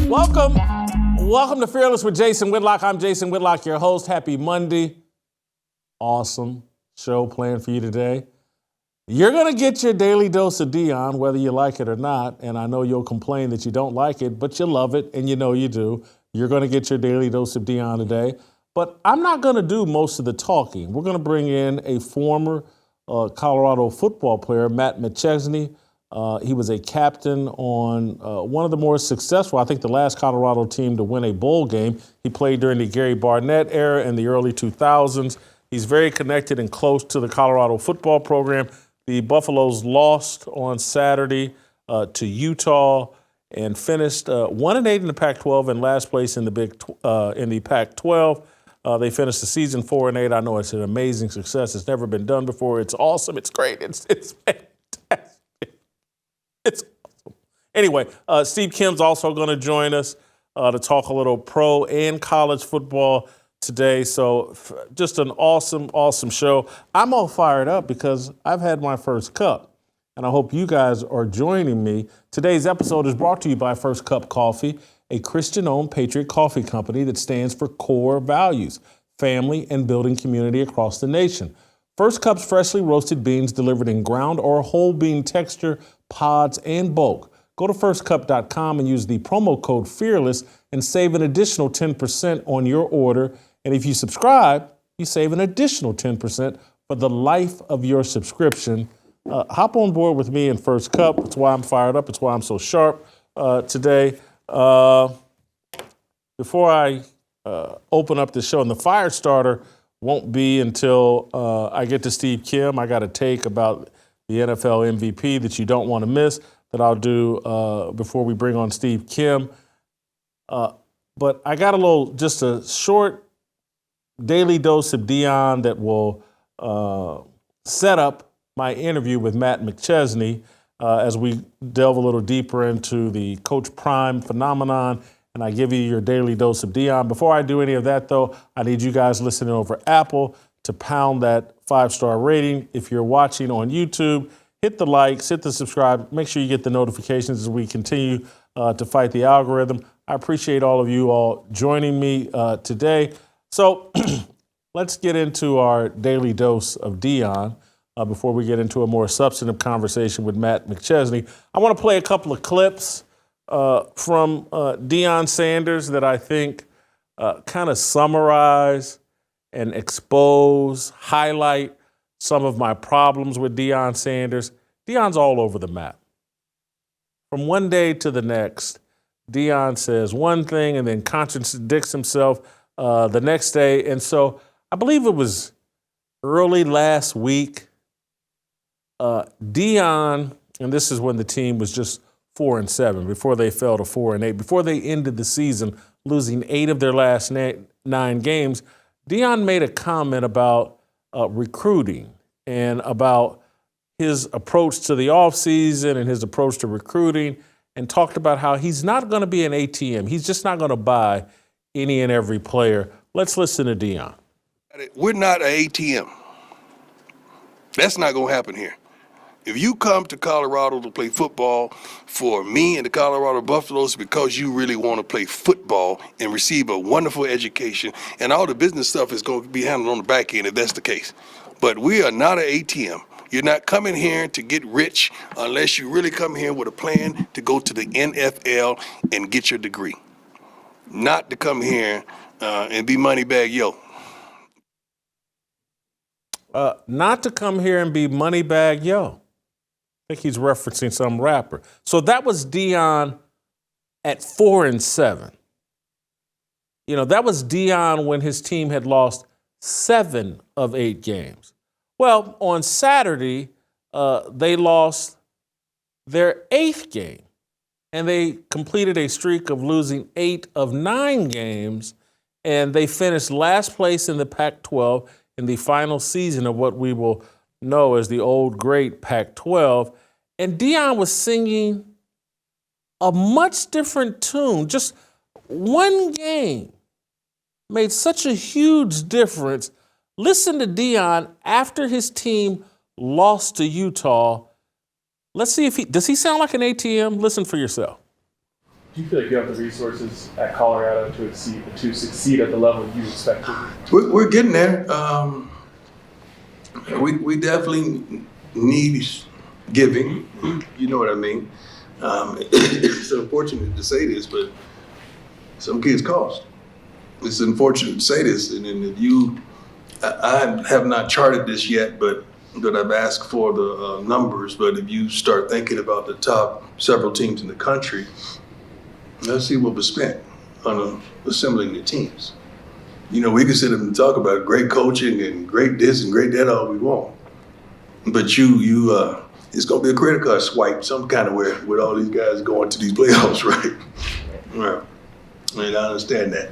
Welcome to Fearless with Jason Whitlock. I'm Jason Whitlock, your host. Happy Monday. Awesome show planned for you today. You're going to get your daily dose of Deion, whether you like it or not. And I know you'll complain that you don't like it, but you love it, and you know you do. You're going to get your daily dose of Deion today. But I'm not going to do most of the talking. We're going to bring in a former Colorado football player, Matt McChesney. He was a captain on one of the more successful, I think the last Colorado team to win a bowl game. He played during the Gary Barnett era in the early 2000s. He's very connected and close to the Colorado football program. The Buffaloes lost on Saturday to Utah and finished 1-8 in the Pac-12 and last place in the Pac-12. They finished the season 4-8. I know it's an amazing success. It's never been done before. It's awesome. It's great. It's fantastic. It's awesome. Anyway, Steve Kim's also going to join us to talk a little pro and college football today. So just an awesome, awesome show. I'm all fired up because I've had my first cup, and I hope you guys are joining me. Today's episode is brought to you by First Cup Coffee, a Christian-owned patriot coffee company that stands for core values, family, and building community across the nation. First Cup's freshly roasted beans delivered in ground or whole bean texture, pods, and bulk. Go to firstcup.com and use the promo code FEARLESS and save an additional 10% on your order. And if you subscribe, you save an additional 10% for the life of your subscription. Hop on board with me in First Cup. That's why I'm fired up. It's why I'm so sharp today. Before I open up the show, and the fire starter won't be until I get to Steve Kim. I got a take about the NFL MVP that you don't want to miss that I'll do before we bring on Steve Kim. But I got just a short daily dose of Deion that will set up my interview with Matt McChesney as we delve a little deeper into the Coach Prime phenomenon, and I give you your daily dose of Deion. Before I do any of that, though, I need you guys listening over Apple to pound that 5-star rating. If you're watching on YouTube, hit the likes, hit the subscribe. Make sure you get the notifications as we continue to fight the algorithm. I appreciate all of you all joining me today. So let's get into our daily dose of Deion before we get into a more substantive conversation with Matt McChesney. I want to play a couple of clips from Deion Sanders that I think kind of summarize and expose, highlight some of my problems with Deion Sanders. Deion's all over the map. From one day to the next, Deion says one thing and then contradicts himself the next day. And so I believe it was early last week, Deion, and this is when the team was just 4-7, before they fell to 4-8, before they ended the season losing 8 of their last 9 games, Deion made a comment about recruiting and about his approach to the offseason and his approach to recruiting, and talked about how he's not going to be an ATM. He's just not going to buy any and every player. Let's listen to Deion. We're not an ATM. That's not going to happen here. If you come to Colorado to play football for me and the Colorado Buffaloes because you really want to play football and receive a wonderful education, and all the business stuff is going to be handled on the back end if that's the case. But we are not an ATM. You're not coming here to get rich unless you really come here with a plan to go to the NFL and get your degree. Not to come here and be Moneybag Yo. Not to come here and be Moneybag Yo. I think he's referencing some rapper. So that was Deion at 4-7. You know, that was Deion when his team had lost 7 of 8 games. Well, on Saturday, they lost their 8th game, and they completed a streak of losing 8 of 9 games, and they finished last place in the Pac-12 in the final season of what we will know as the old great Pac-12. And Deion was singing a much different tune. Just one game made such a huge difference. Listen to Deion after his team lost to Utah. Let's see if does he sound like an ATM? Listen for yourself. Do you feel like you have the resources at Colorado to succeed at the level you expected? We're getting there. We definitely need giving. You know what I mean? It's unfortunate to say this, but some kids cost. It's unfortunate to say this, and then I have not charted this yet, but I've asked for the numbers. But if you start thinking about the top several teams in the country, let's see what was spent on assembling the teams. You know, we can sit up and talk about great coaching and great this and great that all we want, but it's gonna be a credit card swipe some kind of way with all these guys going to these playoffs, right? Right. And I understand that.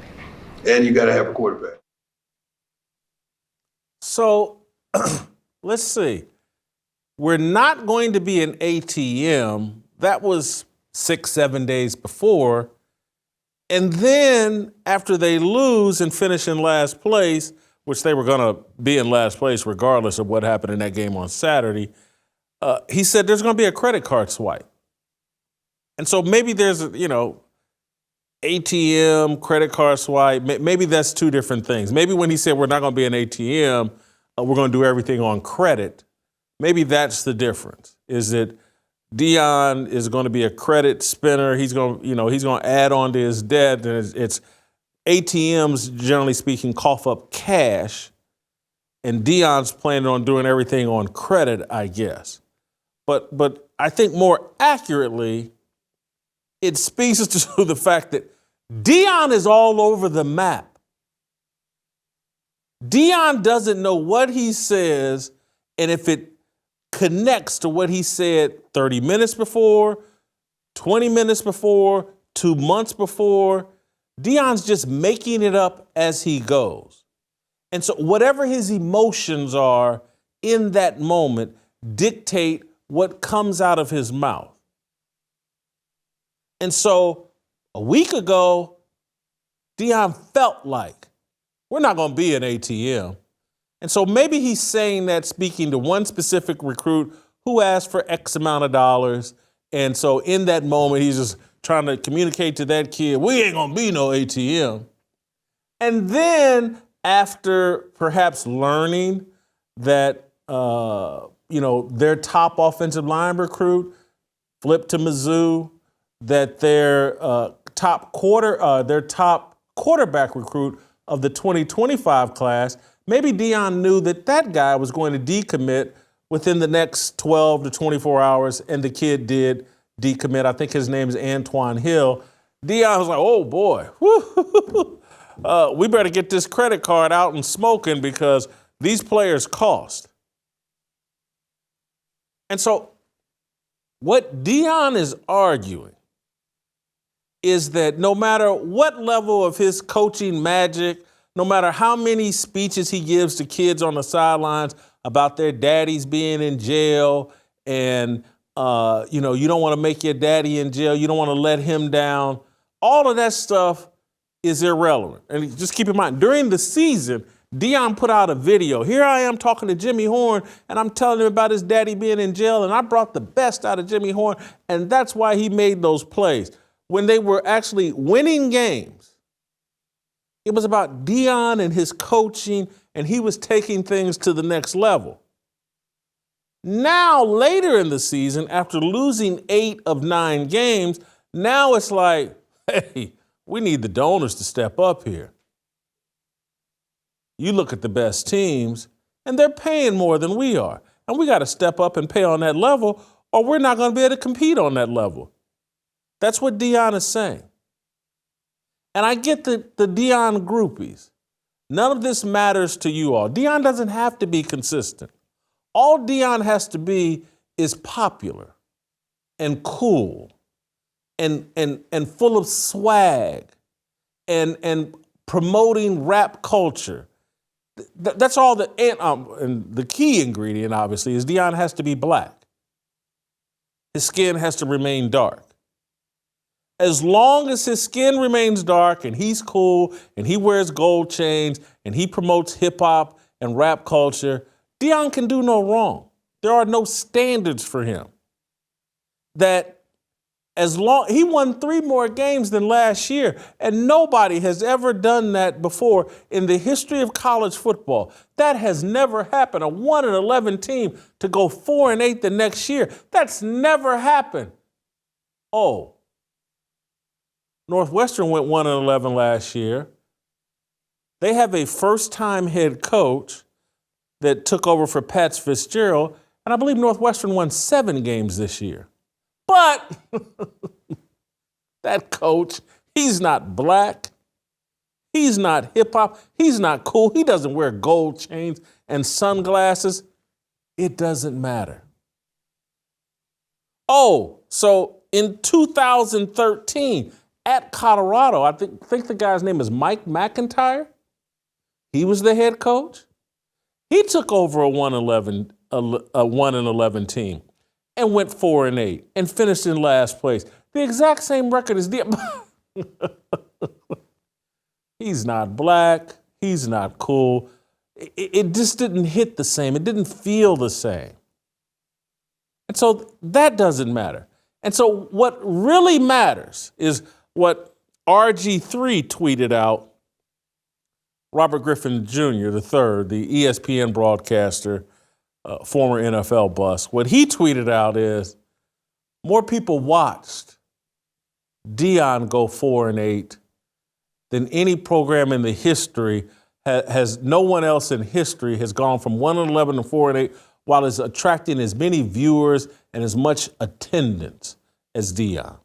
And you got to have a quarterback. So let's see. We're not going to be an ATM. That was 6-7 days before. And then after they lose and finish in last place, which they were going to be in last place regardless of what happened in that game on Saturday, he said there's going to be a credit card swipe. And so maybe there's, ATM, credit card swipe, maybe that's two different things. Maybe when he said we're not going to be an ATM, we're going to do everything on credit. Maybe that's the difference, is that Deion is going to be a credit spinner. He's going to add on to his debt. And it's ATMs, generally speaking, cough up cash. And Deion's planning on doing everything on credit, I guess. But I think more accurately, it speaks to the fact that Deion is all over the map. Deion doesn't know what he says, and if it connects to what he said 30 minutes before, 20 minutes before, 2 months before, Deion's just making it up as he goes. And so whatever his emotions are in that moment dictate what comes out of his mouth. And so a week ago, Deion felt like we're not going to be an ATM. And so maybe he's saying that speaking to one specific recruit who asked for X amount of dollars. And so in that moment, he's just trying to communicate to that kid, we ain't going to be no ATM. And then after perhaps learning that, their top offensive line recruit flipped to Mizzou, that their top quarterback recruit of the 2025 class, maybe Deion knew that guy was going to decommit within the next 12 to 24 hours, and the kid did decommit. I think his name is Antwann Hill. Deion was like, oh boy, we better get this credit card out and smoking because these players cost. And so what Deion is arguing is that no matter what level of his coaching magic, no matter how many speeches he gives to kids on the sidelines about their daddies being in jail and, you don't want to make your daddy in jail, you don't want to let him down, all of that stuff is irrelevant. And just keep in mind, during the season, Deion put out a video. Here I am talking to Jimmy Horn, and I'm telling him about his daddy being in jail, and I brought the best out of Jimmy Horn, and that's why he made those plays. When they were actually winning games, it was about Deion and his coaching, and he was taking things to the next level. Now, later in the season, after losing 8 of 9 games, now it's like, hey, we need the donors to step up here. You look at the best teams, and they're paying more than we are. And we got to step up and pay on that level, or we're not going to be able to compete on that level. That's what Deion is saying. And I get the Deion groupies. None of this matters to you all. Deion doesn't have to be consistent. All Deion has to be is popular and cool and full of swag and promoting rap culture. That's all and the key ingredient, obviously, is Deion has to be black. His skin has to remain dark. As long as his skin remains dark and he's cool and he wears gold chains and he promotes hip hop and rap culture, Deion can do no wrong. There are no standards for him that He won 3 more games than last year, and nobody has ever done that before in the history of college football. That has never happened. A 1-11 team to go 4-8 the next year. That's never happened. Oh, Northwestern went 1-11 last year. They have a first-time head coach that took over for Pat Fitzgerald, and I believe Northwestern won 7 games this year. But that coach, he's not black. He's not hip-hop. He's not cool. He doesn't wear gold chains and sunglasses. It doesn't matter. Oh, so in 2013 at Colorado, I think the guy's name is Mike McIntyre. He was the head coach. He took over a 1-11 team and went 4-8 and finished in last place. The exact same record as He's not black. He's not cool. It just didn't hit the same. It didn't feel the same. And so that doesn't matter. And so what really matters is what RG3 tweeted out, Robert Griffin Jr. III, the ESPN broadcaster, former NFL bust. What he tweeted out is more people watched Deion go 4-8 than any program in the history has. No one else in history has gone from 1-11 to 4-8 while it's attracting as many viewers and as much attendance as Deion.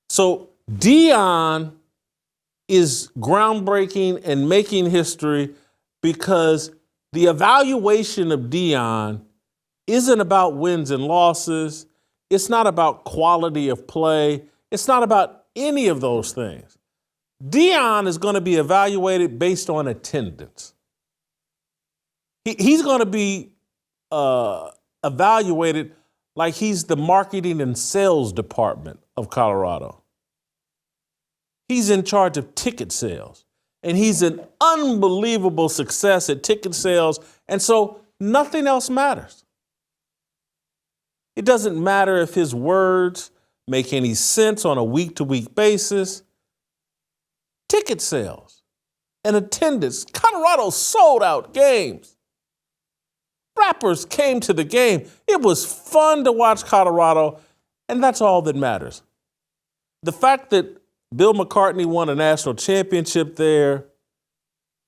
So Deion is groundbreaking and making history because the evaluation of Deion isn't about wins and losses. It's not about quality of play. It's not about any of those things. Deion is going to be evaluated based on attendance. He's going to be evaluated like he's the marketing and sales department of Colorado. He's in charge of ticket sales, and he's an unbelievable success at ticket sales, and so nothing else matters. It doesn't matter if his words make any sense on a week-to-week basis. Ticket sales and attendance. Colorado sold out games. Rappers came to the game. It was fun to watch Colorado, and that's all that matters. The fact that Bill McCartney won a national championship there,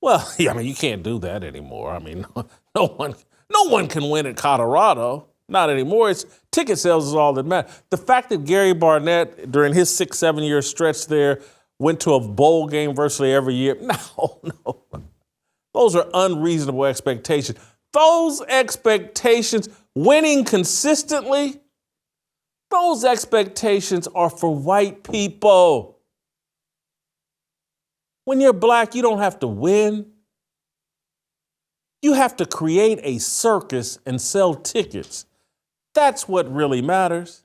well, I mean, you can't do that anymore. I mean, no one can win at Colorado. Not anymore. It's ticket sales is all that matters. The fact that Gary Barnett, during his 6-7 year stretch there, went to a bowl game virtually every year, no. Those are unreasonable expectations. Those expectations, winning consistently, those expectations are for white people. When you're black, you don't have to win. You have to create a circus and sell tickets. That's what really matters.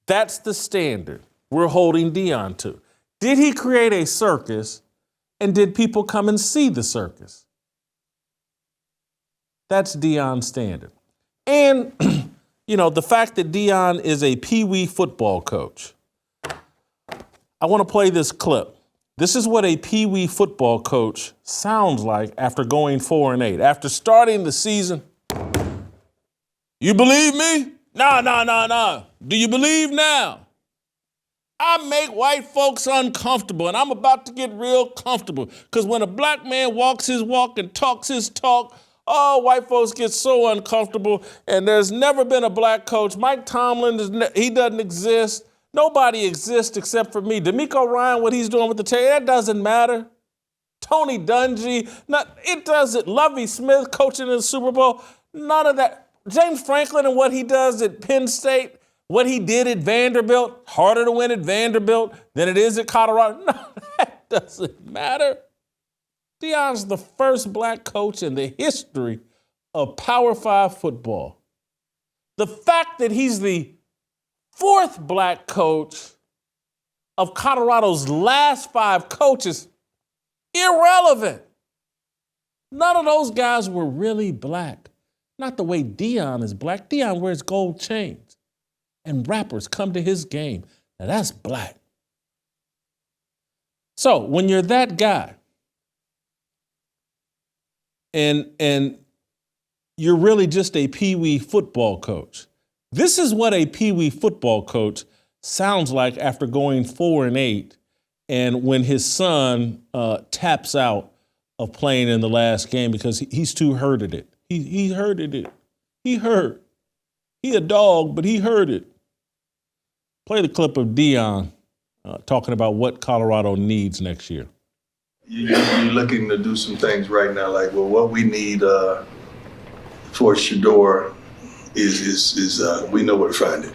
That's the standard we're holding Deion to. Did he create a circus, and did people come and see the circus? That's Deion's standard. And, the fact that Deion is a peewee football coach. I want to play this clip. This is what a peewee football coach sounds like after going 4-8. After starting the season, you believe me? No. Do you believe now? I make white folks uncomfortable, and I'm about to get real comfortable. Because when a black man walks his walk and talks his talk, white folks get so uncomfortable, and there's never been a black coach. Mike Tomlin, he doesn't exist. Nobody exists except for me. D'Amico Ryan, what he's doing with the team, that doesn't matter. Tony Dungy, it doesn't. Lovie Smith coaching in the Super Bowl, none of that. James Franklin and what he does at Penn State, what he did at Vanderbilt, harder to win at Vanderbilt than it is at Colorado. No, that doesn't matter. Deion's the first black coach in the history of Power 5 football. The fact that he's the 4th black coach of Colorado's last 5 coaches, irrelevant. None of those guys were really black. Not the way Deion is black. Deion wears gold chains. and rappers come to his game. Now that's black. So when you're that guy and you're really just a peewee football coach, this is what a peewee football coach sounds like after going 4-8 and when his son taps out of playing in the last game because he's too hurted it. He hurted it. He hurt. He a dog, but he hurt it. Play the clip of Deion talking about what Colorado needs next year. You're looking to do some things right now, like, well, what we need for Shador is we know where to find it.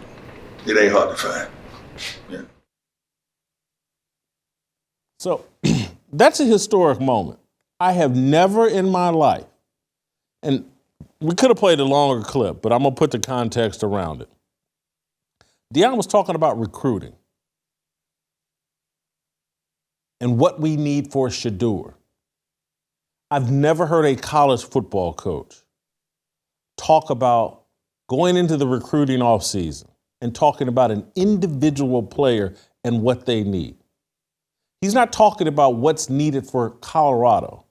It ain't hard to find. Yeah. So that's a historic moment. I have never in my life, and we could have played a longer clip, but I'm going to put the context around it. Deion was talking about recruiting and what we need for Shador. I've never heard a college football coach talk about going into the recruiting offseason and talking about an individual player and what they need. He's not talking about what's needed for Colorado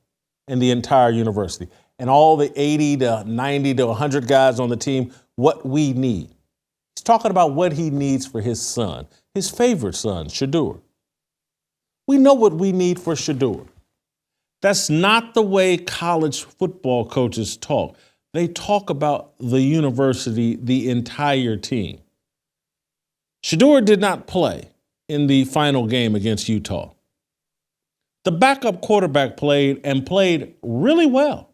and the entire university and all the 80 to 90 to 100 guys on the team, what we need. He's talking about what he needs for his son, his favorite son, Shador. We know what we need for Shador. That's not the way college football coaches talk. They talk about the university, the entire team. Shador did not play in the final game against Utah. The backup quarterback played and played really well.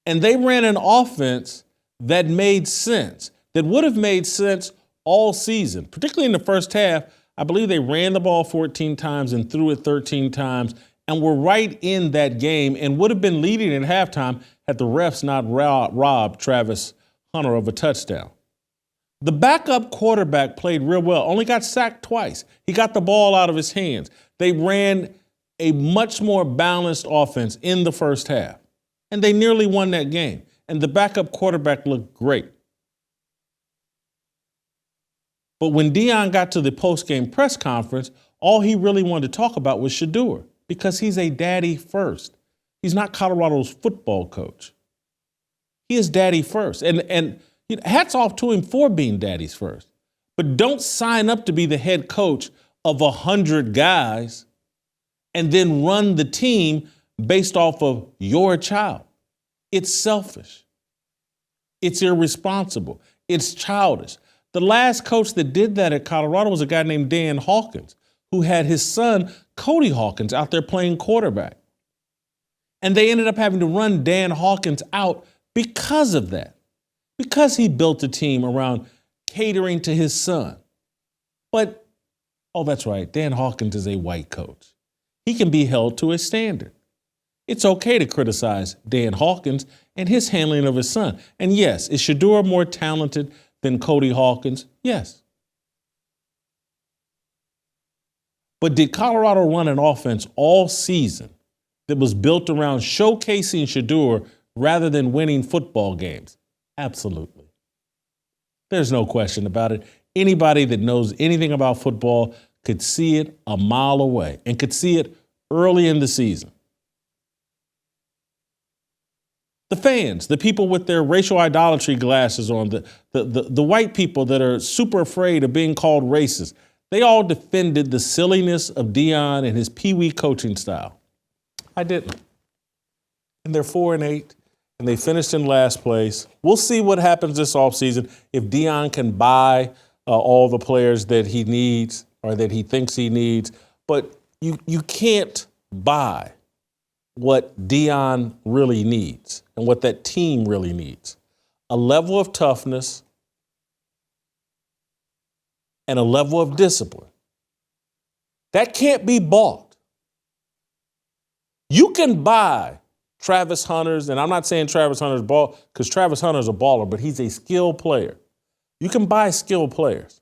And they ran an offense that made sense, that would have made sense all season, particularly in the first half. I believe they ran the ball 14 times and threw it 13 times and were right in that game and would have been leading at halftime had the refs not robbed Travis Hunter of a touchdown. The backup quarterback played real well, only got sacked twice. He got the ball out of his hands. They ran a much more balanced offense in the first half, and they nearly won that game. And the backup quarterback looked great. But when Deion got to the post-game press conference, all he really wanted to talk about was Shador because he's a daddy first. He's not Colorado's football coach. He is daddy first. And hats off to him for being daddy's first. But don't sign up to be the head coach of 100 guys and then run the team based off of your child. It's selfish. It's irresponsible. It's childish. The last coach that did that at Colorado was a guy named Dan Hawkins, who had his son, Cody Hawkins, out there playing quarterback. And they ended up having to run Dan Hawkins out because of that, because he built a team around catering to his son. But, oh, that's right, Dan Hawkins is a white coach. He can be held to a standard. It's okay to criticize Dan Hawkins and his handling of his son. And yes, is Shador more talented than Cody Hawkins? Yes. But did Colorado run an offense all season that was built around showcasing Shador rather than winning football games? Absolutely. There's no question about it. Anybody that knows anything about football could see it a mile away and could see it early in the season. The fans, the people with their racial idolatry glasses on, the white people that are super afraid of being called racist, they all defended the silliness of Deion and his peewee coaching style. I didn't. And they're 4-8, and they finished in last place. We'll see what happens this offseason if Deion can buy all the players that he needs or that he thinks he needs. But you can't buy what Deion really needs and what that team really needs. A level of toughness and a level of discipline. That can't be bought. You can buy Travis Hunter's, and I'm not saying Travis Hunter's ball, because Travis Hunter's a baller, but he's a skilled player. You can buy skilled players.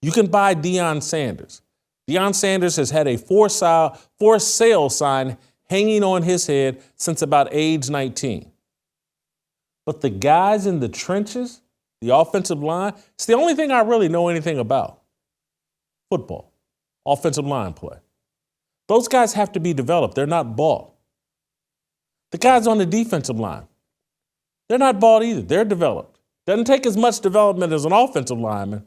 You can buy Deion Sanders. Deion Sanders has had a for sale sign hanging on his head since about age 19. But the guys in the trenches the offensive line, it's the only thing I really know anything about. Football, offensive line play. Those guys have to be developed. They're not bought. The guys on the defensive line, they're not bought either. They're developed. Doesn't take as much development as an offensive lineman,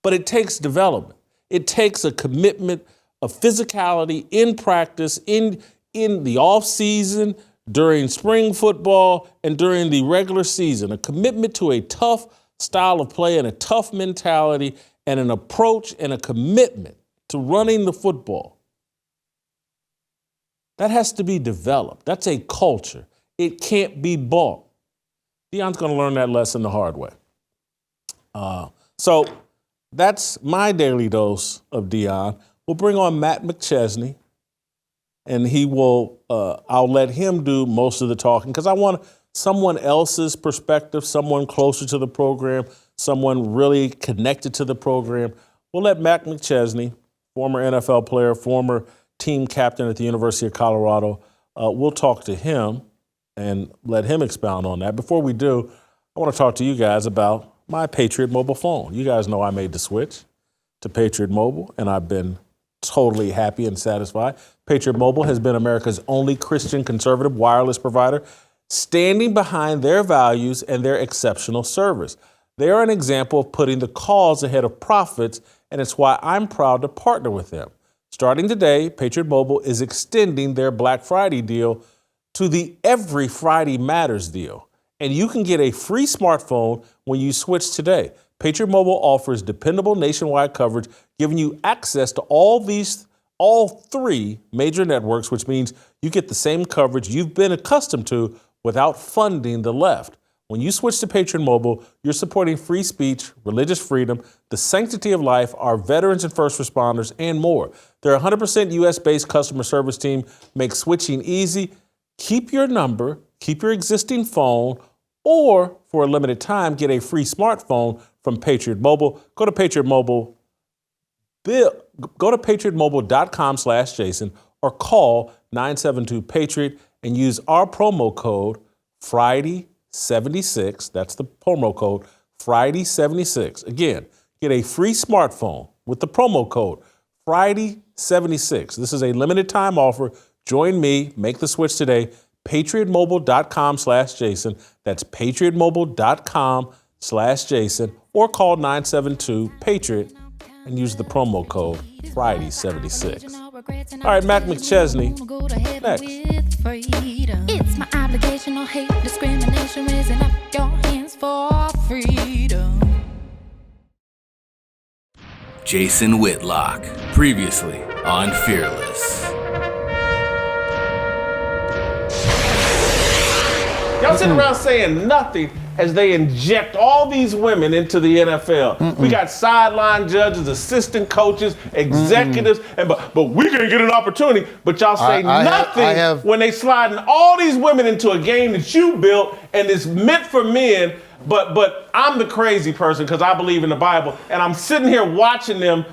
but it takes development. It takes a commitment of physicality in practice, in the offseason, during spring football, and during the regular season. A commitment to a tough style of play and a tough mentality and an approach and a commitment to running the football. That has to be developed. That's a culture. It can't be bought. Deion's going to learn that lesson the hard way. So that's my daily dose of Deion. We'll bring on Matt McChesney, and he will. I'll let him do most of the talking because I want someone else's perspective, someone closer to the program, someone really connected to the program. We'll let Matt McChesney, former NFL player, former team captain at the University of Colorado, we'll talk to him and let him expound on that. Before we do, I want to talk to you guys about my Patriot mobile phone. You guys know I made the switch to Patriot Mobile, and I've been totally happy and satisfied. Patriot Mobile has been America's only Christian conservative wireless provider, standing behind their values and their exceptional service. They are an example of putting the cause ahead of profits, and it's why I'm proud to partner with them. Starting today, Patriot Mobile is extending their Black Friday deal to the Every Friday Matters deal. And you can get a free smartphone when you switch today. Patriot Mobile offers dependable nationwide coverage, giving you access to all three major networks, which means you get the same coverage you've been accustomed to without funding the left. When you switch to Patriot Mobile, you're supporting free speech, religious freedom, the sanctity of life, our veterans and first responders, and more. Their 100% U.S.-based customer service team makes switching easy. Keep your number, keep your existing phone, or for a limited time, get a free smartphone from Patriot Mobile. Go to patriotmobile.com/Jason or call 972-PATRIOT and use our promo code Friday76. That's the promo code Friday76. Again, get a free smartphone with the promo code Friday76. This is a limited time offer. Join me, make the switch today. patriotmobile.com/Jason. That's patriotmobile.com/Jason or call 972-PATRIOT and use the promo code Friday76. All right, Matt McChesney, next. It's my obligation, no hate, discrimination, raising up your hands for freedom. Jason Whitlock, previously on Fearless. Y'all sitting around saying nothing as they inject all these women into the NFL. We got sideline judges, assistant coaches, executives, but we can't get an opportunity. But y'all say nothing when they sliding all these women into a game that you built and it's meant for men. But I'm the crazy person because I believe in the Bible, and I'm sitting here watching them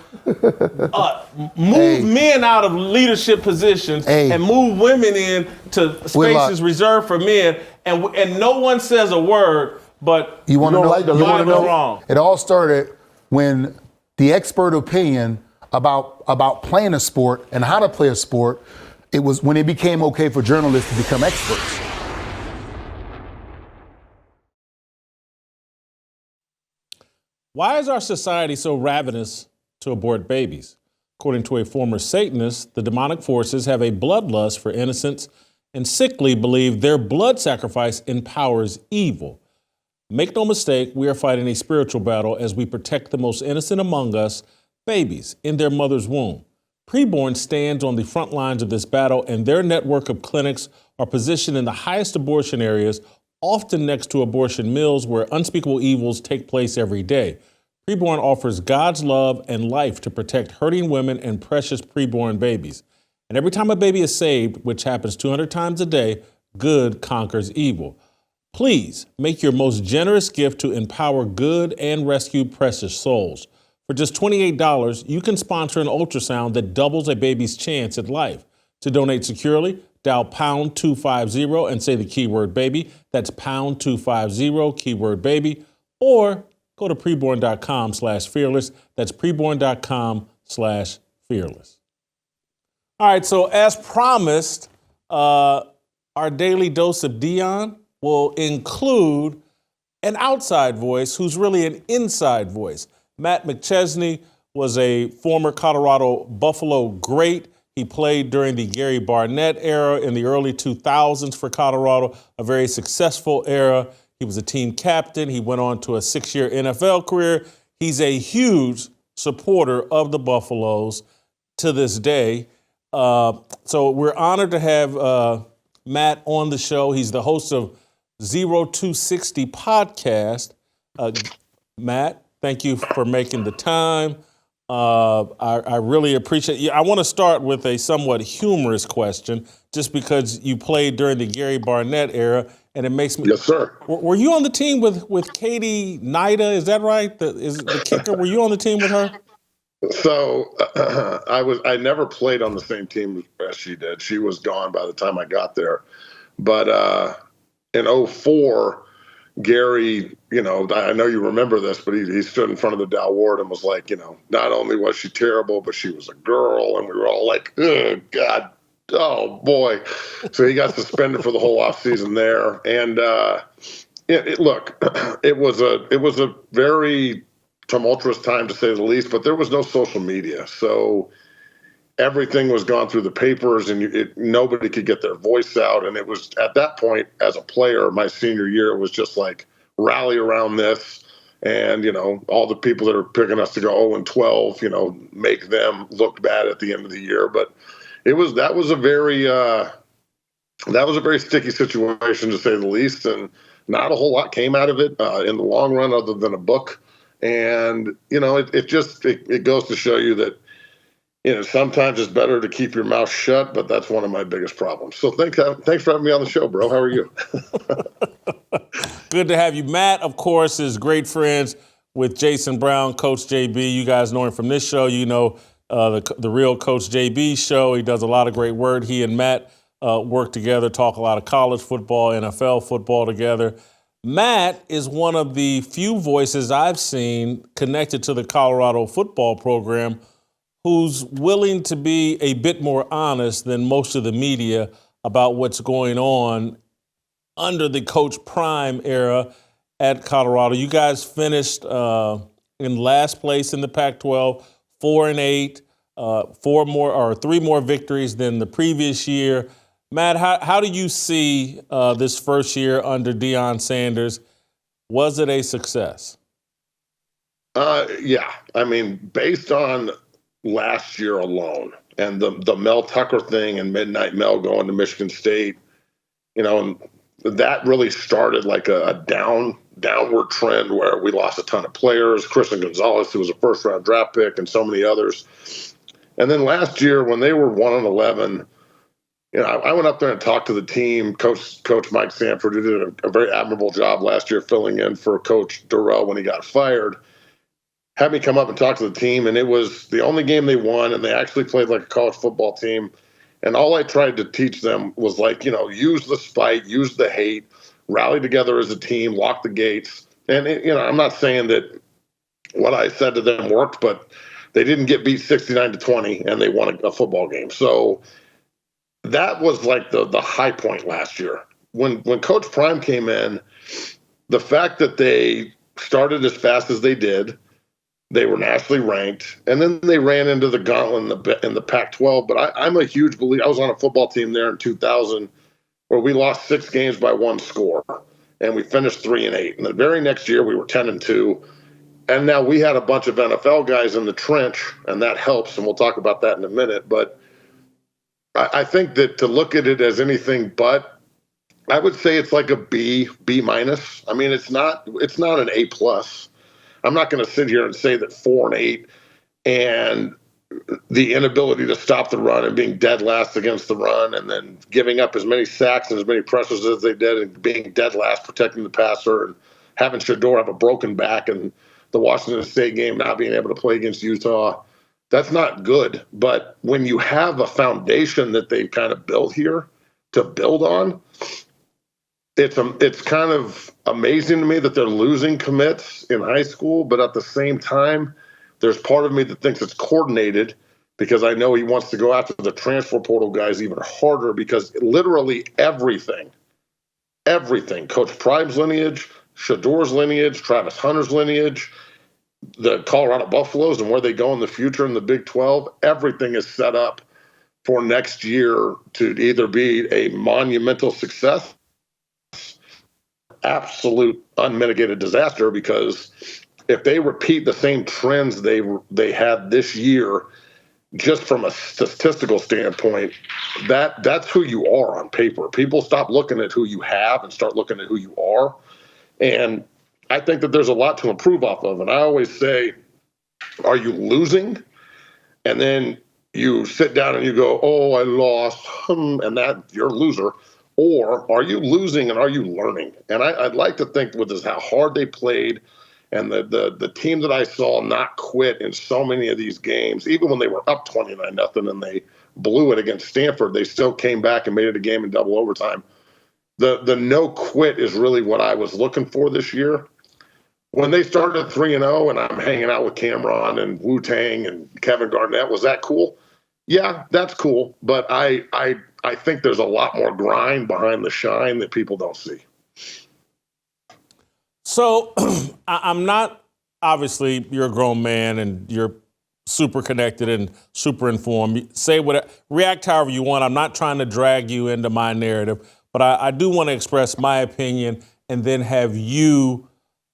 move men out of leadership positions and move women in to spaces reserved for men, and no one says a word. But you want to know? You want to go wrong. It all started when the expert opinion about playing a sport and how to play a sport. It was when it became okay for journalists to become experts. Why is our society so ravenous to abort babies? According to a former Satanist, the demonic forces have a bloodlust for innocence and sickly believe their blood sacrifice empowers evil. Make no mistake, we are fighting a spiritual battle as we protect the most innocent among us, babies, in their mother's womb. Preborn stands on the front lines of this battle, and their network of clinics are positioned in the highest abortion areas, often next to abortion mills where unspeakable evils take place every day. Preborn offers God's love and life to protect hurting women and precious preborn babies. And every time a baby is saved, which happens 200 times a day, good conquers evil. Please make your most generous gift to empower good and rescue precious souls. For just $28, you can sponsor an ultrasound that doubles a baby's chance at life. To donate securely, dial pound 250 and say the keyword baby. That's pound 250, keyword baby. or go to preborn.com/fearless. That's preborn.com/fearless. All right, so as promised, our daily dose of Deion will include an outside voice who's really an inside voice. Matt McChesney was a former Colorado Buffalo great. He played during the Gary Barnett era in the early 2000s for Colorado, a very successful era. He was a team captain. He went on to a 6-year NFL career. He's a huge supporter of the Buffaloes to this day. So we're honored to have Matt on the show. He's the host of 0260 podcast. Matt, thank you for making the time. I really appreciate you. I want to start with a somewhat humorous question, just because you played during the Gary Barnett era, and it makes me. Yes, sir. Were you on the team with Katie Nida? Is that right? Is the kicker? Were you on the team with her? So I never played on the same team as she did. She was gone by the time I got there. But in 04, Gary, I know you remember this, but he stood in front of the Dow Ward and was like, not only was she terrible, but she was a girl. And we were all like, oh, God, oh, boy. So he got suspended for the whole offseason there. And look, it was a very tumultuous time, to say the least, but there was no social media. So everything was gone through the papers, and nobody could get their voice out. And it was at that point, as a player, my senior year, it was just like rally around this. And, all the people that are picking us to go 0-12, make them look bad at the end of the year. But that was a very sticky situation, to say the least. And not a whole lot came out of it in the long run, other than a book. And, it goes to show you that, sometimes it's better to keep your mouth shut, but that's one of my biggest problems. So thanks for having me on the show, bro. How are you? Good to have you. Matt, of course, is great friends with Jason Brown, Coach JB. You guys know him from this show. You know the real Coach JB show. He does a lot of great work. He and Matt work together, talk a lot of college football, NFL football together. Matt is one of the few voices I've seen connected to the Colorado football program who's willing to be a bit more honest than most of the media about what's going on under the Coach Prime era at Colorado. You guys finished in last place in the Pac-12, 4-8, 3 more victories than the previous year. Matt, how do you see this first year under Deion Sanders? Was it a success? Yeah. I mean, based on last year alone and the Mel Tucker thing and Midnight Mel going to Michigan State, and that really started like a downward trend where we lost a ton of players. Christian Gonzalez, who was a first-round draft pick, and so many others. And then last year, when they were 1-11, I went up there and talked to the team. Coach Mike Sanford, who did a very admirable job last year filling in for Coach Durrell when he got fired, had me come up and talk to the team, and it was the only game they won, and they actually played like a college football team. And all I tried to teach them was like, use the spite, use the hate, rally together as a team, lock the gates. And, I'm not saying that what I said to them worked, but they didn't get beat 69-20, and they won a football game. So that was like the high point last year. When Coach Prime came in, the fact that they started as fast as they did, they were nationally ranked, and then they ran into the gauntlet in the Pac-12. But I'm a huge believer. I was on a football team there in 2000 where we lost 6 games by 1 score, and we finished 3-8. And the very next year we were 10-2, and now we had a bunch of NFL guys in the trench, and that helps, and we'll talk about that in a minute. But I think that to look at it as anything but, I would say it's like a B minus. I mean, it's not an A plus. I'm not going to sit here and say that 4-8 and the inability to stop the run and being dead last against the run and then giving up as many sacks and as many pressures as they did and being dead last protecting the passer and having Shador have a broken back and the Washington State game not being able to play against Utah. That's not good. But when you have a foundation that they've kind of built here to build on, it's kind of amazing to me that they're losing commits in high school, but at the same time, there's part of me that thinks it's coordinated because I know he wants to go after the transfer portal guys even harder because literally everything, Coach Prime's lineage, Shador's lineage, Travis Hunter's lineage, the Colorado Buffaloes and where they go in the future in the Big 12, everything is set up for next year to either be a monumental success, absolute unmitigated disaster, because if they repeat the same trends they had this year, just from a statistical standpoint, that's who you are on paper. People stop looking at who you have and start looking at who you are. And I think that there's a lot to improve off of. And I always say, are you losing? And then you sit down and you go, oh, I lost, and that you're a loser. Or are you losing and are you learning? And I'd like to think with this how hard they played and the team that I saw not quit in so many of these games, even when they were up 29-0 and they blew it against Stanford, they still came back and made it a game in double overtime. The no quit is really what I was looking for this year. When they started 3-0 and I'm hanging out with Cameron and Wu-Tang and Kevin Garnett, was that cool? Yeah, that's cool. But I think there's a lot more grind behind the shine that people don't see. So I'm not, obviously, you're a grown man and you're super connected and super informed. Say whatever, react however you want. I'm not trying to drag you into my narrative, but I do want to express my opinion and then have you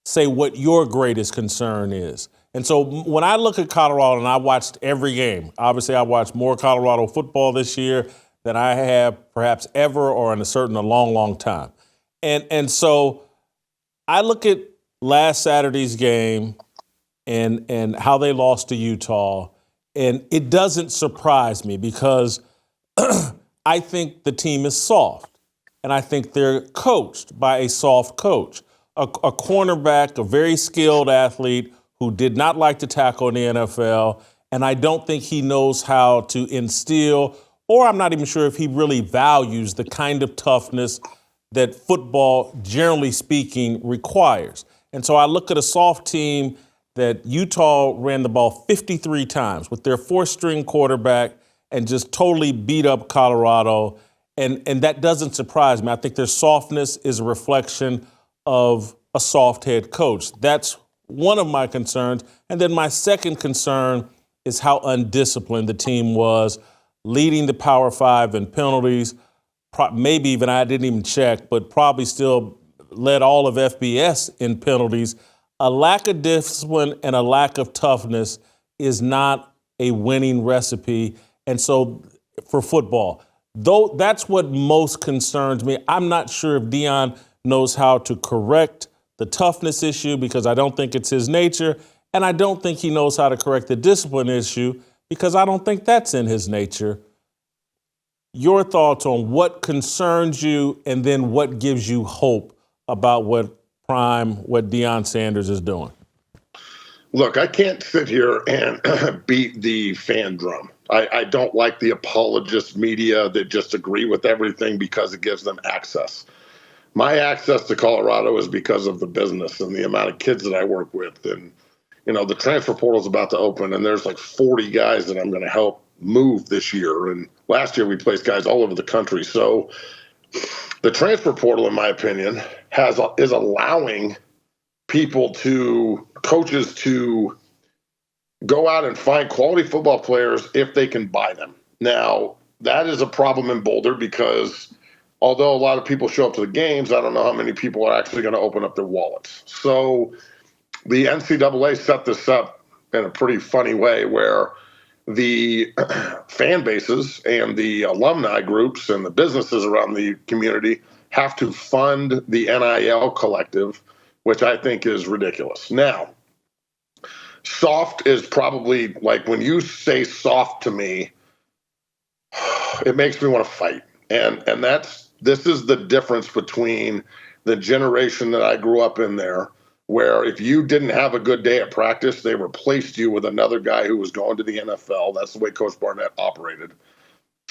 say what your greatest concern is. And so when I look at Colorado, and I watched every game, obviously I watched more Colorado football this year than I have perhaps ever or in a long, long time. And so I look at last Saturday's game and how they lost to Utah, and it doesn't surprise me because I think the team is soft, and I think they're coached by a soft coach. A cornerback, a very skilled athlete who did not like to tackle in the NFL, and I don't think he knows how to instill, or I'm not even sure if he really values the kind of toughness that football, generally speaking, requires. And so I look at a soft team that Utah ran the ball 53 times with their fourth-string quarterback and just totally beat up Colorado, and that doesn't surprise me. I think their softness is a reflection of a soft head coach. That's one of my concerns. And then my second concern is how undisciplined the team was, leading the Power Five in penalties. Maybe even, I didn't even check, but probably still led all of FBS in penalties. A lack of discipline and a lack of toughness is not a winning recipe. And so for football, though, that's what most concerns me. I'm not sure if Deion knows how to correct the toughness issue because I don't think it's his nature. And I don't think he knows how to correct the discipline issue because I don't think that's in his nature. Your thoughts on what concerns you and then what gives you hope about what Deion Sanders is doing? Look, I can't sit here and beat the fan drum. I don't like the apologist media that just agree with everything because it gives them access. My access to Colorado is because of the business and the amount of kids that I work with. And, the transfer portal is about to open, and there's like 40 guys that I'm going to help move this year. And last year we placed guys all over the country. So the transfer portal, in my opinion, is allowing coaches to go out and find quality football players if they can buy them. Now, that is a problem in Boulder because although a lot of people show up to the games, I don't know how many people are actually going to open up their wallets. So the NCAA set this up in a pretty funny way where the fan bases and the alumni groups and the businesses around the community have to fund the NIL collective, which I think is ridiculous. Now, soft is probably, like, when you say soft to me, it makes me want to fight. And this is the difference between the generation that I grew up in there, where if you didn't have a good day at practice, they replaced you with another guy who was going to the NFL. That's the way Coach Barnett operated.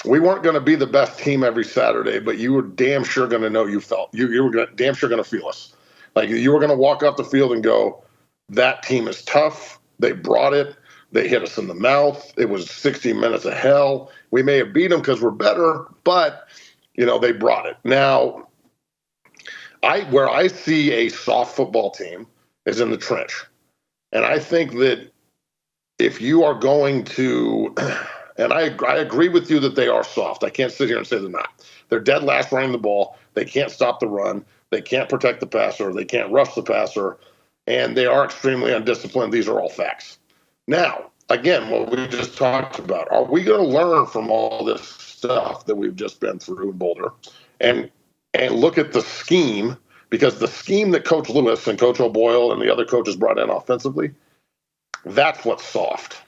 we weren't going to be the best team every Saturday, but you were damn sure going to know you were damn sure going to feel us. Like you were going to walk off the field and go, that team is tough. They brought it. They hit us in the mouth. It was 60 minutes of hell. We may have beat them because we're better, but they brought it. Now, where I see a soft football team is in the trench. And I think that if you are going to, and I agree with you that they are soft. I can't sit here and say they're not. They're dead last running the ball. They can't stop the run. They can't protect the passer. They can't rush the passer. And they are extremely undisciplined. These are all facts. Now, again, what we just talked about, are we going to learn from all this stuff that we've just been through in Boulder and look at the scheme? Because the scheme that Coach Lewis and Coach O'Boyle and the other coaches brought in offensively, that's what's soft.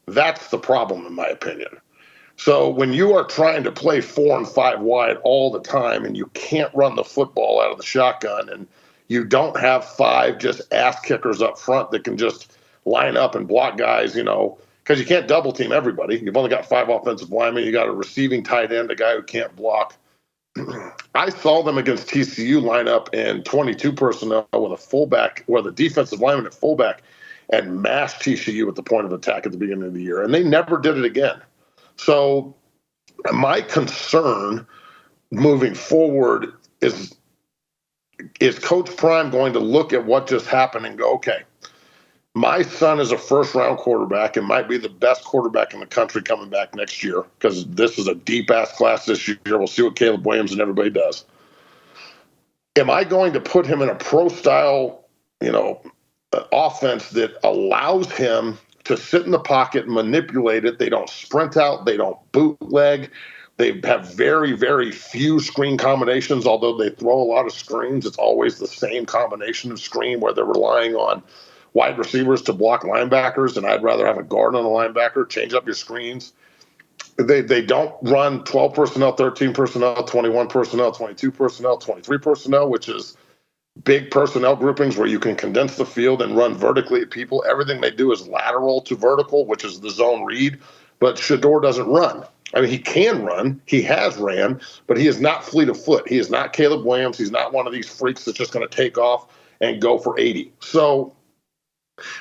That's the problem, in my opinion. So when you are trying to play 4 and 5 wide all the time and you can't run the football out of the shotgun and you don't have 5 just ass kickers up front that can just line up and block guys, because you can't double team everybody. You've only got 5 offensive linemen. You got a receiving tight end, a guy who can't block. I saw them against TCU line up in 22 personnel with a fullback, or the defensive lineman at fullback, and mash TCU at the point of attack at the beginning of the year. And they never did it again. So my concern moving forward is Coach Prime going to look at what just happened and go, okay, my son is a first-round quarterback and might be the best quarterback in the country coming back next year because this is a deep-ass class this year. We'll see what Caleb Williams and everybody does. Am I going to put him in a pro-style, offense that allows him to sit in the pocket, manipulate it? They don't sprint out. They don't bootleg. They have very, very few screen combinations, although they throw a lot of screens. It's always the same combination of screen where they're relying on wide receivers to block linebackers, and I'd rather have a guard on a linebacker. Change up your screens. They don't run 12 personnel, 13 personnel, 21 personnel, 22 personnel, 23 personnel, which is big personnel groupings where you can condense the field and run vertically at people. Everything they do is lateral to vertical, which is the zone read, but Shedeur doesn't run. I mean, he can run. He has ran, but he is not fleet of foot. He is not Caleb Williams. He's not one of these freaks that's just going to take off and go for 80. So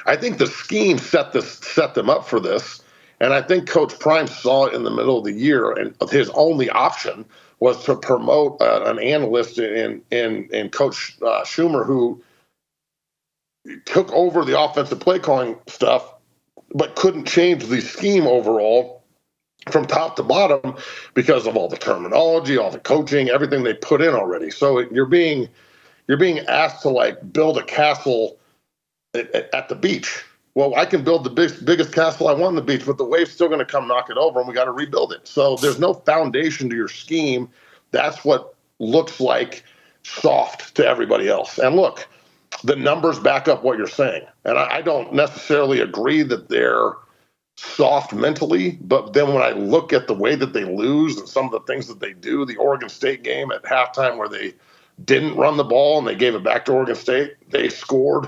I think the scheme set them up for this, and I think Coach Prime saw it in the middle of the year, and his only option was to promote an analyst in Coach Schumer, who took over the offensive play calling stuff, but couldn't change the scheme overall from top to bottom because of all the terminology, all the coaching, everything they put in already. So you're being asked to build a castle at the beach. Well, I can build the biggest castle I want on the beach, but the wave's still going to come knock it over, and we got to rebuild it. So there's no foundation to your scheme. That's what looks like soft to everybody else. And look, the numbers back up what you're saying. And I don't necessarily agree that they're soft mentally, but then when I look at the way that they lose and some of the things that they do, the Oregon State game at halftime where they didn't run the ball and they gave it back to Oregon State, they scored.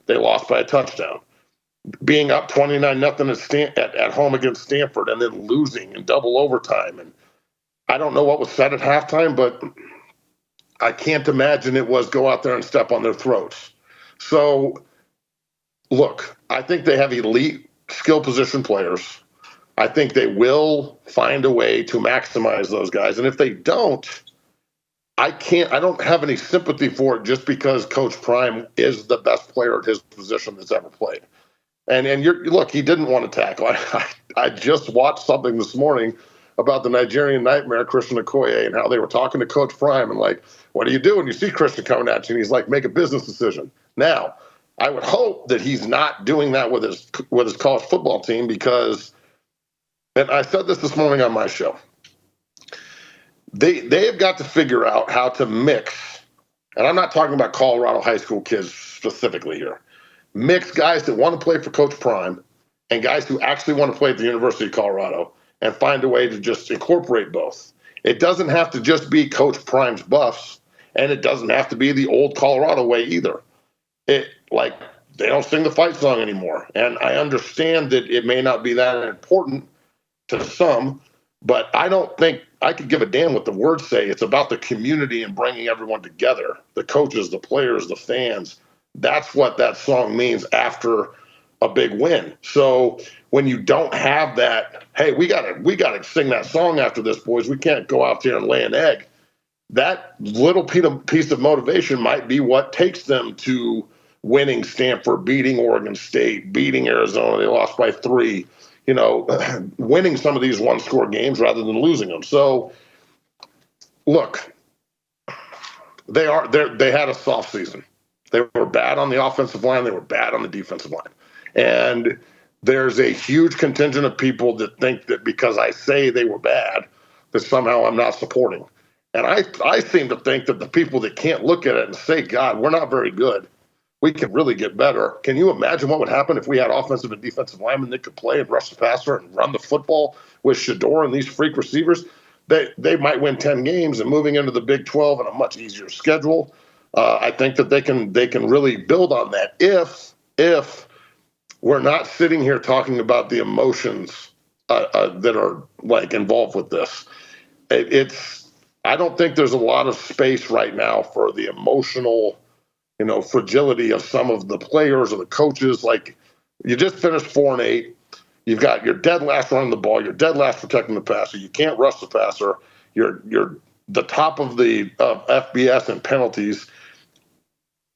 They lost by a touchdown. Being up 29-0 at home against Stanford and then losing in double overtime. And I don't know what was said at halftime, but I can't imagine it was go out there and step on their throats. So, look, I think they have elite skill position players. I think they will find a way to maximize those guys. And if they don't, I don't have any sympathy for it just because Coach Prime is the best player at his position that's ever played. And look, he didn't want to tackle. I just watched something this morning about the Nigerian Nightmare, Christian Okoye, and how they were talking to Coach Prime and what do you do when you see Christian coming at you? And he's like, make a business decision. Now, I would hope that he's not doing that with his college football team because, and I said this morning on my show, they have got to figure out how to mix, and I'm not talking about Colorado high school kids specifically here, mix guys that want to play for Coach Prime and guys who actually want to play at the University of Colorado and find a way to just incorporate both. It doesn't have to just be Coach Prime's buffs, and it doesn't have to be the old Colorado way either. They don't sing the fight song anymore. And I understand that it may not be that important to some, But I don't think I could give a damn what the words say. It's about the community and bringing everyone together, the coaches, the players, the fans. That's what that song means after a big win. So when you don't have that, hey, we gotta sing that song after this, boys. We can't go out there and lay an egg. That little piece of motivation might be what takes them to winning Stanford, beating Oregon State, beating Arizona. They lost by 3. Winning some of these one-score games rather than losing them. So, look, they had a soft season. They were bad on the offensive line. They were bad on the defensive line. And there's a huge contingent of people that think that because I say they were bad, that somehow I'm not supporting. And I seem to think that the people that can't look at it and say, God, we're not very good, we can really get better. Can you imagine what would happen if we had offensive and defensive linemen that could play and rush the passer and run the football with Shador and these freak receivers? They might win 10 games, and moving into the Big 12 and a much easier schedule, I think that they can really build on that if we're not sitting here talking about the emotions that are like involved with this. I don't think there's a lot of space right now for the emotional, fragility of some of the players or the coaches. Like, you just finished 4-8. You've got your dead last running the ball. You're dead last protecting the passer. You can't rush the passer. You're the top of the FBS in penalties.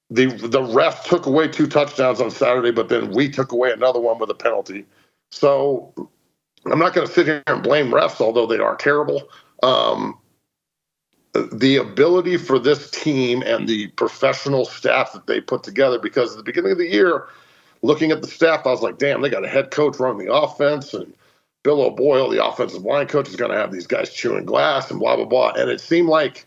The refs took away 2 touchdowns on Saturday, but then we took away another one with a penalty. So I'm not going to sit here and blame refs, although they are terrible. The ability for this team and the professional staff that they put together, because at the beginning of the year, looking at the staff, I was like, damn, they got a head coach running the offense, and Bill O'Boyle, the offensive line coach, is going to have these guys chewing glass and blah, blah, blah. And it seemed like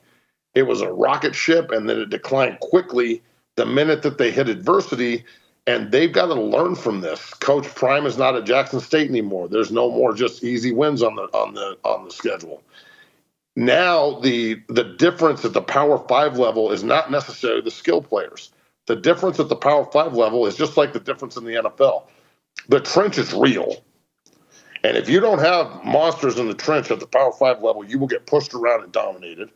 it was a rocket ship, and then it declined quickly the minute that they hit adversity, and they've got to learn from this. Coach Prime is not at Jackson State anymore. There's no more just easy wins on the schedule. Now the difference at the Power 5 level is not necessarily the skill players. The difference at the Power 5 level is just like the difference in the NFL. The trench is real. And if you don't have monsters in the trench at the Power 5 level, you will get pushed around and dominated.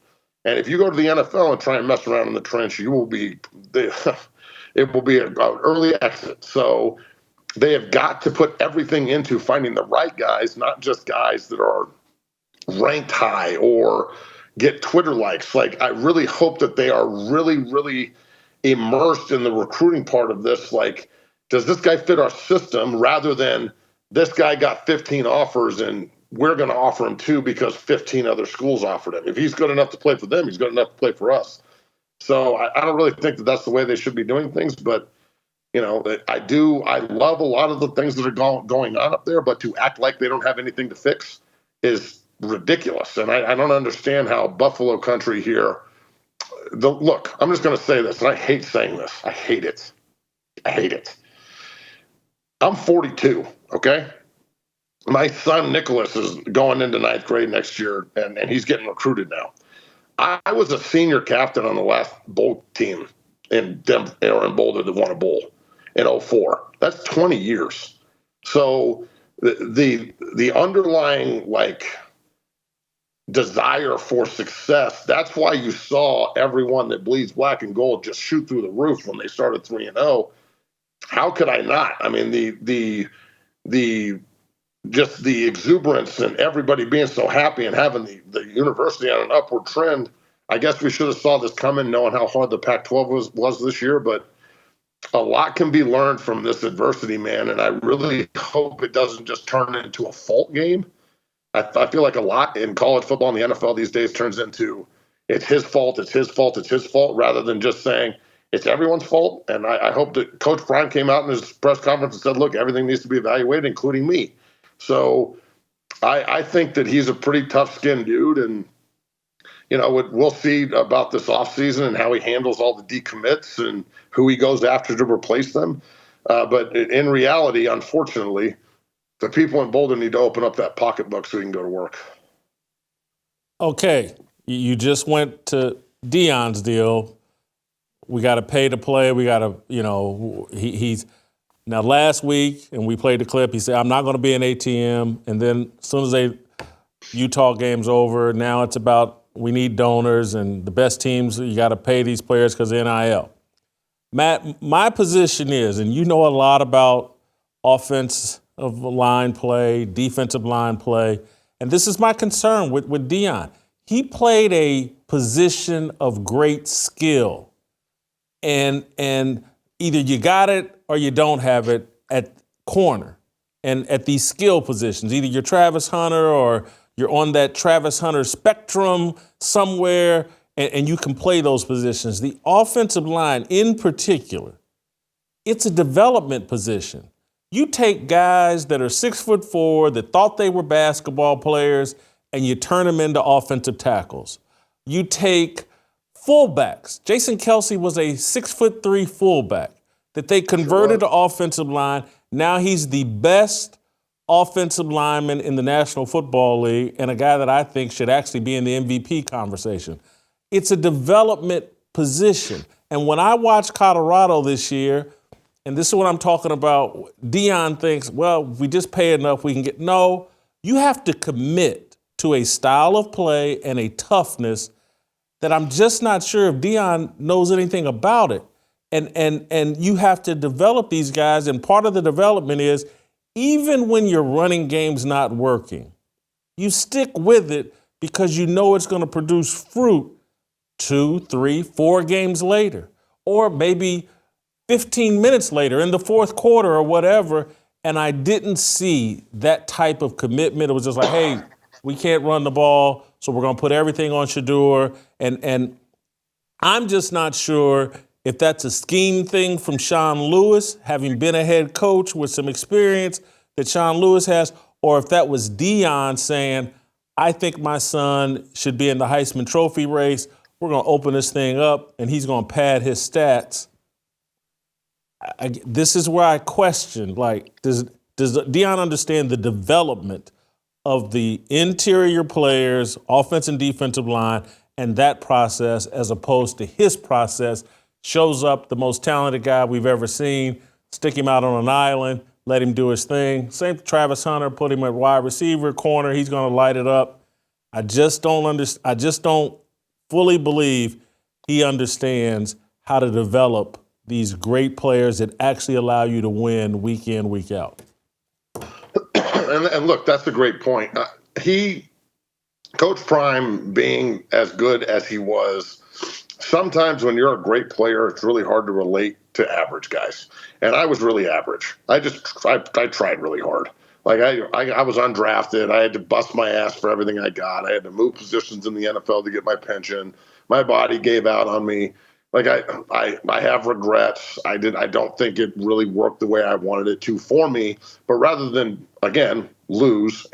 And if you go to the NFL and try and mess around in the trench, it will be an early exit. So they have got to put everything into finding the right guys, not just guys that are ranked high or get Twitter likes. Like, I really hope that they are really, really immersed in the recruiting part of this. Like, does this guy fit our system, rather than this guy got 15 offers and we're going to offer him 2 because 15 other schools offered him. If he's good enough to play for them, he's good enough to play for us. So I don't really think that that's the way they should be doing things, but I love a lot of the things that are going on up there, but to act like they don't have anything to fix is ridiculous. And I don't understand how Buffalo country here, look, I'm just going to say this, and I hate saying this. I hate it. I'm 42, okay? My son Nicholas is going into 9th grade next year, and he's getting recruited now. I was a senior captain on the last bowl team in Denver, or in Boulder, that won a bowl in 2004. That's 20 years. So the underlying, like, desire for success, that's why you saw everyone that bleeds black and gold just shoot through the roof when they started 3-0. How could I not? I mean, the just the exuberance and everybody being so happy and having the university on an upward trend. I guess we should have saw this coming, knowing how hard the Pac-12 was this year, but a lot can be learned from this adversity, man, and I really hope it doesn't just turn into a fault game. I feel like a lot in college football and the NFL these days turns into it's his fault, rather than just saying it's everyone's fault. And I hope that Coach Prime came out in his press conference and said, look, everything needs to be evaluated, including me. So I think that he's a pretty tough-skinned dude, and we'll see about this offseason and how he handles all the decommits and who he goes after to replace them. But in reality, unfortunately, the people in Boulder need to open up that pocketbook so he can go to work. Okay, you just went to Deion's deal. We got to pay to play. We got to, he's now last week, and we played the clip. He said, "I'm not going to be an ATM." And then as soon as they Utah game's over. Now it's about we need donors and the best teams, you got to pay these players because of NIL. Matt, my position is, and you know a lot about offensive line play, defensive line play, and this is my concern with Deion. He played a position of great skill, and either you got it or you don't have it at corner and at these skill positions. Either you're Travis Hunter or you're on that Travis Hunter spectrum somewhere, and you can play those positions. The offensive line in particular, it's a development position. You take guys that are 6'4", that thought they were basketball players, and you turn them into offensive tackles. You take fullbacks. Jason Kelce was a 6'3" fullback that they converted to offensive line. Now he's the best offensive lineman in the National Football League and a guy that I think should actually be in the MVP conversation. It's a development position. And when I watch Colorado this year, and this is what I'm talking about, Deion thinks, well, if we just pay enough, we can get. No, you have to commit to a style of play and a toughness that I'm just not sure if Deion knows anything about it. And you have to develop these guys, and part of the development is even when your running game's not working, you stick with it because you know it's going to produce fruit 2, 3, 4 games later, or maybe 15 minutes later in the fourth quarter or whatever. And I didn't see that type of commitment. It was just like, hey, we can't run the ball, so we're going to put everything on Shedeur. And I'm just not sure if that's a scheme thing from Sean Lewis, having been a head coach with some experience that Sean Lewis has, or if that was Deion saying, I think my son should be in the Heisman Trophy race. We're going to open this thing up, and he's going to pad his stats. This is where I question, like, does Deion understand the development of the interior players, offense and defensive line, and that process as opposed to his process? Shows up the most talented guy we've ever seen, stick him out on an island, let him do his thing. Same for Travis Hunter, put him at wide receiver, corner, he's going to light it up. I just don't fully believe he understands how to develop these great players that actually allow you to win week in, week out. And look, that's a great point. Coach Prime being as good as he was, sometimes when you're a great player, it's really hard to relate to average guys. And I was really average. I tried really hard. Like I was undrafted. I had to bust my ass for everything I got. I had to move positions in the NFL to get my pension. My body gave out on me. Like I have regrets. I don't think it really worked the way I wanted it to for me. But rather than, again, lose,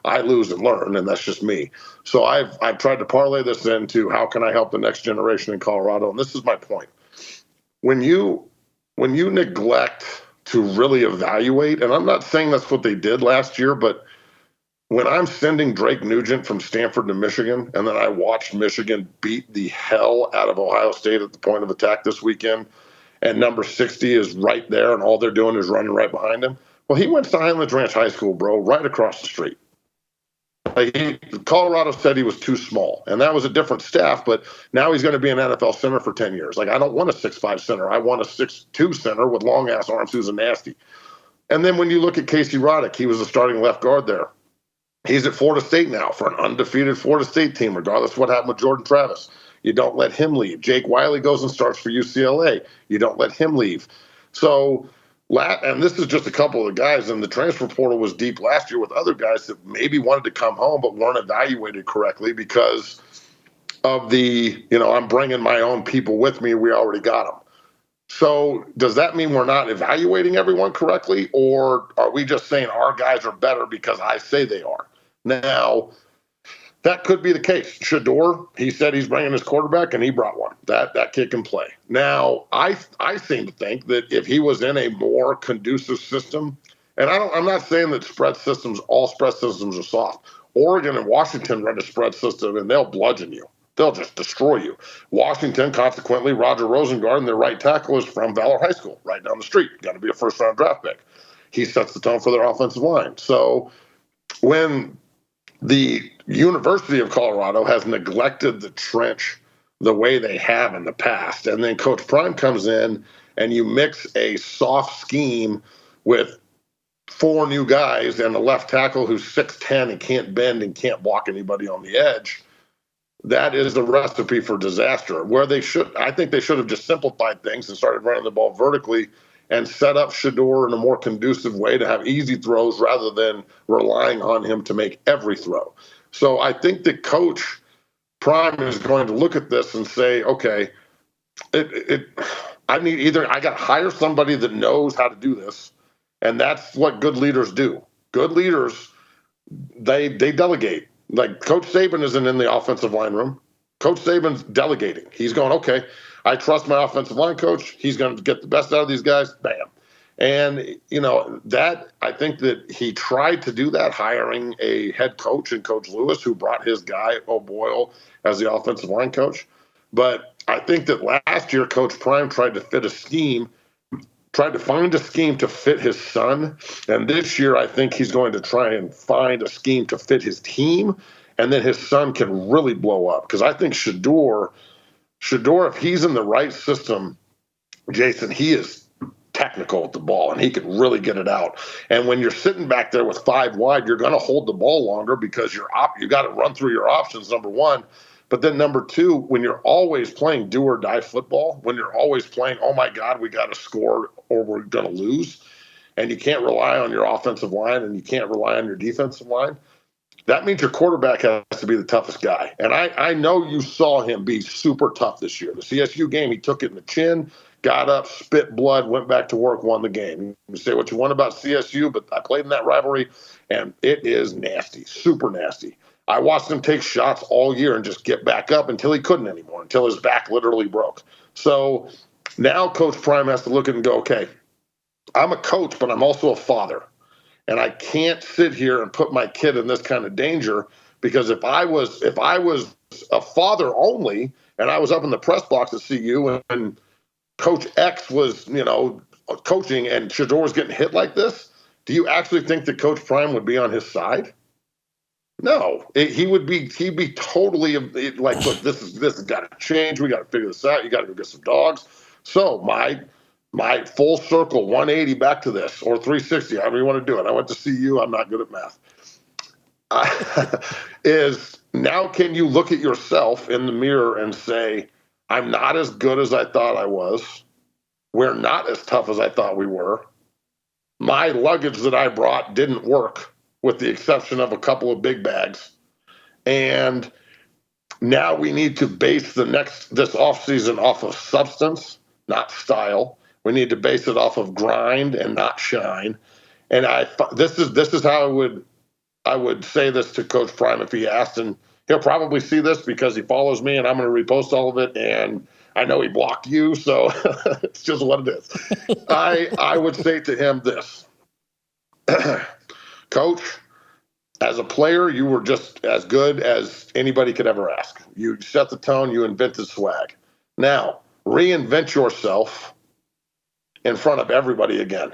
I lose and learn, and that's just me. So I've tried to parlay this into how can I help the next generation in Colorado, and this is my point. When you neglect to really evaluate, and I'm not saying that's what they did last year, but when I'm sending Drake Nugent from Stanford to Michigan, and then I watched Michigan beat the hell out of Ohio State at the point of attack this weekend, and number 60 is right there, and all they're doing is running right behind him. Well, he went to Highlands Ranch High School, bro, right across the street. Colorado said he was too small, and that was a different staff, but now he's going to be an NFL center for 10 years. Like, I don't want a 6'5" center. I want a 6'2" center with long-ass arms who's a nasty. And then when you look at Casey Roddick, he was the starting left guard there. He's at Florida State now for an undefeated Florida State team, regardless of what happened with Jordan Travis. You don't let him leave. Jake Wiley goes and starts for UCLA. You don't let him leave. So, and this is just a couple of the guys, and the transfer portal was deep last year with other guys that maybe wanted to come home but weren't evaluated correctly because of I'm bringing my own people with me. We already got them. So does that mean we're not evaluating everyone correctly, or are we just saying our guys are better because I say they are? Now, that could be the case. Shedeur, he said he's bringing his quarterback, and he brought one. That kid can play. Now, I seem to think that if he was in a more conducive system, and I'm not saying that all spread systems are soft. Oregon and Washington run a spread system, and they'll bludgeon you. They'll just destroy you. Washington, consequently, Roger Rosengarten, their right tackle, is from Valor High School, right down the street. Got to be a first-round draft pick. He sets the tone for their offensive line. So when the University of Colorado has neglected the trench the way they have in the past. And then Coach Prime comes in and you mix a soft scheme with 4 new guys and a left tackle who's 6'10" and can't bend and can't block anybody on the edge. That is the recipe for disaster. I think they should have just simplified things and started running the ball vertically and set up Shedeur in a more conducive way to have easy throws rather than relying on him to make every throw. So I think Coach Prime is going to look at this and say, okay, I got to hire somebody that knows how to do this, and that's what good leaders do. Good leaders, they delegate. Like Coach Saban isn't in the offensive line room. Coach Saban's delegating. He's going, okay, I trust my offensive line coach. He's going to get the best out of these guys. Bam. And, that I think that he tried to do that, hiring a head coach and Coach Lewis, who brought his guy, O'Boyle, as the offensive line coach. But I think that last year, Coach Prime tried to find a scheme to fit his son. And this year, I think he's going to try and find a scheme to fit his team. And then his son can really blow up. Because I think Shedeur, if he's in the right system, Jason, he is technical at the ball and he could really get it out. And when you're sitting back there with 5 wide, you're going to hold the ball longer because you got to run through your options, number one. But then number two, when you're always playing do or die football, when you're always playing, oh my God, we got to score or we're going to lose, and you can't rely on your offensive line and you can't rely on your defensive line, that means your quarterback has to be the toughest guy. And I know you saw him be super tough this year. The CSU game, he took it in the chin, got up, spit blood, went back to work, won the game. You say what you want about CSU, but I played in that rivalry, and it is nasty, super nasty. I watched him take shots all year and just get back up until he couldn't anymore, until his back literally broke. So now Coach Prime has to look at it and go, okay, I'm a coach, but I'm also a father. And I can't sit here and put my kid in this kind of danger, because if I was a father only and I was up in the press box at CU and Coach X was, coaching and Shedeur was getting hit like this, do you actually think that Coach Prime would be on his side? No, he'd be totally like, look, this has got to change. We got to figure this out. You got to go get some dogs. So my full circle 180 back to this, or 360, however you want to do it. I went to CU. I'm not good at math. Is now, can you look at yourself in the mirror and say, I'm not as good as I thought I was. We're not as tough as I thought we were. My luggage that I brought didn't work, with the exception of a couple of big bags. And now we need to base this offseason off of substance, not style. We need to base it off of grind and not shine. And this is how I would say this to Coach Prime if he asked, and he'll probably see this because he follows me and I'm going to repost all of it. And I know he blocked you, so it's just what it is. I would say to him this, Coach, as a player, you were just as good as anybody could ever ask. You set the tone, you invented swag. Now, reinvent yourself in front of everybody again.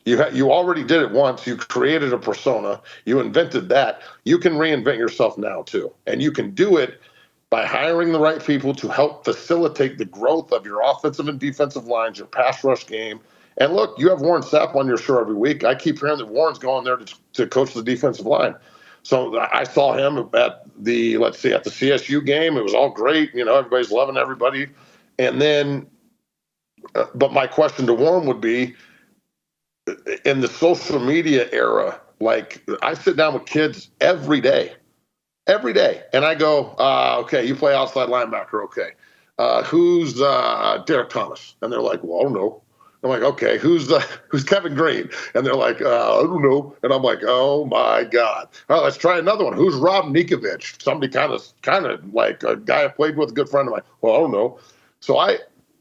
You already did it once. You created a persona. You invented that. You can reinvent yourself now, too. And you can do it by hiring the right people to help facilitate the growth of your offensive and defensive lines, your pass rush game. And look, you have Warren Sapp on your show every week. I keep hearing that Warren's going there to coach the defensive line. So I saw him at the CSU game. It was all great. Everybody's loving everybody. And then, but my question to Warren would be, in the social media era, like, I sit down with kids every day, and I go, okay, you play outside linebacker, okay. Who's Derek Thomas? And they're like, well, I don't know. I'm like, okay, who's Kevin Green? And they're like, I don't know. And I'm like, oh my God. All right, let's try another one. Who's Rob Nikovich? Somebody kind of like a guy I played with, a good friend of mine. Well, I don't know. So I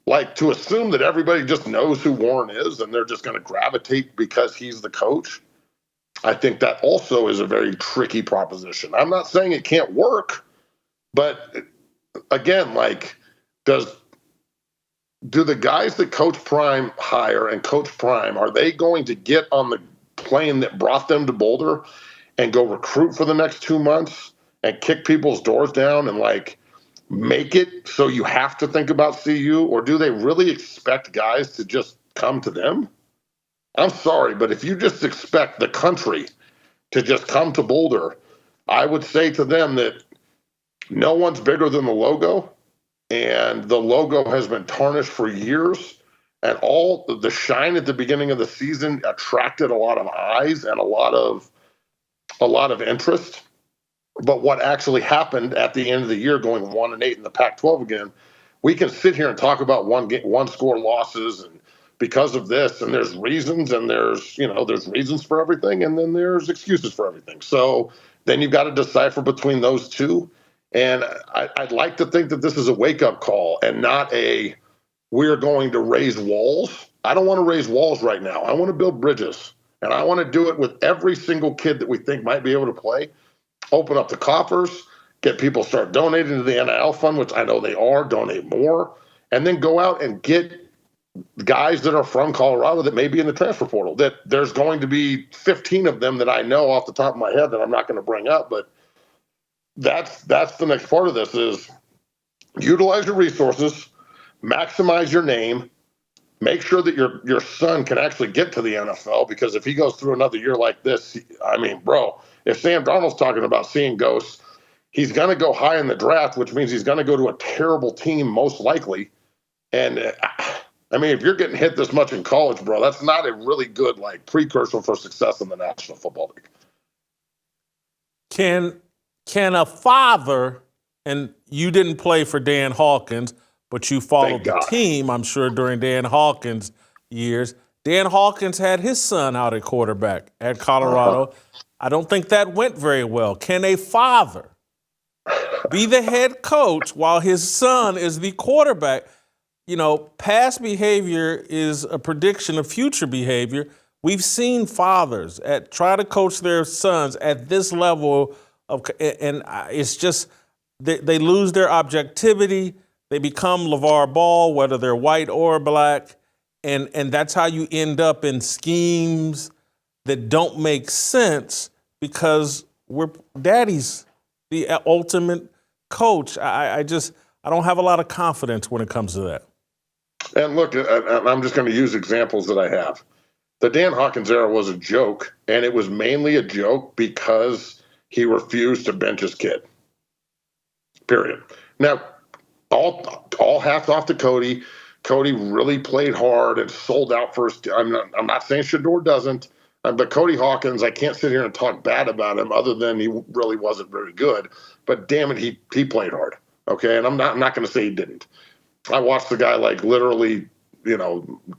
like to assume that everybody just knows who Warren is and they're just going to gravitate because he's the coach. I think that also is a very tricky proposition. I'm not saying it can't work, but again, like, do the guys that Coach Prime hire and Coach Prime, are they going to get on the plane that brought them to Boulder and go recruit for the next 2 months and kick people's doors down and like make it so you have to think about CU? Or do they really expect guys to just come to them? I'm sorry, but if you just expect the country to just come to Boulder, I would say to them that no one's bigger than the logo, and the logo has been tarnished for years. And all the shine at the beginning of the season attracted a lot of eyes and a lot of interest. But what actually happened at the end of the year, going 1-8 in the Pac-12 again, we can sit here and talk about one score losses and because of this, and there's reasons, and there's reasons for everything, and then there's excuses for everything. So then you've got to decipher between those two. And I'd like to think that this is a wake-up call and not a we're going to raise walls. I don't want to raise walls right now. I want to build bridges, and I want to do it with every single kid that we think might be able to play. Open up the coffers, get people start donating to the NIL fund, which I know they are, donate more, and then go out and get guys that are from Colorado that may be in the transfer portal. That there's going to be 15 of them that I know off the top of my head that I'm not going to bring up, but that's the next part of this is utilize your resources, maximize your name, make sure that your son can actually get to the NFL, because if he goes through another year like this, I mean, bro, if Sam Darnold's talking about seeing ghosts, he's going to go high in the draft, which means he's going to go to a terrible team most likely. And I mean, if you're getting hit this much in college, bro, that's not a really good like precursor for success in the National Football League. Can a father, and you didn't play for Dan Hawkins, but you followed the team, I'm sure, during Dan Hawkins' years. Dan Hawkins had his son out at quarterback at Colorado. I don't think that went very well. Can a father be the head coach while his son is the quarterback? You know, past behavior is a prediction of future behavior. We've seen fathers try to coach their sons at this level and it's just they lose their objectivity. They become LeVar Ball, whether they're white or black, and that's how you end up in schemes that don't make sense because daddy's the ultimate coach. I don't have a lot of confidence when it comes to that. And look, I'm just going to use examples that I have. The Dan Hawkins era was a joke, and it was mainly a joke because he refused to bench his kid. Period. Now, all hats off to Cody. Cody really played hard and sold out first. I'm not saying Shador doesn't, but Cody Hawkins, I can't sit here and talk bad about him other than he really wasn't very good. But damn it, he played hard. Okay, and I'm not going to say he didn't. I watched the guy like literally,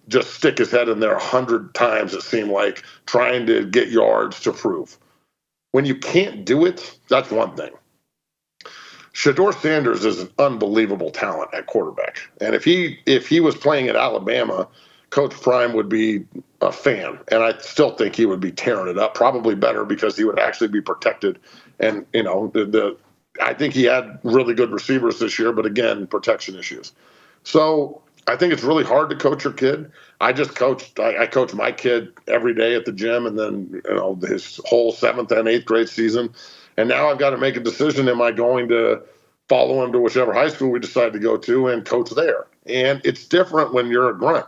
just stick his head in there 100 times, it seemed like, trying to get yards to prove. When you can't do it, that's one thing. Shador Sanders is an unbelievable talent at quarterback. And if he was playing at Alabama, Coach Prime would be a fan. And I still think he would be tearing it up, probably better because he would actually be protected. And, I think he had really good receivers this year, but again, protection issues. So I think it's really hard to coach your kid. I coach my kid every day at the gym, and then his whole 7th and 8th grade season. And now I've got to make a decision. Am I going to follow him to whichever high school we decide to go to and coach there? And it's different when you're a grunt.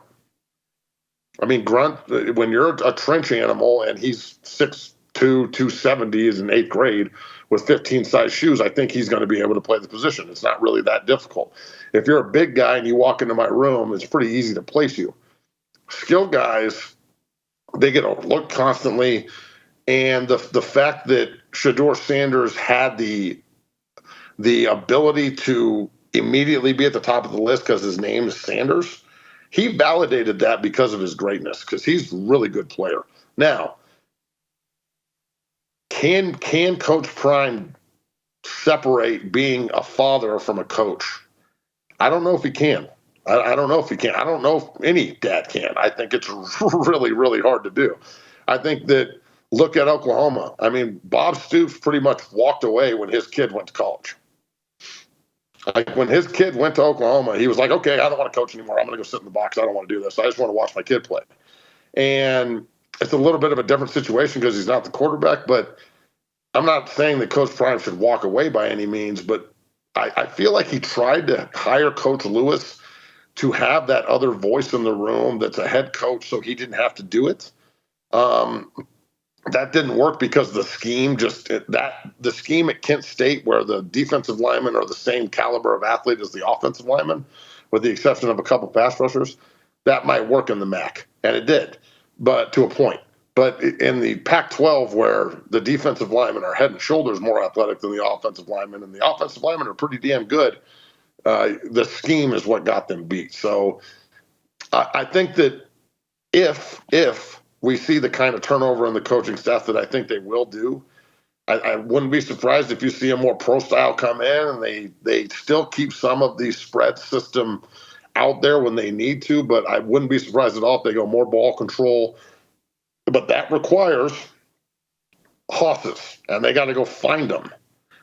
I mean, grunt, when you're a trench animal and he's 6'2", 270 is in 8th grade with 15 size shoes, I think he's going to be able to play the position. It's not really that difficult. If you're a big guy and you walk into my room, it's pretty easy to place you. Skilled guys, they get overlooked constantly. And the fact that Shador Sanders had the ability to immediately be at the top of the list because his name is Sanders, he validated that because of his greatness, because he's a really good player. Now, can Coach Prime separate being a father from a coach? I don't know if he can. I don't know if he can. I don't know if any dad can. I think it's really, really hard to do. I think that, look at Oklahoma. I mean, Bob Stoops pretty much walked away when his kid went to college. Like when his kid went to Oklahoma, he was like, okay, I don't want to coach anymore. I'm going to go sit in the box. I don't want to do this. I just want to watch my kid play. And it's a little bit of a different situation because he's not the quarterback, but I'm not saying that Coach Prime should walk away by any means, but I feel like he tried to hire Coach Lewis to have that other voice in the room that's a head coach so he didn't have to do it. That didn't work because the scheme the scheme at Kent State, where the defensive linemen are the same caliber of athlete as the offensive linemen, with the exception of a couple pass rushers, that might work in the MAC, and it did, but to a point. But in the Pac-12, where the defensive linemen are head and shoulders more athletic than the offensive linemen, and the offensive linemen are pretty damn good, the scheme is what got them beat. So I think that if we see the kind of turnover in the coaching staff that I think they will do, I wouldn't be surprised if you see a more pro style come in and they still keep some of the spread system out there when they need to, but I wouldn't be surprised at all if they go more ball control. But that requires horses, and they got to go find them.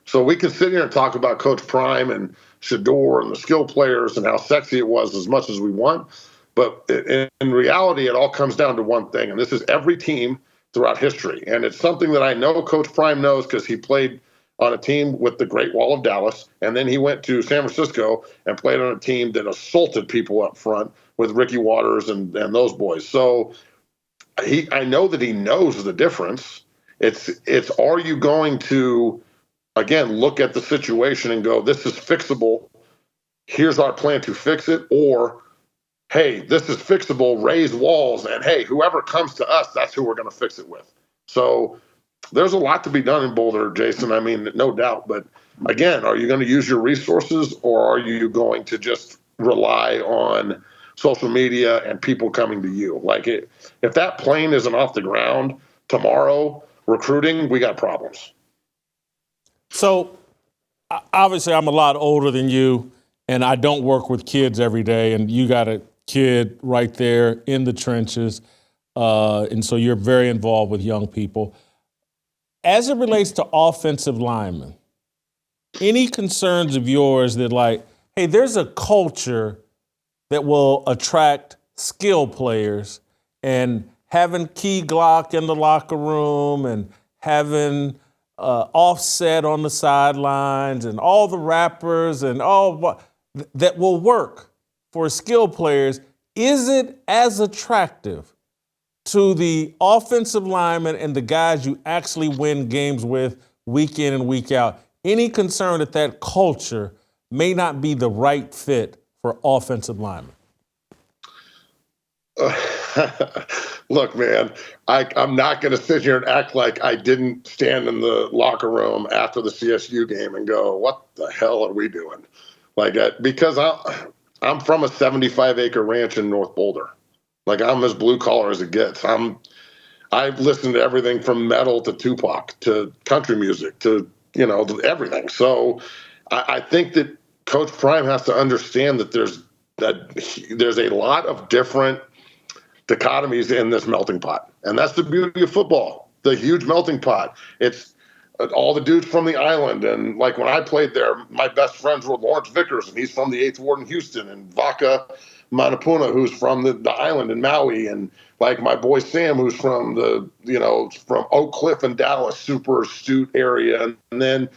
So we can sit here and talk about Coach Prime and Shador and the skill players and how sexy it was as much as we want. But in reality, it all comes down to one thing, and this is every team throughout history. And it's something that I know Coach Prime knows because he played on a team with the Great Wall of Dallas, and then he went to San Francisco and played on a team that assaulted people up front with Ricky Waters and those boys. So I know that he knows the difference. It's are you going to, again, look at the situation and go, this is fixable, here's our plan to fix it, or hey, this is fixable, raise walls, and hey, whoever comes to us, that's who we're going to fix it with. So there's a lot to be done in Boulder, Jason. I mean, no doubt. But again, are you going to use your resources, or are you going to just rely on social media and people coming to you? Like, if that plane isn't off the ground tomorrow, recruiting, we got problems. So obviously I'm a lot older than you, and I don't work with kids every day, and you got a kid right there in the trenches, and so you're very involved with young people. As it relates to offensive linemen, any concerns of yours that, like, hey, there's a culture that will attract skill players, and having Key Glock in the locker room and having Offset on the sidelines and all the rappers and all that will work for skill players, is it as attractive to the offensive linemen and the guys you actually win games with week in and week out? Any concern that that culture may not be the right fit for offensive linemen? Look, man, I'm not going to sit here and act like I didn't stand in the locker room after the CSU game and go, what the hell are we doing? Like that, because I'm from a 75-acre ranch in North Boulder. Like, I'm as blue collar as it gets. I've listened to everything from metal to Tupac to country music to, to everything. So I think that Coach Prime has to understand that there's a lot of different dichotomies in this melting pot. And that's the beauty of football, the huge melting pot. It's all the dudes from the island. And like when I played there, my best friends were Lawrence Vickers, and he's from the 8th Ward in Houston, and Vaca Manapuna, who's from the island in Maui, and like my boy Sam, who's from from Oak Cliff in Dallas, super astute area. And then,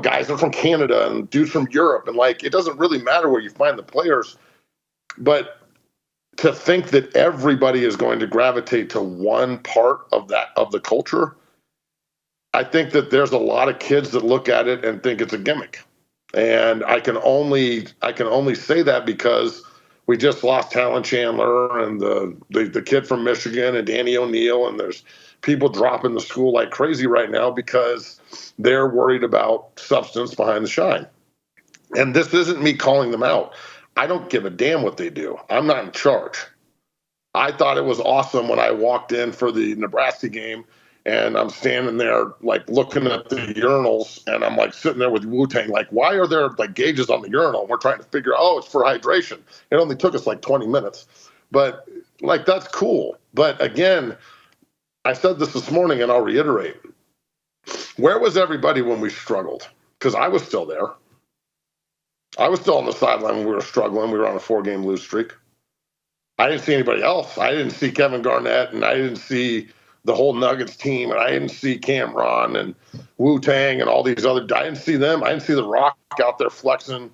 guys are from Canada and dudes from Europe. And like, it doesn't really matter where you find the players, but to think that everybody is going to gravitate to one part of the culture, I think that there's a lot of kids that look at it and think it's a gimmick. And I can only say that because we just lost Talan Chandler and the kid from Michigan and Danny O'Neal, and there's people dropping the school like crazy right now because they're worried about substance behind the shine. And this isn't me calling them out. I don't give a damn what they do. I'm not in charge. I thought it was awesome when I walked in for the Nebraska game, and I'm standing there like looking at the urinals, and I'm like sitting there with Wu-Tang, like, why are there like gauges on the urinal? We're trying to figure out, it's for hydration. It only took us like 20 minutes. But like, that's cool. But again, I said this morning and I'll reiterate. Where was everybody when we struggled? Because I was still there. I was still on the sideline when we were struggling. We were on a 4-game lose streak. I didn't see anybody else. I didn't see Kevin Garnett, and I didn't see the whole Nuggets team, and I didn't see Cameron and Wu-Tang and all these other. I didn't see them. I didn't see The Rock out there flexing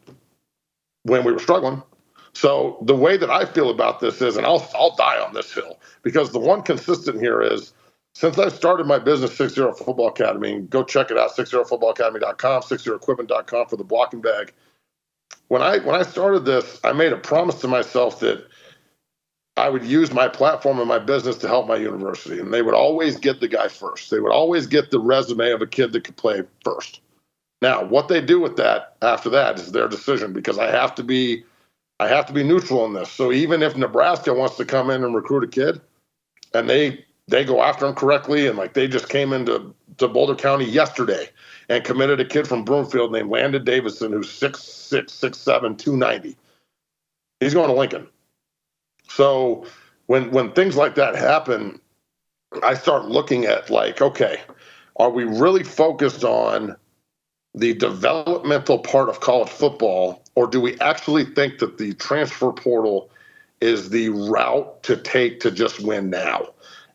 when we were struggling. So the way that I feel about this is, and I'll die on this hill, because the one consistent here is, since I started my business, 6-0 Football Academy, and go check it out, 60footballacademy.com, 60equipment.com for the blocking bag. When I started this, I made a promise to myself that I would use my platform and my business to help my university, and they would always get the guy first. They would always get the resume of a kid that could play first. Now, what they do with that after that is their decision, because I have to be neutral in this. So even if Nebraska wants to come in and recruit a kid, and they go after him correctly, and like they just came into Boulder County yesterday and committed a kid from Broomfield named Landon Davison, who's 6'6", 6'7", 290. He's going to Lincoln. So when things like that happen, I start looking at like, okay, are we really focused on the developmental part of college football, or do we actually think that the transfer portal is the route to take to just win now?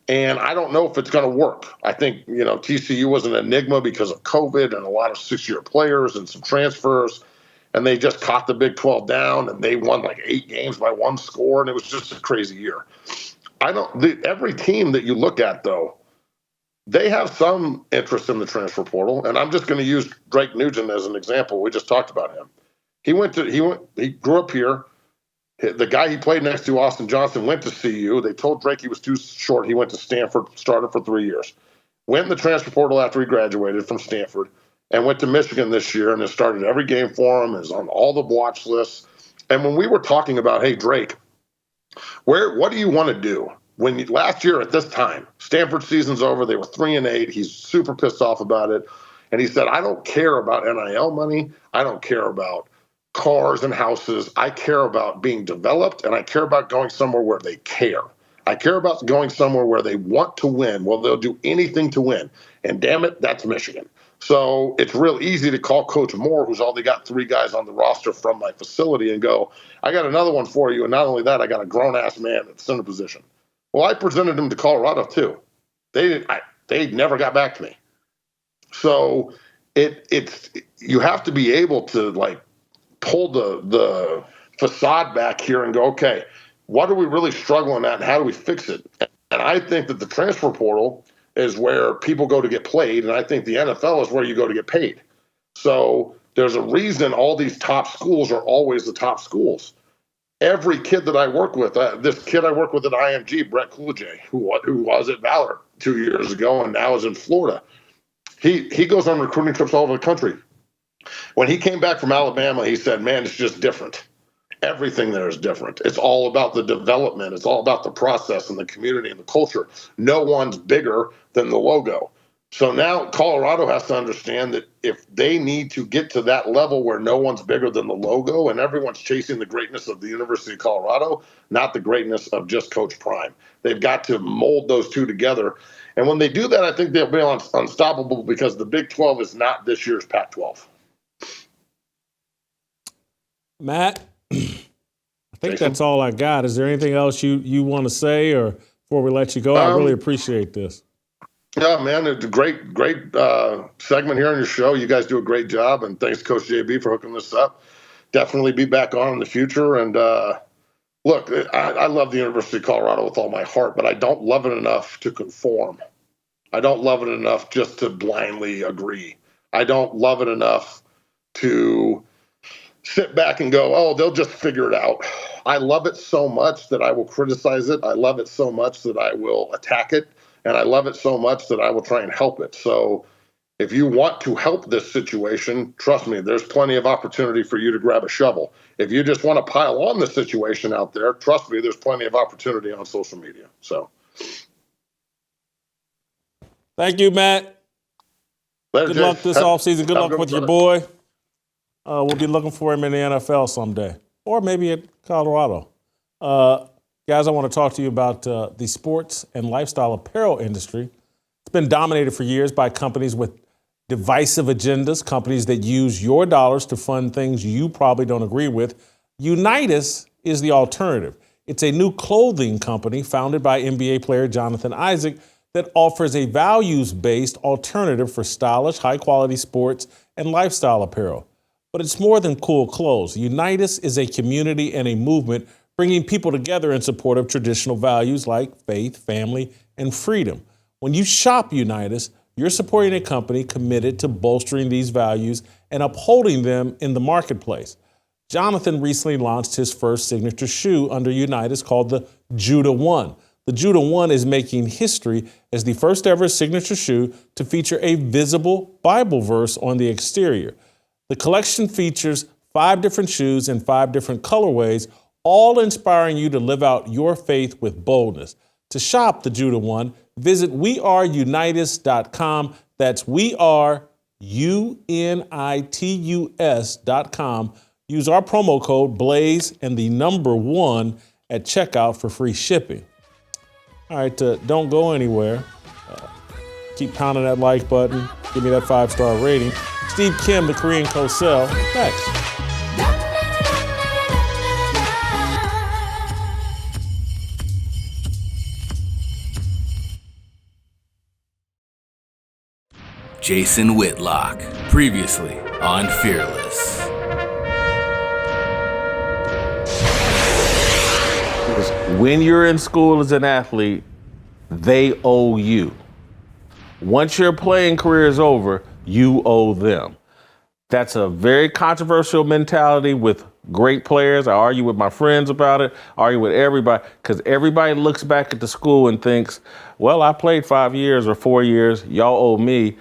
And I don't know if it's going to work. I think, TCU was an enigma because of COVID and a lot of 6-year players and some transfers, and they just caught the Big 12 down, and they won like 8 games by 1 score, and it was just a crazy year. Every team that you look at, though, they have some interest in the transfer portal, and I'm just going to use Drake Nugent as an example. We just talked about him. He grew up here. The guy he played next to, Austin Johnson, went to CU. They told Drake he was too short. He went to Stanford, started for 3 years. Went in the transfer portal after he graduated from Stanford, and went to Michigan this year and has started every game for him, is on all the watch lists. And when we were talking about, hey, Drake, what do you want to do? Last year at this time, Stanford season's over, they were 3-8. He's super pissed off about it. And he said, I don't care about NIL money. I don't care about cars and houses. I care about being developed, and I care about going somewhere where they care. I care about going somewhere where they want to win. Well, they'll do anything to win. And damn it, that's Michigan. So it's real easy to call Coach Moore, who's only got 3 guys on the roster from my facility, and go, I got another one for you. And not only that, I got a grown-ass man at the center position. Well, I presented him to Colorado, too. They never got back to me. So you have to be able to, like, pull the facade back here and go, okay, what are we really struggling at and how do we fix it? And I think that the transfer portal is where people go to get played, and I think the NFL is where you go to get paid. So there's a reason all these top schools are always the top schools. Every kid that I work with, this kid I work with at IMG, Brett Coolidge, who was at Valor 2 years ago and now is in Florida, he goes on recruiting trips all over the country. When he came back from Alabama, he said, man, it's just different. Everything there is different. It's all about the development. It's all about the process and the community and the culture. No one's bigger than the logo. So now Colorado has to understand that if they need to get to that level where no one's bigger than the logo and everyone's chasing the greatness of the University of Colorado, not the greatness of just Coach Prime, they've got to mold those two together. And when they do that, I think they'll be unstoppable, because the Big 12 is not this year's Pac-12. Matt, I think that's all I got. Is there anything else you want to say, or before we let you go? I really appreciate this. Yeah, man, it's a great segment here on your show. You guys do a great job, and thanks, Coach JB, for hooking this up. Definitely be back on in the future. And look, I love the University of Colorado with all my heart, but I don't love it enough to conform. I don't love it enough just to blindly agree. I don't love it enough to sit back and go, oh, they'll just figure it out. I love it so much that I will criticize it. I love it so much that I will attack it. And I love it so much that I will try and help it. So if you want to help this situation, trust me, there's plenty of opportunity for you to grab a shovel. If you just want to pile on the situation out there, trust me, there's plenty of opportunity on social media. So thank you, Matt. Later, Good luck this offseason. Good luck with your boy. We'll be looking for him in the NFL someday, or maybe at Colorado. Guys, I want to talk to you about the sports and lifestyle apparel industry. It's been dominated for years by companies with divisive agendas, companies that use your dollars to fund things you probably don't agree with. Unitas is the alternative. It's a new clothing company founded by NBA player Jonathan Isaac that offers a values-based alternative for stylish, high-quality sports and lifestyle apparel. But it's more than cool clothes. Unitas is a community and a movement bringing people together in support of traditional values like faith, family, and freedom. When you shop Unitas, you're supporting a company committed to bolstering these values and upholding them in the marketplace. Jonathan recently launched his first signature shoe under Unitas called the Judah 1. The Judah 1 is making history as the first ever signature shoe to feature a visible Bible verse on the exterior. The collection features 5 different shoes in 5 different colorways, all inspiring you to live out your faith with boldness. To shop the Judah 1, visit weareunitas.com. That's weareunitus.com. Use our promo code BLAZE and the number 1 at checkout for free shipping. All right, don't go anywhere. Keep pounding that like button. Give me that 5-star rating. Steve Kim, the Korean Cosell. Next. Jason Whitlock, previously on Fearless. When you're in school as an athlete, they owe you. Once your playing career is over, you owe them. That's a very controversial mentality with great players. I argue with my friends about it, argue with everybody, because everybody looks back at the school and thinks, well, I played 5 years or 4 years, y'all owe me.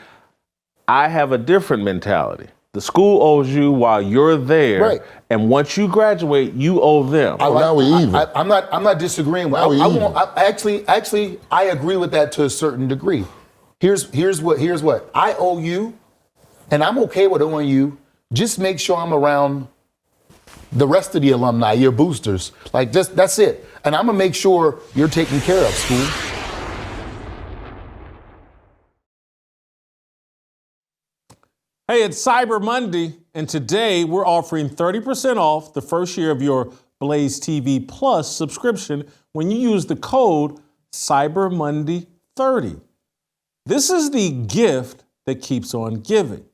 I have a different mentality. The school owes you while you're there, Right. And once you graduate, you owe them. Now we even. I'm not disagreeing with. I agree with that to a certain degree. Here's what I owe you, and I'm okay with owing you. Just make sure I'm around the rest of the alumni, your boosters. That's it. And I'm gonna make sure you're taken care of, school. Hey, it's Cyber Monday, and today we're offering 30% off the first year of your Blaze TV Plus subscription when you use the code CyberMonday30. This is the gift that keeps on giving,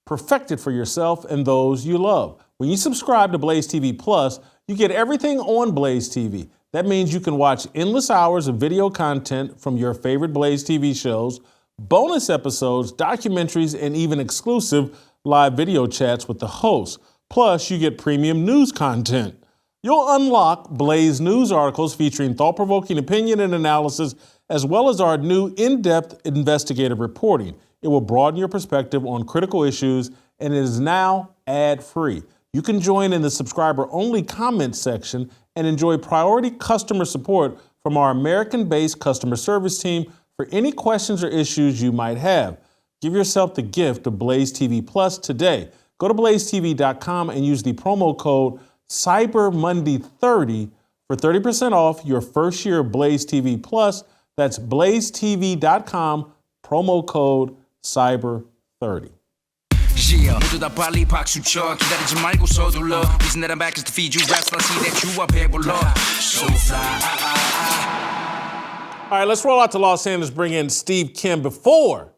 perfected for yourself and those you love. When you subscribe to Blaze TV Plus, you get everything on Blaze TV. That means you can watch endless hours of video content from your favorite Blaze TV shows, bonus episodes, documentaries, and even exclusive live video chats with the hosts. Plus, you get premium news content. You'll unlock Blaze news articles featuring thought-provoking opinion and analysis, as well as our new in-depth investigative reporting. It will broaden your perspective on critical issues, and it is now ad-free. You can join in the subscriber-only comment section and enjoy priority customer support from our American-based customer service team for any questions or issues you might have. Give yourself the gift of Blaze TV Plus today. Go to blazetv.com and use the promo code CyberMonday30 for 30% off your first year of Blaze TV Plus. That's blazetv.com, promo code CYBER30. Yeah, 모두 다 빨리 박수 쳐 기다리지 말고 서둘러 Reason that I'm back is to feed you raps I see that you are 배불러 So fly All right, let's roll out to Los Angeles, bring in Steve Kim. Before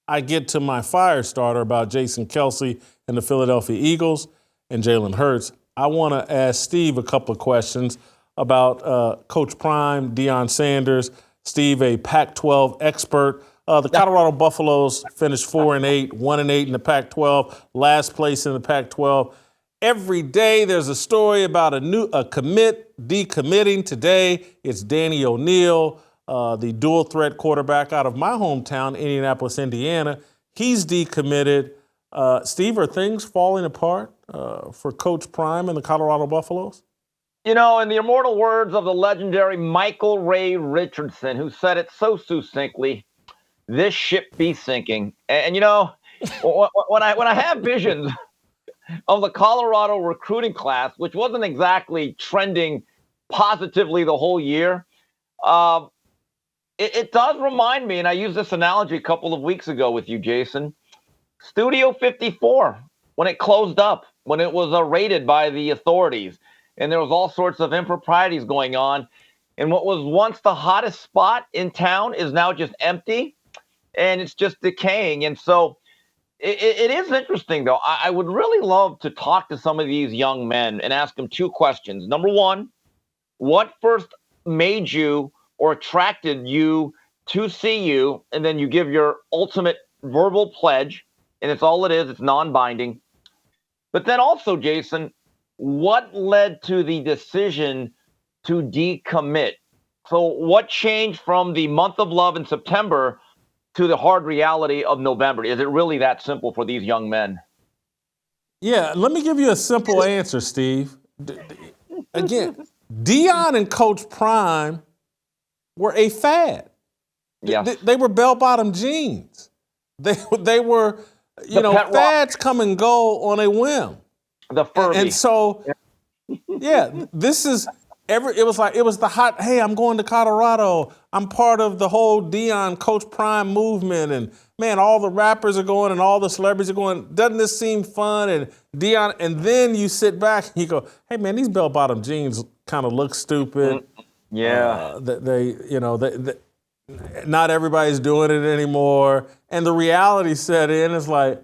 I get to my fire starter about Jason Kelce and the Philadelphia Eagles and Jalen Hurts, I want to ask Steve a couple of questions about Coach Prime, Deion Sanders. Steve, a Pac-12 expert. The Colorado Buffaloes finished 4-8, 1-8 in the Pac-12, last place in the Pac-12. Every day there's a story about a commit decommitting. Today it's Danny O'Neal, the dual threat quarterback out of my hometown, Indianapolis, Indiana. He's decommitted. Steve, are things falling apart for Coach Prime and the Colorado Buffaloes? You know, in the immortal words of the legendary Michael Ray Richardson, who said it so succinctly, this ship be sinking. And you know, when I have visions of the Colorado recruiting class, which wasn't exactly trending positively the whole year, it does remind me, and I used this analogy a couple of weeks ago with you, Jason, Studio 54, when it closed up, when it was raided by the authorities, and there was all sorts of improprieties going on. And what was once the hottest spot in town is now just empty, and it's just decaying. And so it is interesting, though. I would really love to talk to some of these young men and ask them two questions. Number one, what first made you or attracted you to CU? And then you give your ultimate verbal pledge, and it's all it is. It's non-binding. But then also, Jason, what led to the decision to decommit? So what changed from the month of love in September to the hard reality of November? Is it really that simple for these young men? Yeah, let me give you a simple answer, Steve. Again, Deion and Coach Prime were a fad. Yes. They were bell-bottom jeans. They were, fads come and go on a whim. The Furby. And so, yeah, this is it was the hot, hey, I'm going to Colorado. I'm part of the whole Deion Coach Prime movement. And man, all the rappers are going and all the celebrities are going. Doesn't this seem fun? And Deion, and then you sit back and you go, hey man, these bell-bottom jeans kind of look stupid. Yeah. Not everybody's doing it anymore. And the reality set in is like,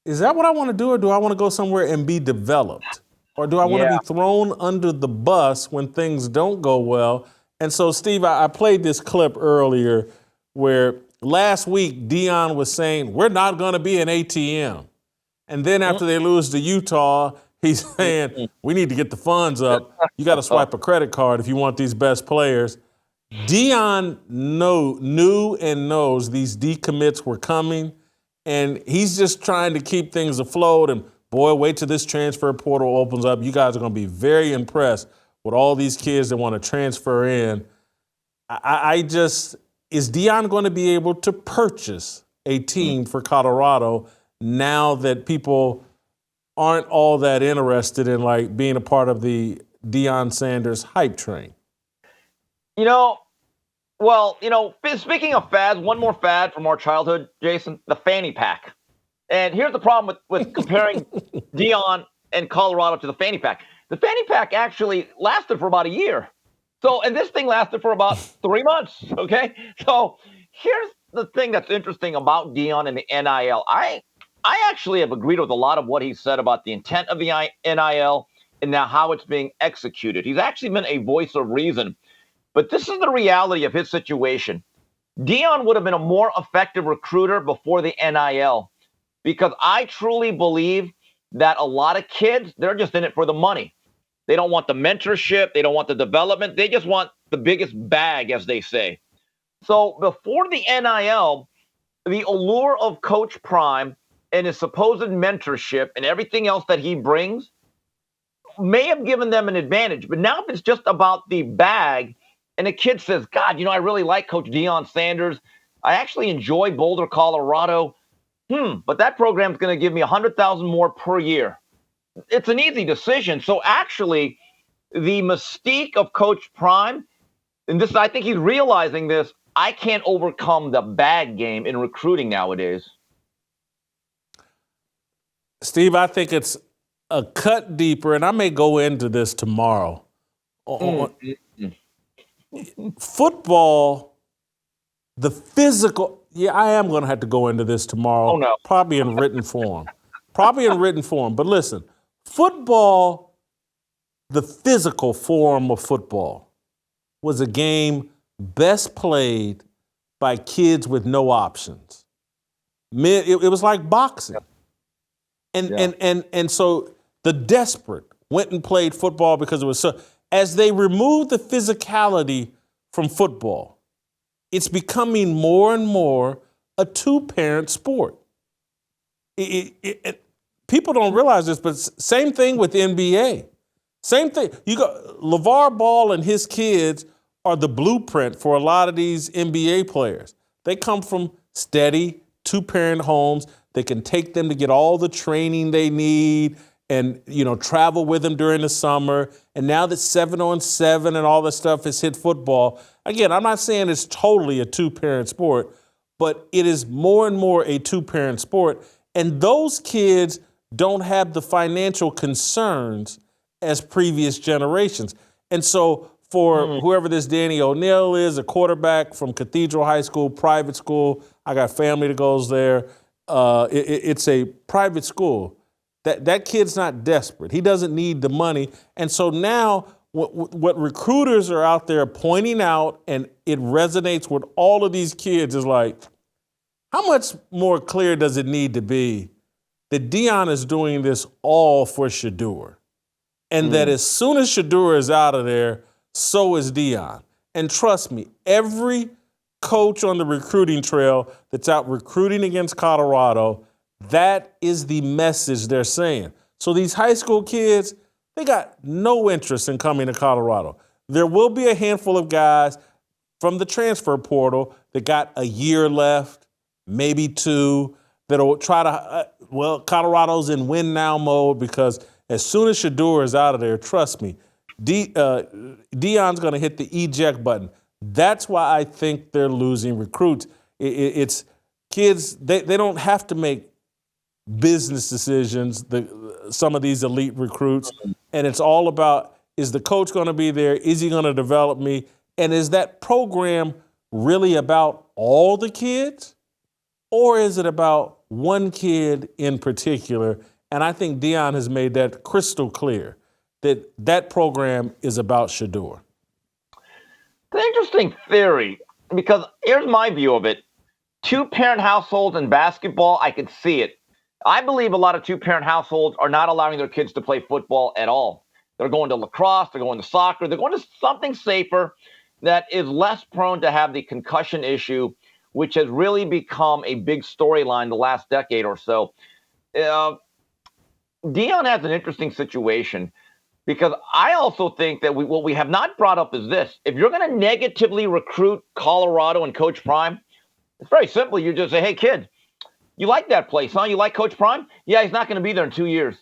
is that what I want to do, or do I want to go somewhere and be developed? Or do I want to be thrown under the bus when things don't go well? And so, Steve, I played this clip earlier where last week Deion was saying, we're not going to be an ATM. And then after they lose to Utah, he's saying, we need to get the funds up. You got to swipe a credit card if you want these best players. Deion knew and knows these decommits were coming, and he's just trying to keep things afloat. And boy, wait till this transfer portal opens up. You guys are going to be very impressed with all these kids that want to transfer in. Is Deion going to be able to purchase a team for Colorado now that people aren't all that interested in like being a part of the Deion Sanders hype train? Speaking of fads, one more fad from our childhood, Jason, the fanny pack. And here's the problem with comparing Deion and Colorado to the fanny pack. The fanny pack actually lasted for about a year. And this thing lasted for about 3 months, okay? So here's the thing that's interesting about Deion and the NIL. I actually have agreed with a lot of what he said about the intent of the NIL and now how it's being executed. He's actually been a voice of reason. But this is the reality of his situation. Deion would have been a more effective recruiter before the NIL, because I truly believe that a lot of kids, they're just in it for the money. They don't want the mentorship. They don't want the development. They just want the biggest bag, as they say. So before the NIL, the allure of Coach Prime and his supposed mentorship and everything else that he brings may have given them an advantage. But now if it's just about the bag, and the kid says, God, I really like Coach Deion Sanders. I actually enjoy Boulder, Colorado. But that program's going to give me $100,000 more per year. It's an easy decision. So actually, the mystique of Coach Prime, and this, I think he's realizing this, I can't overcome the bag game in recruiting nowadays. Steve, I think it's a cut deeper, and I may go into this tomorrow. Football, the physical, I am going to have to go into this tomorrow. Oh, no. Probably in written form. But listen, football, the physical form of football, was a game best played by kids with no options. It was like boxing. And so the desperate went and played football because it was so. As they remove the physicality from football, it's becoming more and more a two-parent sport. People don't realize this, but same thing with NBA. Same thing. LeVar Ball and his kids are the blueprint for a lot of these NBA players. They come from steady two-parent homes. They can take them to get all the training they need and, travel with them during the summer. And now that 7-on-7 and all that stuff has hit football, again, I'm not saying it's totally a two-parent sport, but it is more and more a two-parent sport. And those kids don't have the financial concerns as previous generations. And so for whoever this Danny O'Neal is, a quarterback from Cathedral High School, private school. I got family that goes there. It's a private school. That kid's not desperate. He doesn't need the money. And so now what recruiters are out there pointing out, and it resonates with all of these kids, is like, how much more clear does it need to be that Deion is doing this all for Shedeur? And that as soon as Shedeur is out of there, so is Deion. And trust me, every coach on the recruiting trail that's out recruiting against Colorado, that is the message they're saying. So these high school kids, they got no interest in coming to Colorado. There will be a handful of guys from the transfer portal that got a year left, maybe 2, that'll try to, Colorado's in win now mode, because as soon as Shedeur is out of there, trust me, Deion's going to hit the eject button. That's why I think they're losing recruits. It's kids, they don't have to make business decisions, some of these elite recruits, and it's all about, is the coach going to be there? Is he going to develop me? And is that program really about all the kids? Or is it about one kid in particular? And I think Deion has made that crystal clear, that program is about Shedeur. It's an interesting theory, because here's my view of it. 2-parent households in basketball, I can see it. I believe a lot of 2-parent households are not allowing their kids to play football at all. They're going to lacrosse, they're going to soccer, they're going to something safer that is less prone to have the concussion issue, which has really become a big storyline the last decade or so. Deion has an interesting situation, because I also think that what we have not brought up is this. If you're going to negatively recruit Colorado and Coach Prime, it's very simple. You just say, hey, kid, you like that place, huh? You like Coach Prime? Yeah, he's not going to be there in 2 years.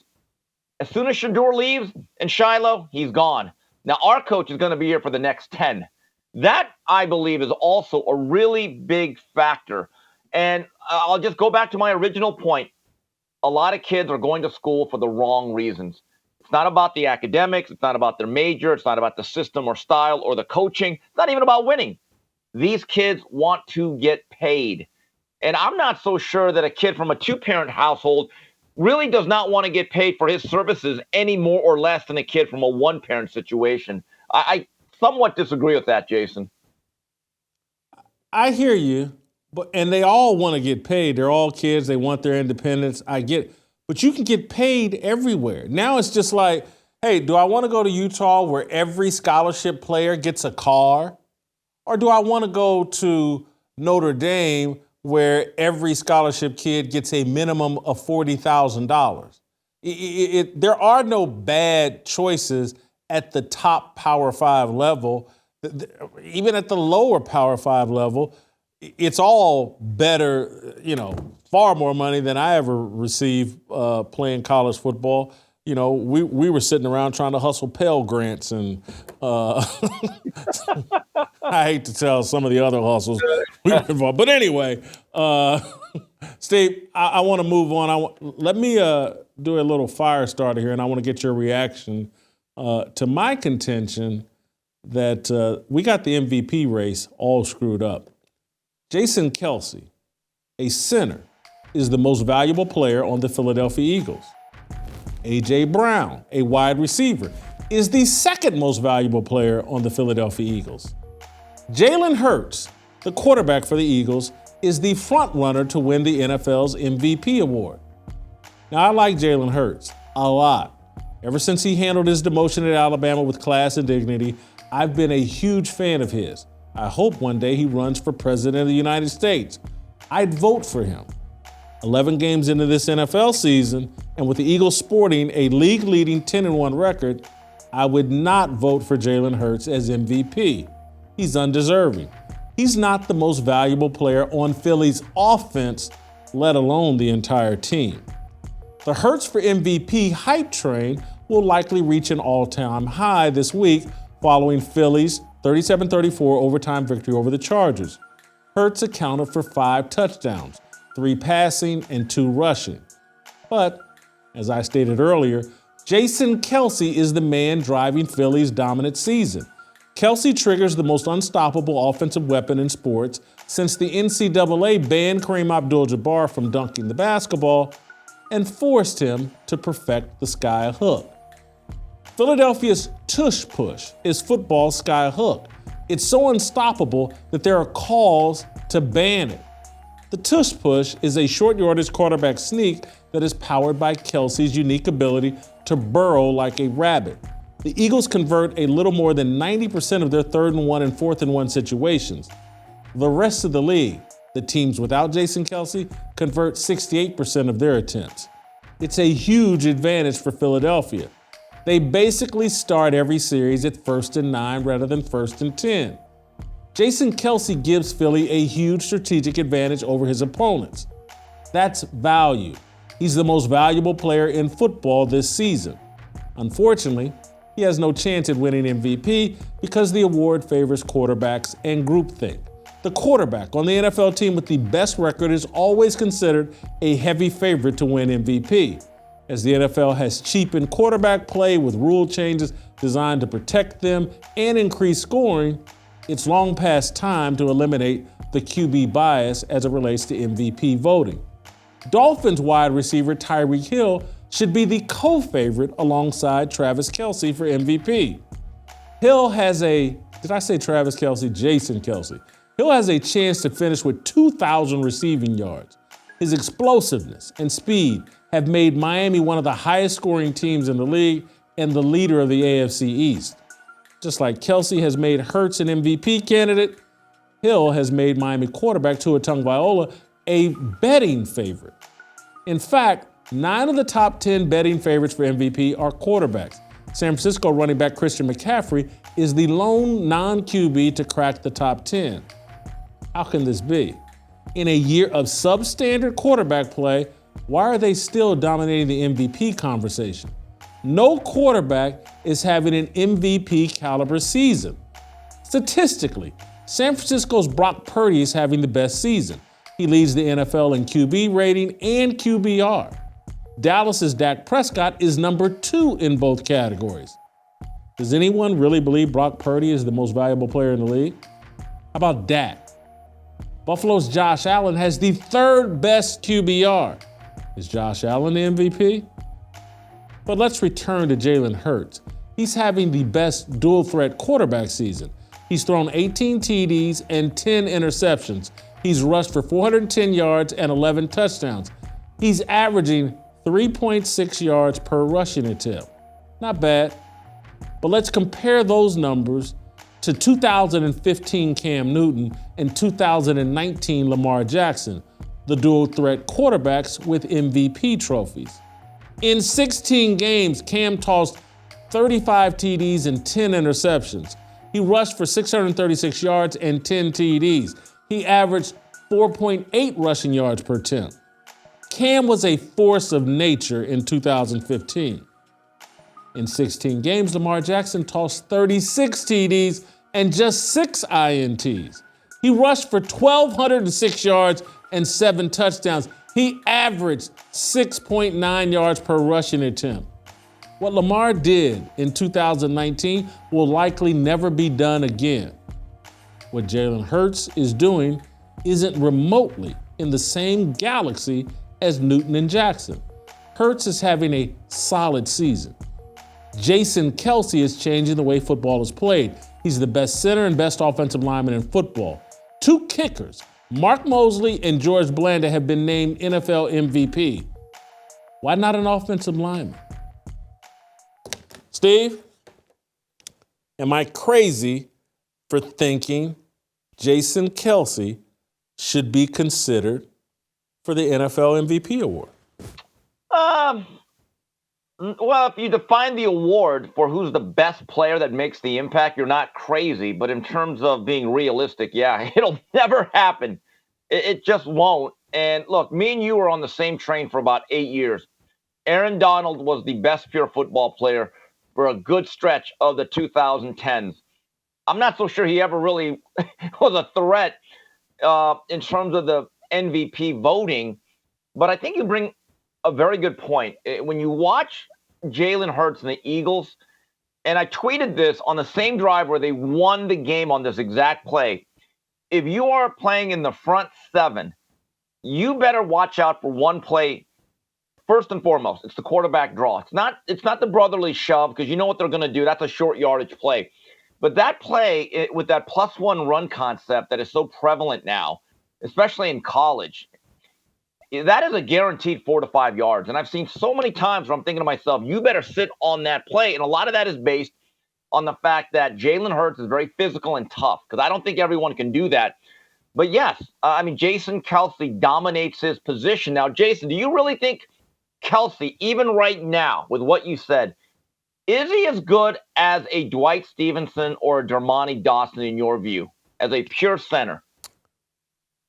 As soon as Shedeur leaves in Shiloh, he's gone. Now, our coach is going to be here for the next 10. That, I believe, is also a really big factor. And I'll just go back to my original point. A lot of kids are going to school for the wrong reasons. It's not about the academics. It's not about their major. It's not about the system or style or the coaching. It's not even about winning. These kids want to get paid. And I'm not so sure that a kid from a 2-parent household really does not want to get paid for his services any more or less than a kid from a 1-parent situation. I somewhat disagree with that, Jason. I hear you, and they all want to get paid. They're all kids. They want their independence. I get it. But you can get paid everywhere. Now it's just like, hey, do I want to go to Utah where every scholarship player gets a car? Or do I want to go to Notre Dame where every scholarship kid gets a minimum of $40,000? There are no bad choices at the top Power 5 level. Even at the lower Power 5 level, it's all better, far more money than I ever received playing college football. We were sitting around trying to hustle Pell Grants, and I hate to tell some of the other hustles we were involved. But anyway, Steve, I want to move on. Let me do a little fire starter here, and I want to get your reaction to my contention that we got the MVP race all screwed up. Jason Kelce, a center, is the most valuable player on the Philadelphia Eagles. A.J. Brown, a wide receiver, is the second most valuable player on the Philadelphia Eagles. Jalen Hurts, the quarterback for the Eagles, is the front runner to win the NFL's MVP award. Now, I like Jalen Hurts a lot. Ever since he handled his demotion at Alabama with class and dignity, I've been a huge fan of his. I hope one day he runs for president of the United States. I'd vote for him. 11 games into this NFL season, and with the Eagles sporting a league-leading 10-1 record, I would not vote for Jalen Hurts as MVP. He's undeserving. He's not the most valuable player on Philly's offense, let alone the entire team. The Hurts for MVP hype train will likely reach an all-time high this week following Philly's 37-34 overtime victory over the Chargers. Hurts accounted for 5 touchdowns, 3 passing, and 2 rushing. But, as I stated earlier, Jason Kelce is the man driving Philly's dominant season. Kelce triggers the most unstoppable offensive weapon in sports since the NCAA banned Kareem Abdul-Jabbar from dunking the basketball and forced him to perfect the sky hook. Philadelphia's tush push is football's sky hook. It's so unstoppable that there are calls to ban it. The tush push is a short yardage quarterback sneak that is powered by Kelce's unique ability to burrow like a rabbit. The Eagles convert a little more than 90% of their 3rd and 1 and 4th and 1 situations. The rest of the league, the teams without Jason Kelce, convert 68% of their attempts. It's a huge advantage for Philadelphia. They basically start every series at 1st and 9 rather than 1st and 10. Jason Kelce gives Philly a huge strategic advantage over his opponents. That's value. He's the most valuable player in football this season. Unfortunately, he has no chance at winning MVP because the award favors quarterbacks and groupthink. The quarterback on the NFL team with the best record is always considered a heavy favorite to win MVP. As the NFL has cheapened quarterback play with rule changes designed to protect them and increase scoring, it's long past time to eliminate the QB bias as it relates to MVP voting. Dolphins wide receiver Tyreek Hill should be the co-favorite alongside Travis Kelce for MVP. Hill has Travis Kelce? Jason Kelce. Hill has a chance to finish with 2,000 receiving yards. His explosiveness and speed have made Miami one of the highest scoring teams in the league and the leader of the AFC East. Just like Kelce has made Hurts an MVP candidate, Hill has made Miami quarterback Tua Tagovailoa a betting favorite. In fact, 9 of the top 10 betting favorites for MVP are quarterbacks. San Francisco running back Christian McCaffrey is the lone non-QB to crack the top 10. How can this be? In a year of substandard quarterback play, why are they still dominating the MVP conversation? No quarterback is having an MVP caliber season. Statistically, San Francisco's Brock Purdy is having the best season. He leads the NFL in QB rating and QBR. Dallas's Dak Prescott is number 2 in both categories. Does anyone really believe Brock Purdy is the most valuable player in the league? How about Dak? Buffalo's Josh Allen has the 3rd best QBR. Is Josh Allen the MVP? But let's return to Jalen Hurts. He's having the best dual threat quarterback season. He's thrown 18 TDs and 10 interceptions. He's rushed for 410 yards and 11 touchdowns. He's averaging 3.6 yards per rushing attempt. Not bad. But let's compare those numbers to 2015 Cam Newton and 2019 Lamar Jackson, the dual threat quarterbacks with MVP trophies. In 16 games, Cam tossed 35 TDs and 10 interceptions. He rushed for 636 yards and 10 TDs. He averaged 4.8 rushing yards per attempt. Cam was a force of nature in 2015. In 16 games, Lamar Jackson tossed 36 TDs and just 6 INTs. He rushed for 1,206 yards and 7 touchdowns. He averaged 6.9 yards per rushing attempt. What Lamar did in 2019 will likely never be done again. What Jalen Hurts is doing isn't remotely in the same galaxy as Newton and Jackson. Hurts is having a solid season. Jason Kelce is changing the way football is played. He's the best center and best offensive lineman in football. 2 kickers, Mark Mosley and George Blanda, have been named NFL MVP. Why not an offensive lineman? Steve, am I crazy for thinking Jason Kelce should be considered for the NFL MVP award? Well, if you define the award for who's the best player that makes the impact, you're not crazy. But in terms of being realistic, yeah, it'll never happen. It just won't. And look, me and you were on the same train for about 8 years. Aaron Donald was the best pure football player for a good stretch of the 2010s. I'm not so sure he ever really was a threat in terms of the MVP voting. But I think you bring a very good point. When you watch Jalen Hurts and the Eagles, and I tweeted this on the same drive where they won the game on this exact play. If you are playing in the front seven, you better watch out for one play. First and foremost, it's the quarterback draw. It's not the brotherly shove, because you know what they're going to do. That's a short yardage play. But that play with that +1 run concept that is so prevalent now, especially in college, that is a guaranteed 4 to 5 yards. And I've seen so many times where I'm thinking to myself, you better sit on that play. And a lot of that is based on the fact that Jalen Hurts is very physical and tough, because I don't think everyone can do that. But yes, Jason Kelce dominates his position. Now, Jason, do you really think Kelce, even right now, with what you said, is he as good as a Dwight Stevenson or a Dermontti Dawson in your view, as a pure center?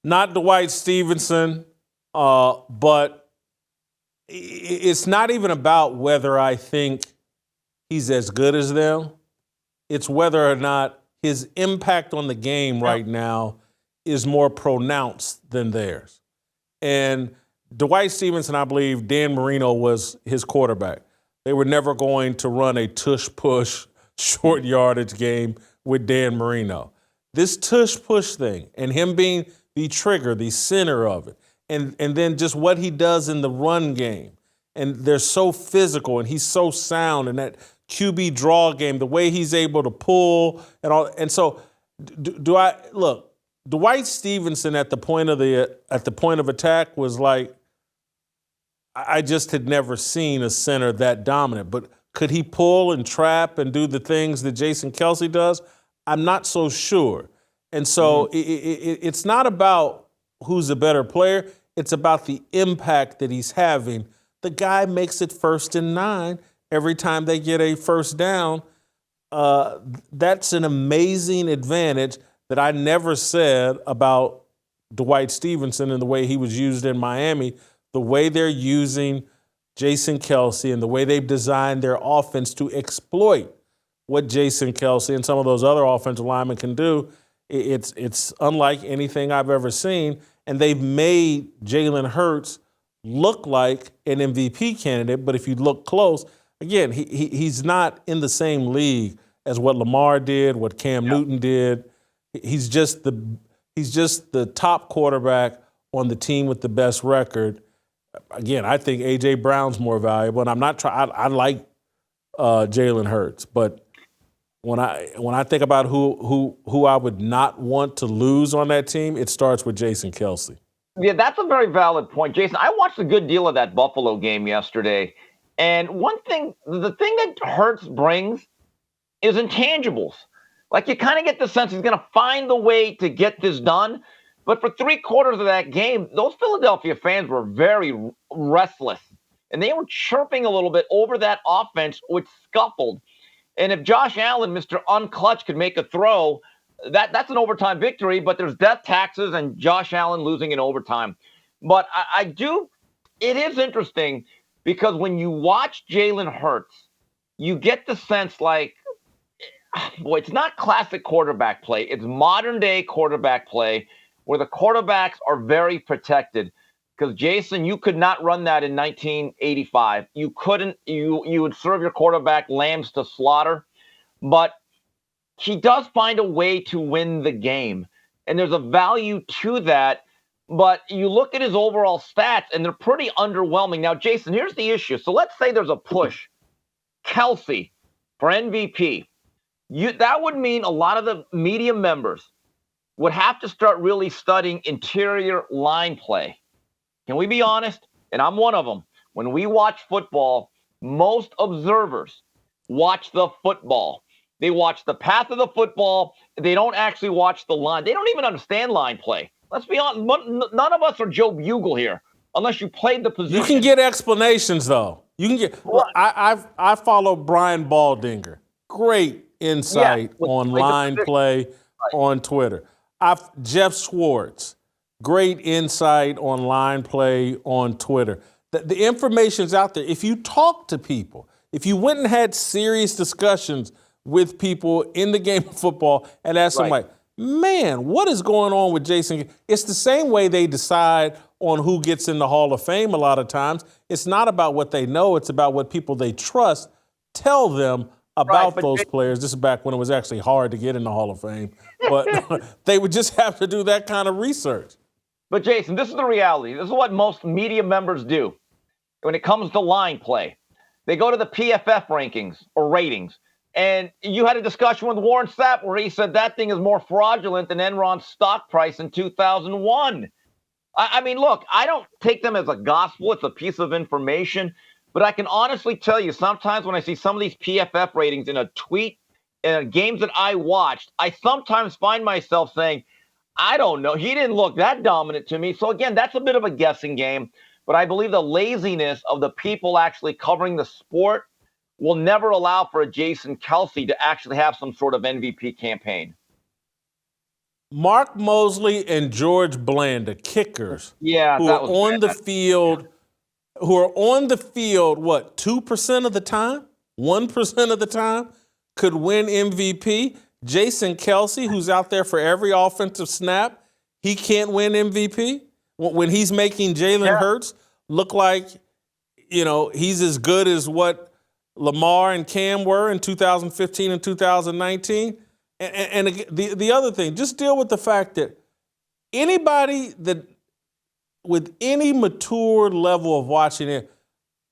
Not Dwight Stevenson, but it's not even about whether I think he's as good as them. It's whether or not his impact on the game right now is more pronounced than theirs. And Dwight Stevenson, I believe, Dan Marino was his quarterback. They were never going to run a tush-push short yardage game with Dan Marino. This tush-push thing and him being the trigger, the center of it, and then just what he does in the run game. And they're so physical and he's so sound in that QB draw game, the way he's able to pull and all. And so Dwight Stevenson at the point of attack was like, I just had never seen a center that dominant. But could he pull and trap and do the things that Jason Kelce does? I'm not so sure. And so it's not about who's a better player. It's about the impact that he's having. The guy makes it 1st and 9 every time they get a first down. That's an amazing advantage that I never said about Dwight Stevenson and the way he was used in Miami. The way they're using Jason Kelce and the way they've designed their offense to exploit what Jason Kelce and some of those other offensive linemen can do, it's unlike anything I've ever seen. And they've made Jalen Hurts look like an MVP candidate. But if you look close, again, he's not in the same league as what Lamar did, what Cam Newton did. He's just the top quarterback on the team with the best record. Again, I think A.J. Brown's more valuable, and I'm not trying. I like Jalen Hurts, but when I think about who I would not want to lose on that team, it starts with Jason Kelce. Yeah, that's a very valid point, Jason. I watched a good deal of that Buffalo game yesterday, and the thing that Hurts brings is intangibles. Like, you kind of get the sense he's going to find the way to get this done. But for 3/4 of that game, those Philadelphia fans were very restless. And they were chirping a little bit over that offense, which scuffled. And if Josh Allen, Mr. Unclutch, could make a throw, that's an overtime victory. But there's death taxes and Josh Allen losing in overtime. But it is interesting because when you watch Jalen Hurts, you get the sense like, boy, it's not classic quarterback play. It's modern day quarterback play, where the quarterbacks are very protected. Because, Jason, you could not run that in 1985. You couldn't. You would serve your quarterback lambs to slaughter. But he does find a way to win the game. And there's a value to that. But you look at his overall stats, and they're pretty underwhelming. Now, Jason, here's the issue. So let's say there's a push. Kelce for MVP. That would mean a lot of the media members would have to start really studying interior line play. Can we be honest? And I'm one of them. When we watch football, most observers watch the football. They watch the path of the football. They don't actually watch the line. They don't even understand line play. Let's be honest. None of us are Joe Bugle here, unless you played the position. You can get explanations, though. You can get. Well, I follow Brian Baldinger. Great insight on line play on Twitter. Jeff Schwartz, great insight on line play on Twitter. The information's out there. If you talk to people, if you went and had serious discussions with people in the game of football and asked them like, man, what is going on with Jason? It's the same way they decide on who gets in the Hall of Fame a lot of times. It's not about what they know. It's about what people they trust tell them about Right, those players. This is back when it was actually hard to get in the Hall of Fame. But they would just have to do that kind of research. But Jason, this is the reality. This is what most media members do when it comes to line play. They go to the PFF rankings or ratings. And you had a discussion with Warren Sapp where he said that thing is more fraudulent than Enron's stock price in 2001. I mean, look, I don't take them as a gospel. It's a piece of information. But I can honestly tell you, sometimes when I see some of these PFF ratings in a tweet and games that I watched, I sometimes find myself saying, I don't know. He didn't look that dominant to me. So, again, that's a bit of a guessing game. But I believe the laziness of the people actually covering the sport will never allow for a Jason Kelce to actually have some sort of MVP campaign. Mark Mosley and George Blanda, kickers, who are on the field, what, 2% of the time, 1% of the time, could win MVP. Jason Kelce, who's out there for every offensive snap, he can't win MVP. When he's making Jalen Hurts look like, he's as good as what Lamar and Cam were in 2015 and 2019. And the other thing, just deal with the fact that anybody that with any mature level of watching it,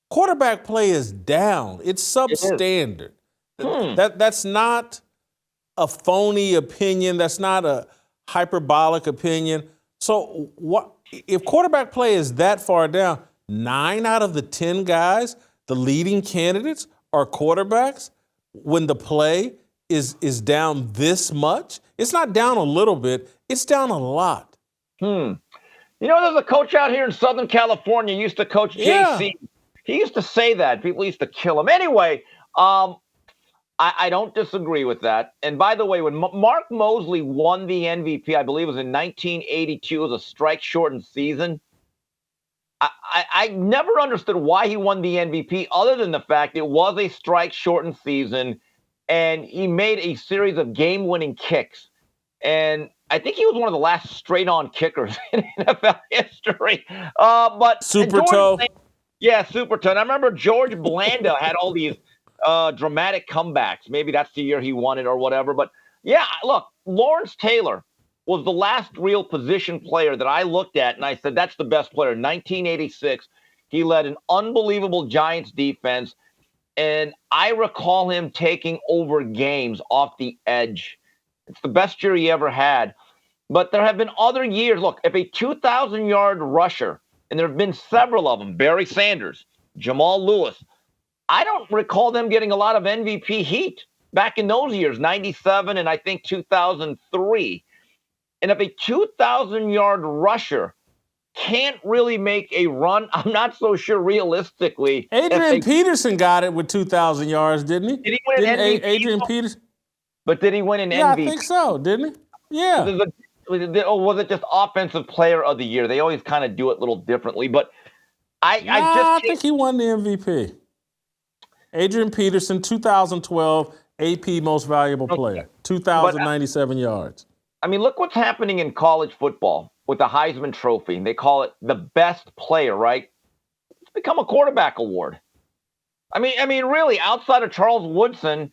quarterback play is down. It's substandard. That's not a phony opinion. That's not a hyperbolic opinion. So if quarterback play is that far down, 9 out of the 10 guys, the leading candidates, are quarterbacks when the play is down this much? It's not down a little bit. It's down a lot. There's a coach out here in Southern California used to coach JC. He used to say that. People used to kill him. Anyway, I don't disagree with that. And by the way, when Mark Mosley won the MVP, I believe it was in 1982, it was a strike-shortened season. I never understood why he won the MVP other than the fact it was a strike-shortened season, and he made a series of game-winning kicks. And I think he was one of the last straight-on kickers in NFL history. Super toe. Yeah, super toe. And I remember George Blanda had all these dramatic comebacks. Maybe that's the year he won it or whatever. But, yeah, look, Lawrence Taylor was the last real position player that I looked at, and I said, that's the best player. 1986, he led an unbelievable Giants defense, and I recall him taking over games off the edge. It's the best year he ever had. But there have been other years. Look, if a 2,000-yard rusher, and there have been several of them, Barry Sanders, Jamal Lewis, I don't recall them getting a lot of MVP heat back in those years, 97 and I think 2003. And if a 2,000-yard rusher can't really make a run, I'm not so sure realistically. Adrian Peterson got it with 2,000 yards, didn't he? Did he win an MVP? Adrian Peterson? But did he win an MVP? Yeah, I think so, didn't he? Yeah. Or was it just Offensive Player of the Year? They always kind of do it a little differently. But I think he won the MVP. Adrian Peterson, 2012 AP Most Valuable Player, 2,097 yards. I mean, look what's happening in college football with the Heisman Trophy. They call it the best player, right? It's become a quarterback award. I mean, really, outside of Charles Woodson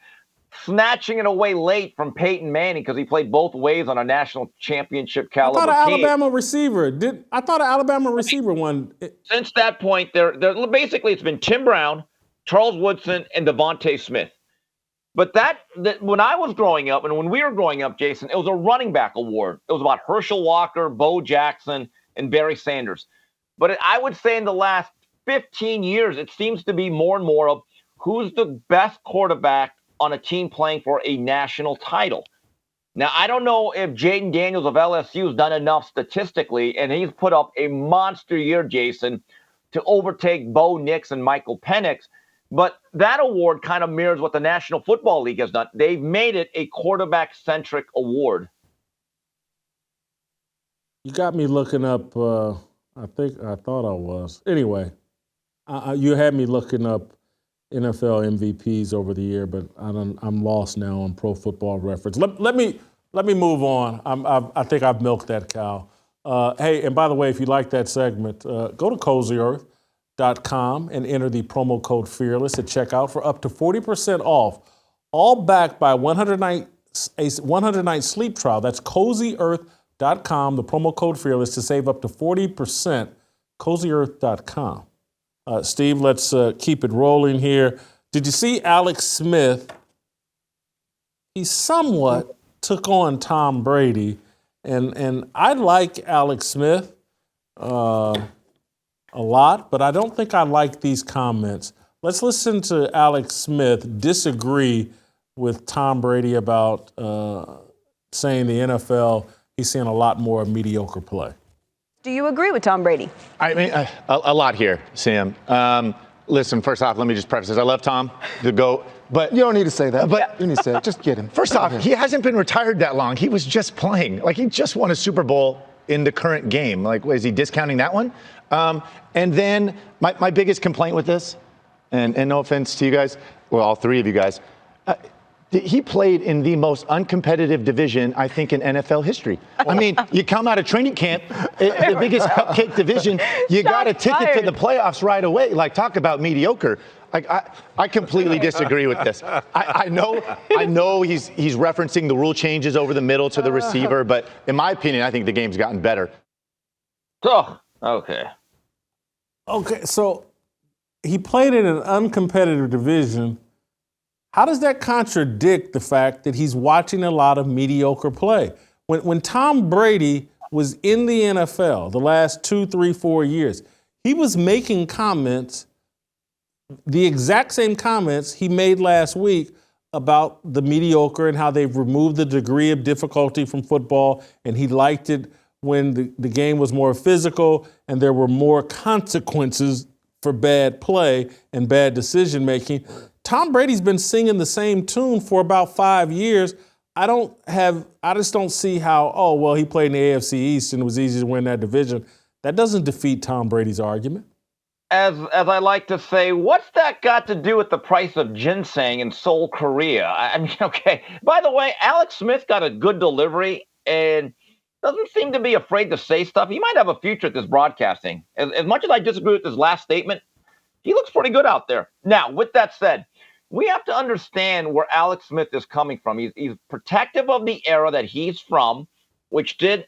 snatching it away late from Peyton Manning because he played both ways on a national championship caliber team. I thought an Alabama receiver won. Since that point, they're basically it's been Tim Brown, Charles Woodson, and Devontae Smith. But that when I was growing up and when we were growing up, Jason, it was a running back award. It was about Herschel Walker, Bo Jackson, and Barry Sanders. But I would say in the last 15 years, it seems to be more and more of who's the best quarterback on a team playing for a national title. Now, I don't know if Jaden Daniels of LSU has done enough statistically, and he's put up a monster year, Jason, to overtake Bo Nix and Michael Penix. But that award kind of mirrors what the National Football League has done. They've made it a quarterback-centric award. You got me looking up, I thought I was. Anyway, you had me looking up NFL MVPs over the year, but I'm lost now on Pro Football Reference. Let me move on. I think I've milked that cow. Hey, and by the way, if you like that segment, go to CozyEarth.com and enter the promo code FEARLESS at checkout for up to 40% off all backed by a 100-night sleep trial. That's CozyEarth.com, the promo code Fearless, to save up to 40%. CozyEarth.com. Steve, let's keep it rolling here. Did you see Alex Smith? He somewhat took on Tom Brady, and I like Alex Smith a lot, but I don't think I like these comments. Let's listen to Alex Smith disagree with Tom Brady about saying the NFL, he's seeing a lot more mediocre play. Do you agree with Tom Brady? I mean, a lot here, Sam. Listen, first off, let me just preface this. I love Tom, the GOAT. But you don't need to say that. But you need to say it. Just get him. First off, he hasn't been retired that long. He was just playing. Like, he just won a Super Bowl in the current game. Like, is he discounting that one? And then my biggest complaint with this, and no offense to you guys, well, all three of you guys, he played in the most uncompetitive division, I think, in NFL history. I mean, you come out of training camp, the biggest cupcake division, you got a ticket to the playoffs right away. Like, talk about mediocre. Like, I completely disagree with this. I know he's referencing the rule changes over the middle to the receiver, but in my opinion, I think the game's gotten better. Oh, okay. Okay, so he played in an uncompetitive division. How does that contradict the fact that he's watching a lot of mediocre play? When Tom Brady was in the NFL the last 2, 3, 4 years, he was making comments, the exact same comments he made last week about the mediocre and how they've removed the degree of difficulty from football, and he liked it when the game was more physical and there were more consequences for bad play and bad decision making. Tom Brady's been singing the same tune for about 5 years. I just don't see how, he played in the AFC East and it was easy to win that division. That doesn't defeat Tom Brady's argument. As I like to say, what's that got to do with the price of ginseng in Seoul, Korea? I mean, okay. By the way, Alex Smith got a good delivery and doesn't seem to be afraid to say stuff. He might have a future at this broadcasting. As much as I disagree with his last statement, he looks pretty good out there. Now, with that said, we have to understand where Alex Smith is coming from. He's protective of the era that he's from, which did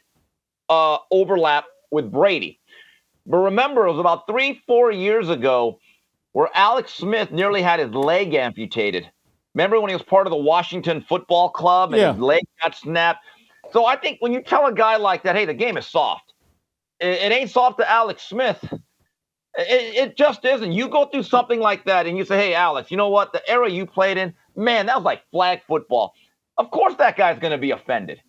overlap with Brady. But remember, it was about 3-4 years ago where Alex Smith nearly had his leg amputated. Remember when he was part of the Washington Football Club and his leg got snapped? So I think when you tell a guy like that, hey, the game is soft, it ain't soft to Alex Smith. It just isn't. You go through something like that and you say, hey, Alex, you know what? The era you played in, man, that was like flag football. Of course that guy's going to be offended.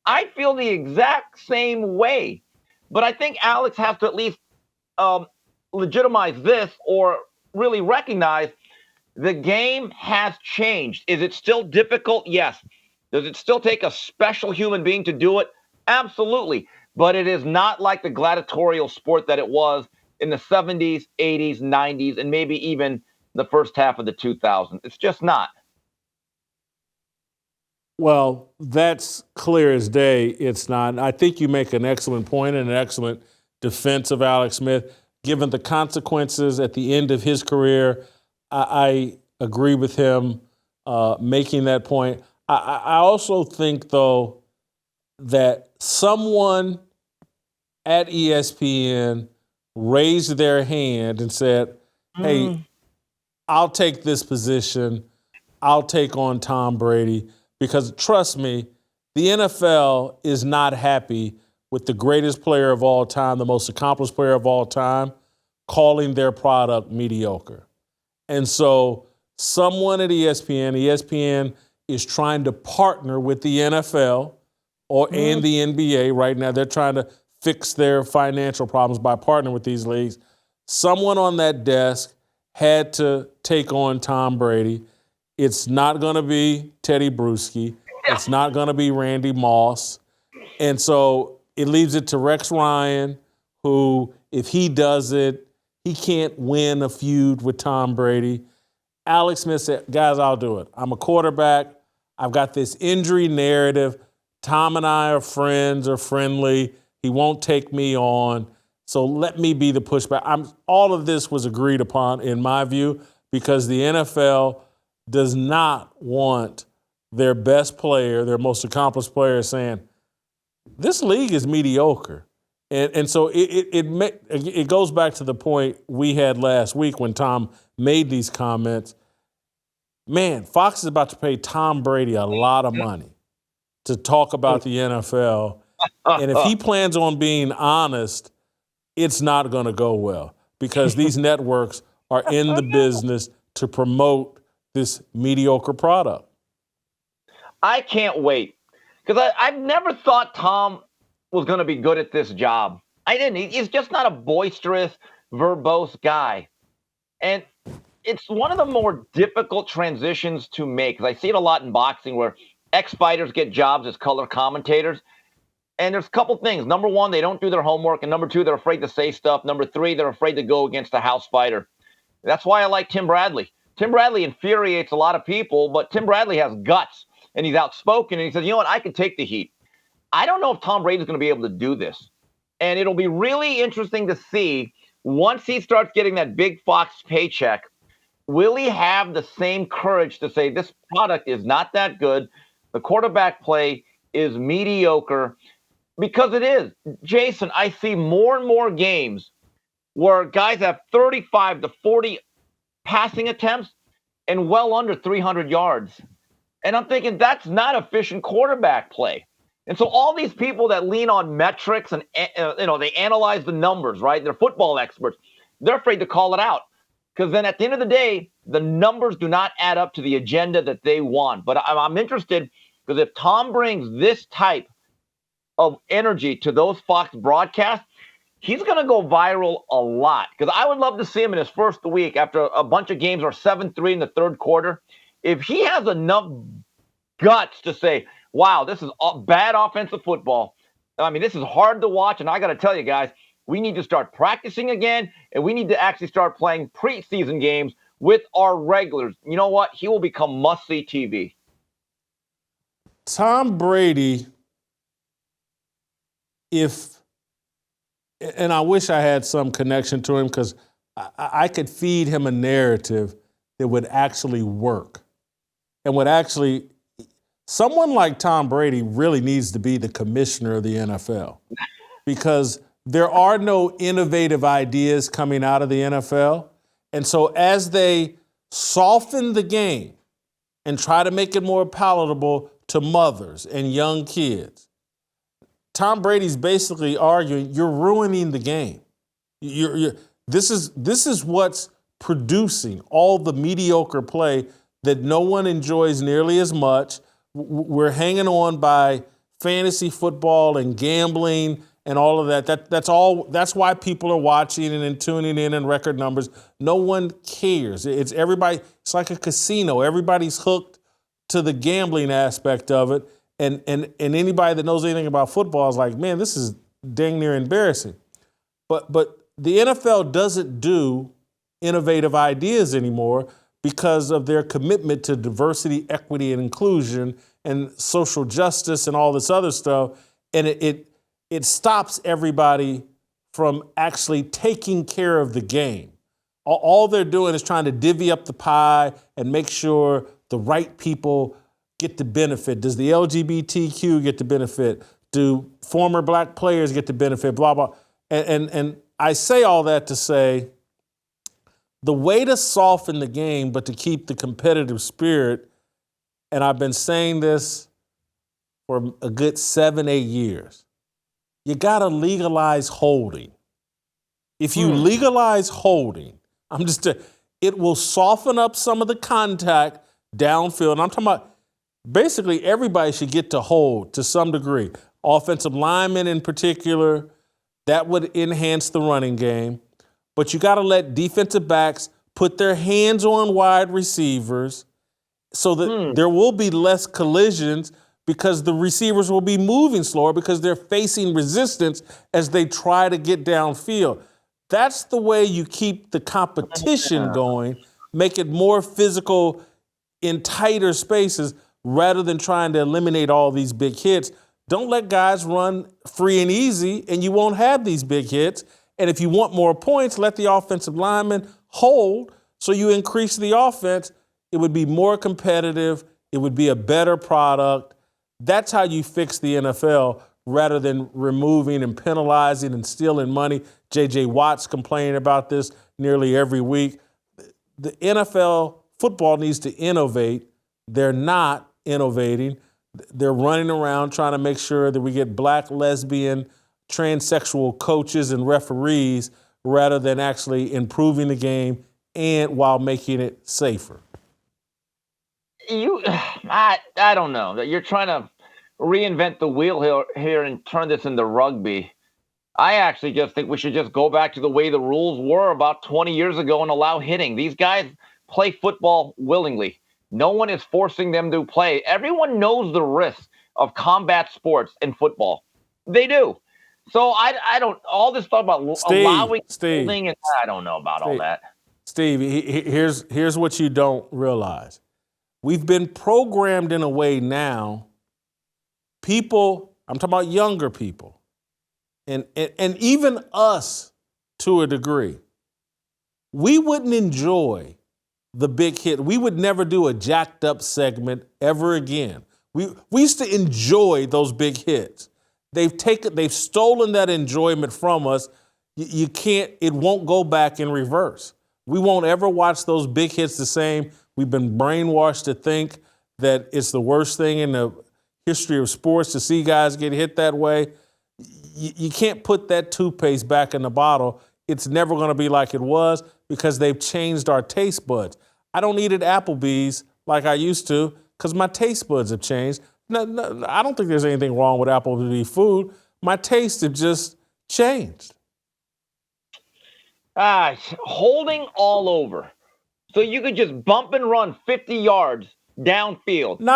I feel the exact same way. But I think Alex has to at least legitimize this or really recognize the game has changed. Is it still difficult? Yes. Does it still take a special human being to do it? Absolutely. But it is not like the gladiatorial sport that it was in the 70s, 80s, 90s, and maybe even the first half of the 2000s. It's just not. Well, that's clear as day. It's not. I think you make an excellent point and an excellent defense of Alex Smith. Given the consequences at the end of his career, I agree with him making that point. I also think, though, that someone at ESPN raised their hand and said, hey, I'll take this position. I'll take on Tom Brady. Because trust me, the NFL is not happy with the greatest player of all time, the most accomplished player of all time, calling their product mediocre. And so someone at ESPN is trying to partner with the NFL and the NBA right now. They're trying to fix their financial problems by partnering with these leagues. Someone on that desk had to take on Tom Brady. It's not going to be Teddy Bruschi. It's not going to be Randy Moss. And so it leaves it to Rex Ryan, who, if he does it, he can't win a feud with Tom Brady. Alex Smith said, guys, I'll do it. I'm a quarterback. I've got this injury narrative. Tom and I are friends or friendly. He won't take me on. So let me be the pushback. All of this was agreed upon, in my view, because the NFL does not want their best player, their most accomplished player, saying, this league is mediocre. And so it goes back to the point we had last week when Tom made these comments. Man, Fox is about to pay Tom Brady a lot of money to talk about the NFL. And if he plans on being honest, it's not going to go well because these networks are in the business to promote this mediocre product. I can't wait because I've never thought Tom was going to be good at this job. I didn't. He's just not a boisterous, verbose guy. And it's one of the more difficult transitions to make. Because I see it a lot in boxing where ex-fighters get jobs as color commentators. And there's a couple things. Number one, they don't do their homework. And number two, they're afraid to say stuff. Number three, they're afraid to go against a house fighter. That's why I like Tim Bradley. Tim Bradley infuriates a lot of people, but Tim Bradley has guts. And he's outspoken. And he says, you know what, I can take the heat. I don't know if Tom Brady's going to be able to do this. And it'll be really interesting to see once he starts getting that big Fox paycheck, will he have the same courage to say this product is not that good? The quarterback play is mediocre because it is. Jason, I see more and more games where guys have 35 to 40 passing attempts and well under 300 yards. And I'm thinking that's not efficient quarterback play. And so all these people that lean on metrics and, they analyze the numbers, right? They're football experts. They're afraid to call it out because then at the end of the day, the numbers do not add up to the agenda that they want. But I'm interested because if Tom brings this type of energy to those Fox broadcasts, he's going to go viral a lot because I would love to see him in his first week after a bunch of games are 7-3 in the third quarter. If he has enough guts to say, wow, this is bad offensive football. I mean, this is hard to watch. And I got to tell you guys, we need to start practicing again. And we need to actually start playing preseason games with our regulars. You know what? He will become must-see TV. Tom Brady, and I wish I had some connection to him because I could feed him a narrative that would actually work and would actually. Someone like Tom Brady really needs to be the commissioner of the NFL because there are no innovative ideas coming out of the NFL. And so as they soften the game and try to make it more palatable to mothers and young kids, Tom Brady's basically arguing you're ruining the game. This is what's producing all the mediocre play that no one enjoys nearly as much. We're hanging on by fantasy football and gambling and all of that. That's why people are watching and tuning in record numbers. No one cares. It's everybody. It's like a casino. Everybody's hooked to the gambling aspect of it. And anybody that knows anything about football is like, man, this is dang near embarrassing. But the NFL doesn't do innovative ideas anymore because of their commitment to diversity, equity, and inclusion and social justice and all this other stuff. And it stops everybody from actually taking care of the game. All they're doing is trying to divvy up the pie and make sure the right people get the benefit. Does the LGBTQ get the benefit? Do former black players get the benefit? Blah, blah. And I say all that to say, the way to soften the game, but to keep the competitive spirit, and I've been saying this for a good 7-8 years, you got to legalize holding. If you legalize holding, it will soften up some of the contact downfield. And I'm talking about basically everybody should get to hold to some degree. Offensive linemen in particular, that would enhance the running game. But you got to let defensive backs put their hands on wide receivers so that there will be less collisions because the receivers will be moving slower because they're facing resistance as they try to get downfield. That's the way you keep the competition going, make it more physical in tighter spaces rather than trying to eliminate all these big hits. Don't let guys run free and easy and you won't have these big hits. And if you want more points, let the offensive lineman hold so you increase the offense. it would be more competitive. It would be a better product. That's how you fix the NFL rather than removing and penalizing and stealing money. J.J. Watt's complaining about this nearly every week. The NFL football needs to innovate. They're not innovating. They're running around trying to make sure that we get black, lesbian, transsexual coaches and referees rather than actually improving the game and while making it safer. I don't know. You're trying to reinvent the wheel here and turn this into rugby. I actually just think we should just go back to the way the rules were about 20 years ago and allow hitting. These guys play football willingly. No one is forcing them to play. Everyone knows the risk of combat sports in football. They do. So I don't, all this stuff about allowing holding, and I don't know about all that. Steve, here's what you don't realize. We've been programmed in a way now, people, I'm talking about younger people, and even us to a degree, we wouldn't enjoy the big hit. We would never do a jacked up segment ever again. We used to enjoy those big hits. They've stolen that enjoyment from us. You can't, it won't go back in reverse. We won't ever watch those big hits the same. We've been brainwashed to think that it's the worst thing in the history of sports to see guys get hit that way. You can't put that toothpaste back in the bottle. It's never going to be like it was because they've changed our taste buds. I don't eat at Applebee's like I used to because my taste buds have changed. No, I don't think there's anything wrong with Applebee's food. My taste have just changed. Holding all over. So you could just bump and run 50 yards downfield. No.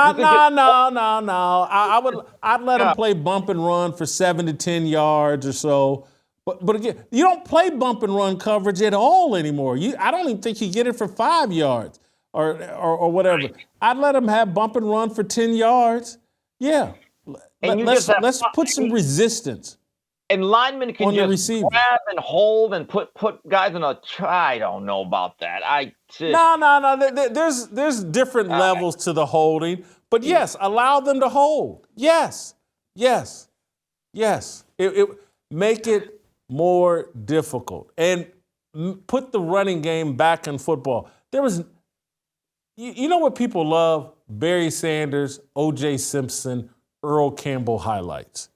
I'd let them play bump and run for 7 to 10 yards or so. But again, you don't play bump and run coverage at all anymore. I don't even think you get it for 5 yards or whatever. Right. I'd let them have bump and run for 10 yards. Yeah. Let's put some resistance. And linemen can just grab and hold and put guys in a. I don't know about that. No. There's different levels to the holding, but yes, allow them to hold. Yes. It make it more difficult and put the running game back in football. There was, you know what people love? Barry Sanders, O.J. Simpson, Earl Campbell highlights.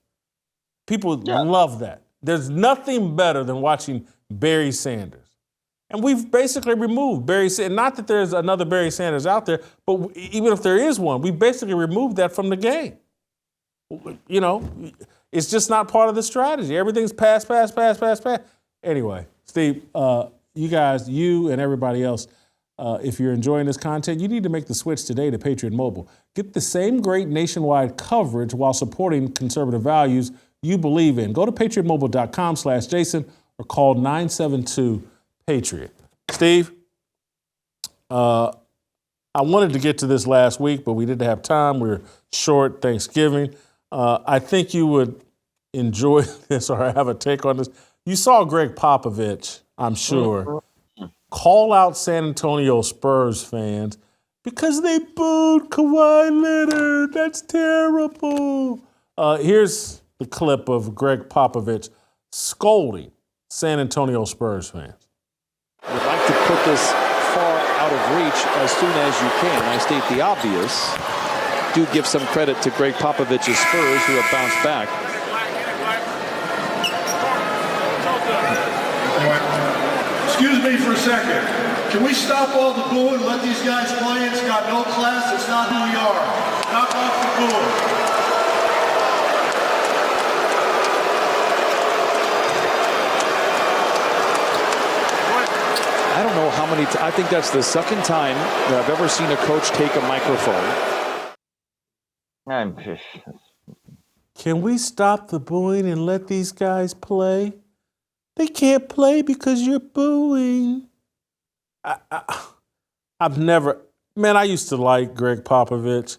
People love that. There's nothing better than watching Barry Sanders. And we've basically removed Barry Sanders. Not that there's another Barry Sanders out there, but even if there is one, we basically removed that from the game. You know, it's just not part of the strategy. Everything's pass. Anyway, Steve, you guys, you and everybody else, if you're enjoying this content, you need to make the switch today to Patriot Mobile. Get the same great nationwide coverage while supporting conservative values you believe in. Go to patriotmobile.com/Jason or call 972-PATRIOT. Steve, I wanted to get to this last week, but we didn't have time. We were short Thanksgiving. I think you would enjoy this or have a take on this. You saw Gregg Popovich, I'm sure, call out San Antonio Spurs fans because they booed Kawhi Leonard. That's terrible. Here's the clip of Gregg Popovich scolding San Antonio Spurs fans. Would like to put this far out of reach as soon as you can. I state the obvious. Do give some credit to Gregg Popovich's Spurs who have bounced back. Excuse me for a second. Can we stop all the booing and let these guys play? It's got no class. It's not who we are. Knock off the booing. I don't know how many. I think that's the second time that I've ever seen a coach take a microphone. Can we stop the booing and let these guys play? They can't play because you're booing. I've never, man, I used to like Gregg Popovich.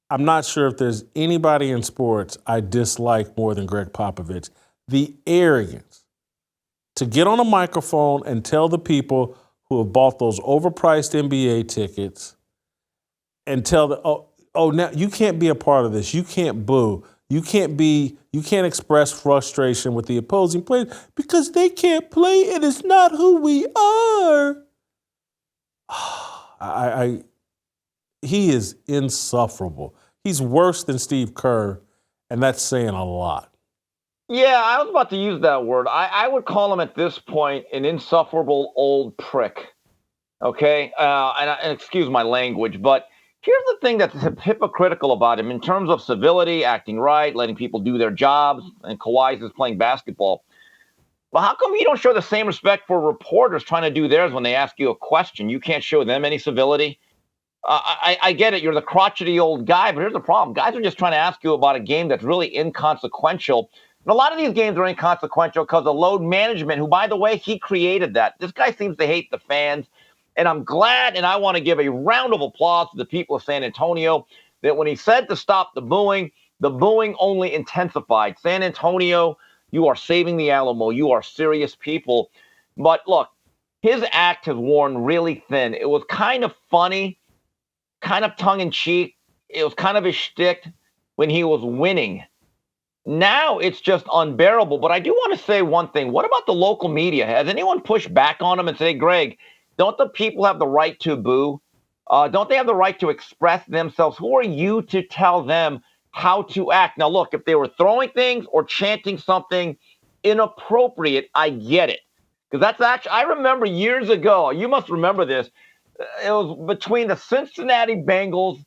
I'm not sure if there's anybody in sports I dislike more than Gregg Popovich. The arrogance to get on a microphone and tell the people who have bought those overpriced NBA tickets and tell the now you can't be a part of this. You can't boo. You can't express frustration with the opposing players because they can't play and it's not who we are. He is insufferable. He's worse than Steve Kerr, and that's saying a lot. Yeah, I was about to use that word. I would call him at this point an insufferable old prick. Okay? And excuse my language, but here's the thing that's hypocritical about him in terms of civility, acting right, letting people do their jobs, and Kawhi's is playing basketball. Well, how come you don't show the same respect for reporters trying to do theirs when they ask you a question? You can't show them any civility? I get it. You're the crotchety old guy, but here's the problem. Guys are just trying to ask you about a game that's really inconsequential. And a lot of these games are inconsequential because of load management, who, by the way, he created that. This guy seems to hate the fans. And I'm glad, and I want to give a round of applause to the people of San Antonio, that when he said to stop the booing only intensified. San Antonio, you are saving the Alamo. You are serious people. But look, his act has worn really thin. It was kind of funny, kind of tongue-in-cheek. It was kind of a shtick when he was winning. Now it's just unbearable. But I do want to say one thing. What about the local media? Has anyone pushed back on him and say, Greg, don't the people have the right to boo? Don't they have the right to express themselves? Who are you to tell them how to act? Now, look, if they were throwing things or chanting something inappropriate, I get it. Because that's actually, I remember years ago, you must remember this, it was between the Cincinnati Bengals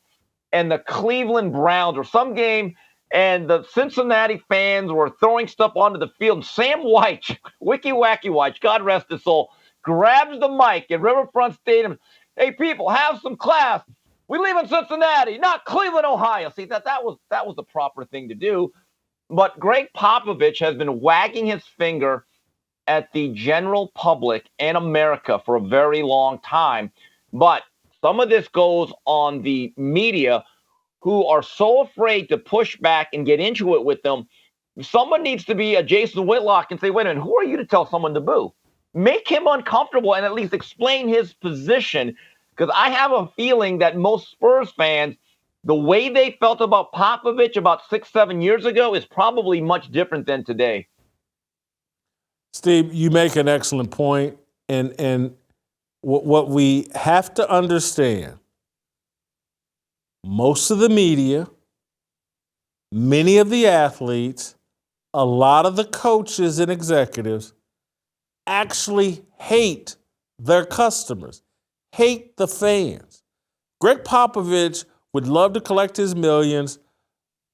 and the Cleveland Browns or some game, and the Cincinnati fans were throwing stuff onto the field. Sam White, Wicky Wacky White, God rest his soul, grabs the mic at Riverfront Stadium. Hey, people, have some class. We live in Cincinnati, not Cleveland, Ohio. See, that was the proper thing to do. But Gregg Popovich has been wagging his finger at the general public and America for a very long time. But some of this goes on the media, who are so afraid to push back and get into it with them. Someone needs to be a Jason Whitlock and say, wait a minute, who are you to tell someone to boo? Make him uncomfortable and at least explain his position, because I have a feeling that most Spurs fans, the way they felt about Popovich about 6-7 years ago is probably much different than today. Steve, you make an excellent point, and what we have to understand, most of the media, many of the athletes, a lot of the coaches and executives actually hate their customers, hate the fans. Gregg Popovich would love to collect his millions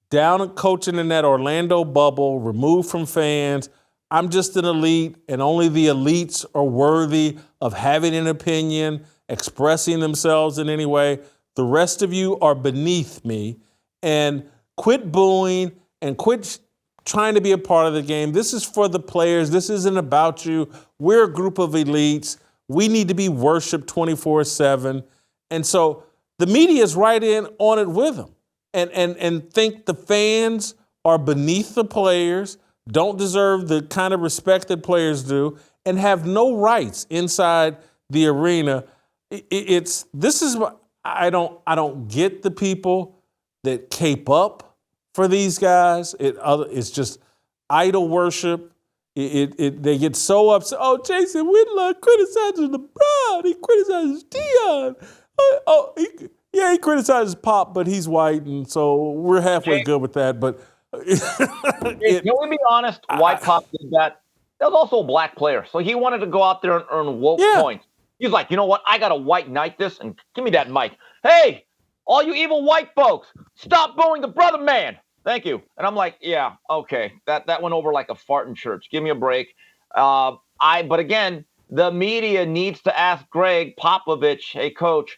down and coaching in that Orlando bubble, removed from fans. I'm just an elite, and only the elites are worthy of having an opinion, expressing themselves in any way. The rest of you are beneath me, and quit booing and quit trying to be a part of the game. This is for the players. This isn't about you. We're a group of elites. We need to be worshiped 24/7. And so the media is right in on it with them and think the fans are beneath the players, don't deserve the kind of respect that players do, and have no rights inside the arena. I don't get the people that cape up for these guys. It's just idol worship. They get so upset. Oh, Jason Whitlock criticizes LeBron. He criticizes Deion. He criticizes Pop, but he's white, and so we're halfway good with that. But can we be honest? Why Pop did that? That was also a black player, so he wanted to go out there and earn woke points. He's like, you know what? I got to white knight this, and give me that mic. Hey, all you evil white folks, stop booing the brother man. Thank you. And I'm like, yeah, okay. That went over like a fart in church. Give me a break. But again, the media needs to ask Gregg Popovich, hey, coach,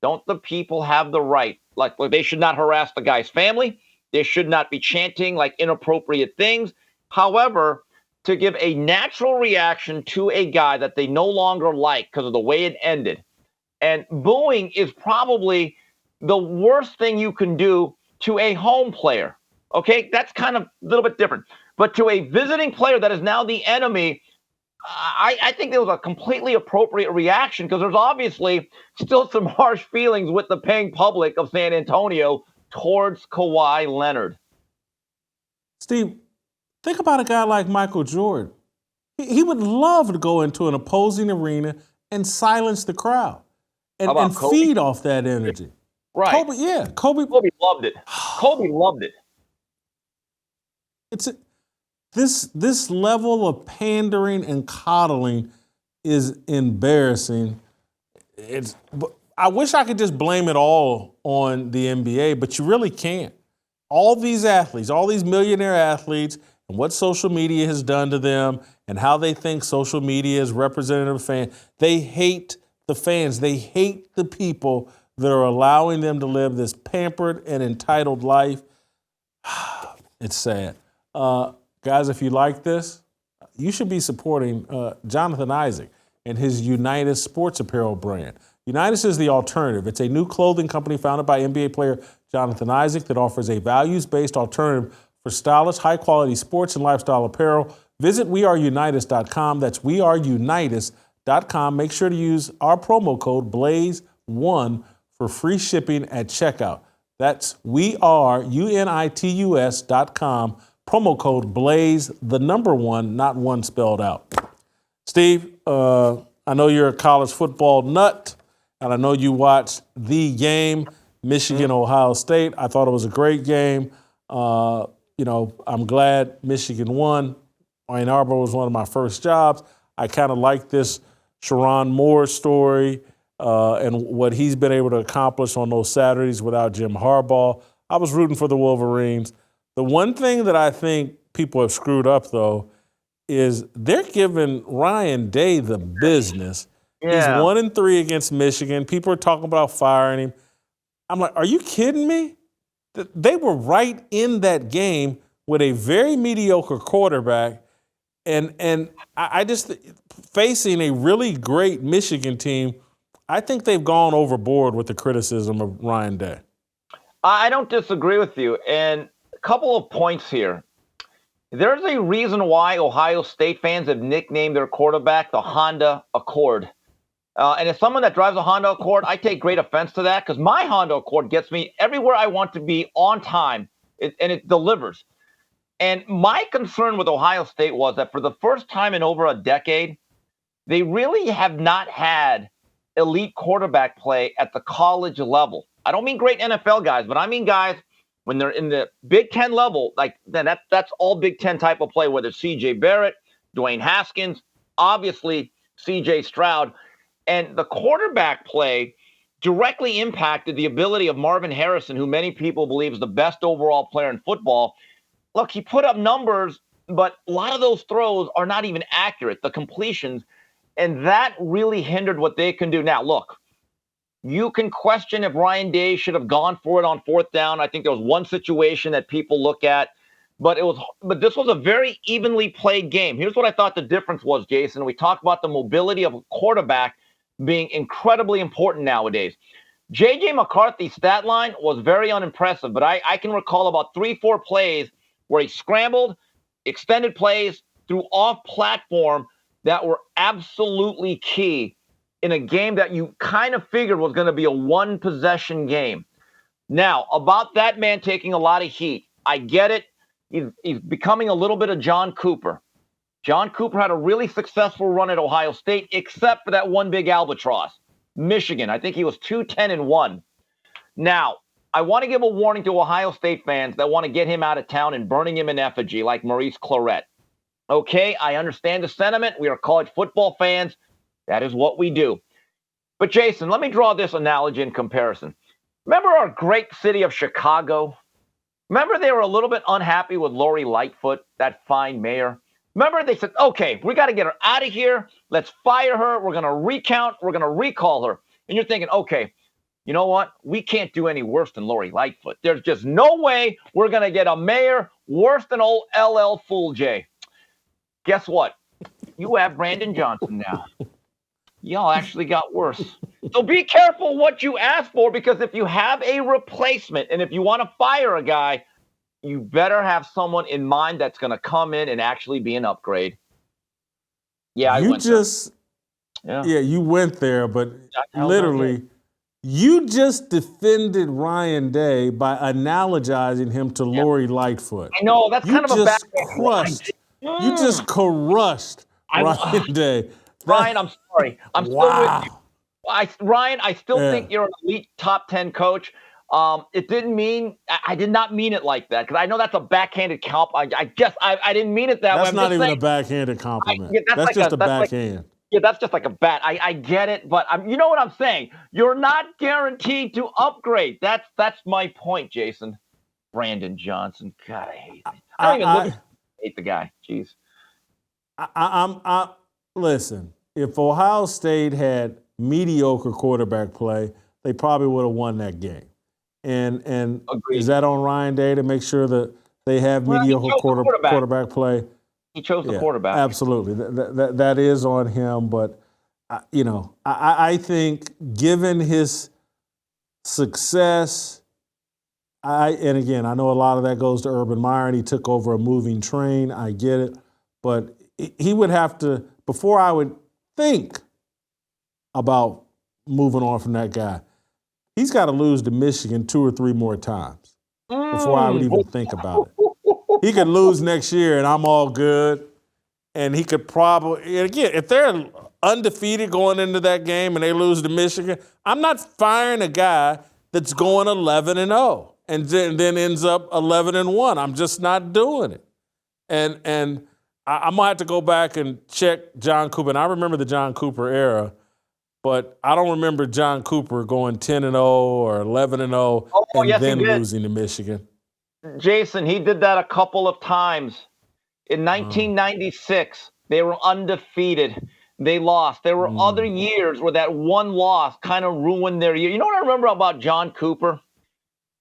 don't the people have the right? Like, they should not harass the guy's family. They should not be chanting like inappropriate things. However, to give a natural reaction to a guy that they no longer like because of the way it ended. And booing is probably the worst thing you can do to a home player. Okay, that's kind of a little bit different. But to a visiting player that is now the enemy, I think there was a completely appropriate reaction because there's obviously still some harsh feelings with the paying public of San Antonio towards Kawhi Leonard. Steve, think about a guy like Michael Jordan. He would love to go into an opposing arena and silence the crowd and feed off that energy. Right. Kobe loved it. Kobe loved it. This level of pandering and coddling is embarrassing. I wish I could just blame it all on the NBA, but you really can't. All these athletes, all these millionaire athletes, and what social media has done to them and how they think social media is representative of fans, they hate the fans. They hate the people that are allowing them to live this pampered and entitled life. It's sad. Guys, if you like this, you should be supporting Jonathan Isaac and his Unitas sports apparel brand. Unitas is the alternative. It's a new clothing company founded by NBA player Jonathan Isaac that offers a values-based alternative for stylish, high-quality sports and lifestyle apparel. Visit weareunitas.com. That's weareunitas.com. Make sure to use our promo code BLAZE1 for free shipping at checkout. That's weareunitas.com. Promo code BLAZE, the number 1, not 1 spelled out. Steve, I know you're a college football nut, and I know you watched the game, Michigan-Ohio State. I thought it was a great game. I'm glad Michigan won. Ann Arbor was one of my first jobs. I kind of like this Sharon Moore story and what he's been able to accomplish on those Saturdays without Jim Harbaugh. I was rooting for the Wolverines. The one thing that I think people have screwed up, though, is they're giving Ryan Day the business. Yeah. He's 1-3 against Michigan. People are talking about firing him. I'm like, are you kidding me? They were right in that game with a very mediocre quarterback, and I just facing a really great Michigan team. I think they've gone overboard with the criticism of Ryan Day. I don't disagree with you, and a couple of points here. There's a reason why Ohio State fans have nicknamed their quarterback the Honda Accord. And as someone that drives a Honda Accord, I take great offense to that because my Honda Accord gets me everywhere I want to be on time, and it delivers. And my concern with Ohio State was that for the first time in over a decade, they really have not had elite quarterback play at the college level. I don't mean great NFL guys, but I mean guys when they're in the Big Ten level, like then that's all Big Ten type of play, whether it's C.J. Barrett, Dwayne Haskins, obviously C.J. Stroud. And the quarterback play directly impacted the ability of Marvin Harrison, who many people believe is the best overall player in football. Look, he put up numbers, but a lot of those throws are not even accurate, the completions, and that really hindered what they can do. Now, look, you can question if Ryan Day should have gone for it on 4th down. I think there was one situation that people look at, but this was a very evenly played game. Here's what I thought the difference was, Jason. We talked about the mobility of a quarterback being incredibly important nowadays. J.J. McCarthy's stat line was very unimpressive, but I can recall about 3-4 plays where he scrambled, extended plays, threw off platform that were absolutely key in a game that you kind of figured was going to be a one-possession game. Now, about that man taking a lot of heat, I get it. He's becoming a little bit of John Cooper. John Cooper had a really successful run at Ohio State, except for that one big albatross, Michigan. I think he was 2-10-1. Now, I want to give a warning to Ohio State fans that want to get him out of town and burning him in effigy like Maurice Clarett. Okay, I understand the sentiment. We are college football fans. That is what we do. But, Jason, let me draw this analogy in comparison. Remember our great city of Chicago? Remember they were a little bit unhappy with Lori Lightfoot, that fine mayor? Remember they said, okay, we got to get her out of here. Let's fire her. We're going to recount. We're going to recall her. And you're thinking, okay, you know what? We can't do any worse than Lori Lightfoot. There's just no way we're going to get a mayor worse than old LL Fool J. Guess what? You have Brandon Johnson now. Y'all actually got worse. So be careful what you ask for, because if you have a replacement and if you want to fire a guy, you better have someone in mind that's going to come in and actually be an upgrade. Yeah, I you went just, there. yeah, you went there, but I literally, you just defended Ryan Day by analogizing him to Lori Lightfoot. I know, that's You kind of a just backhand. crushed. You just crushed Ryan Day. Ryan, I'm sorry. I'm still with you. Ryan, I still Yeah. think you're an elite top 10 coach. It didn't mean I did not mean it like that because I know that's a backhanded compliment. I didn't mean it that way. That's I'm not just even saying, a backhanded compliment. that's That's like just a that's like- backhand. yeah, that's just like a bat. I get it, but you know what I'm saying. You're not guaranteed to upgrade. That's my point, Jason. Brandon Johnson. God, I hate him. I don't even hate the guy. Jeez. Listen. If Ohio State had mediocre quarterback play, they probably would have won that game. And is that on Ryan Day to make sure that they have mediocre quarterback play? He chose the quarterback. Absolutely. That is on him. But, I think given his success, and again, I know a lot of that goes to Urban Meyer, and he took over a moving train. I get it. But he would have to, before I would think about moving on from that guy, he's got to lose to Michigan 2 or 3 more times before I would even think about it. He could lose next year and I'm all good. And he could probably, again, if they're undefeated going into that game and they lose to Michigan, I'm not firing a guy that's going 11-0 and then ends up 11-1. I'm just not doing it. And I'm going to have to go back and check John Cooper. And I remember the John Cooper era, but I don't remember John Cooper going 10-0 or 11-0 and then losing to Michigan. Jason, he did that a couple of times. In 1996, they were undefeated. They lost. There were other years where that one loss kind of ruined their year. You know what I remember about John Cooper?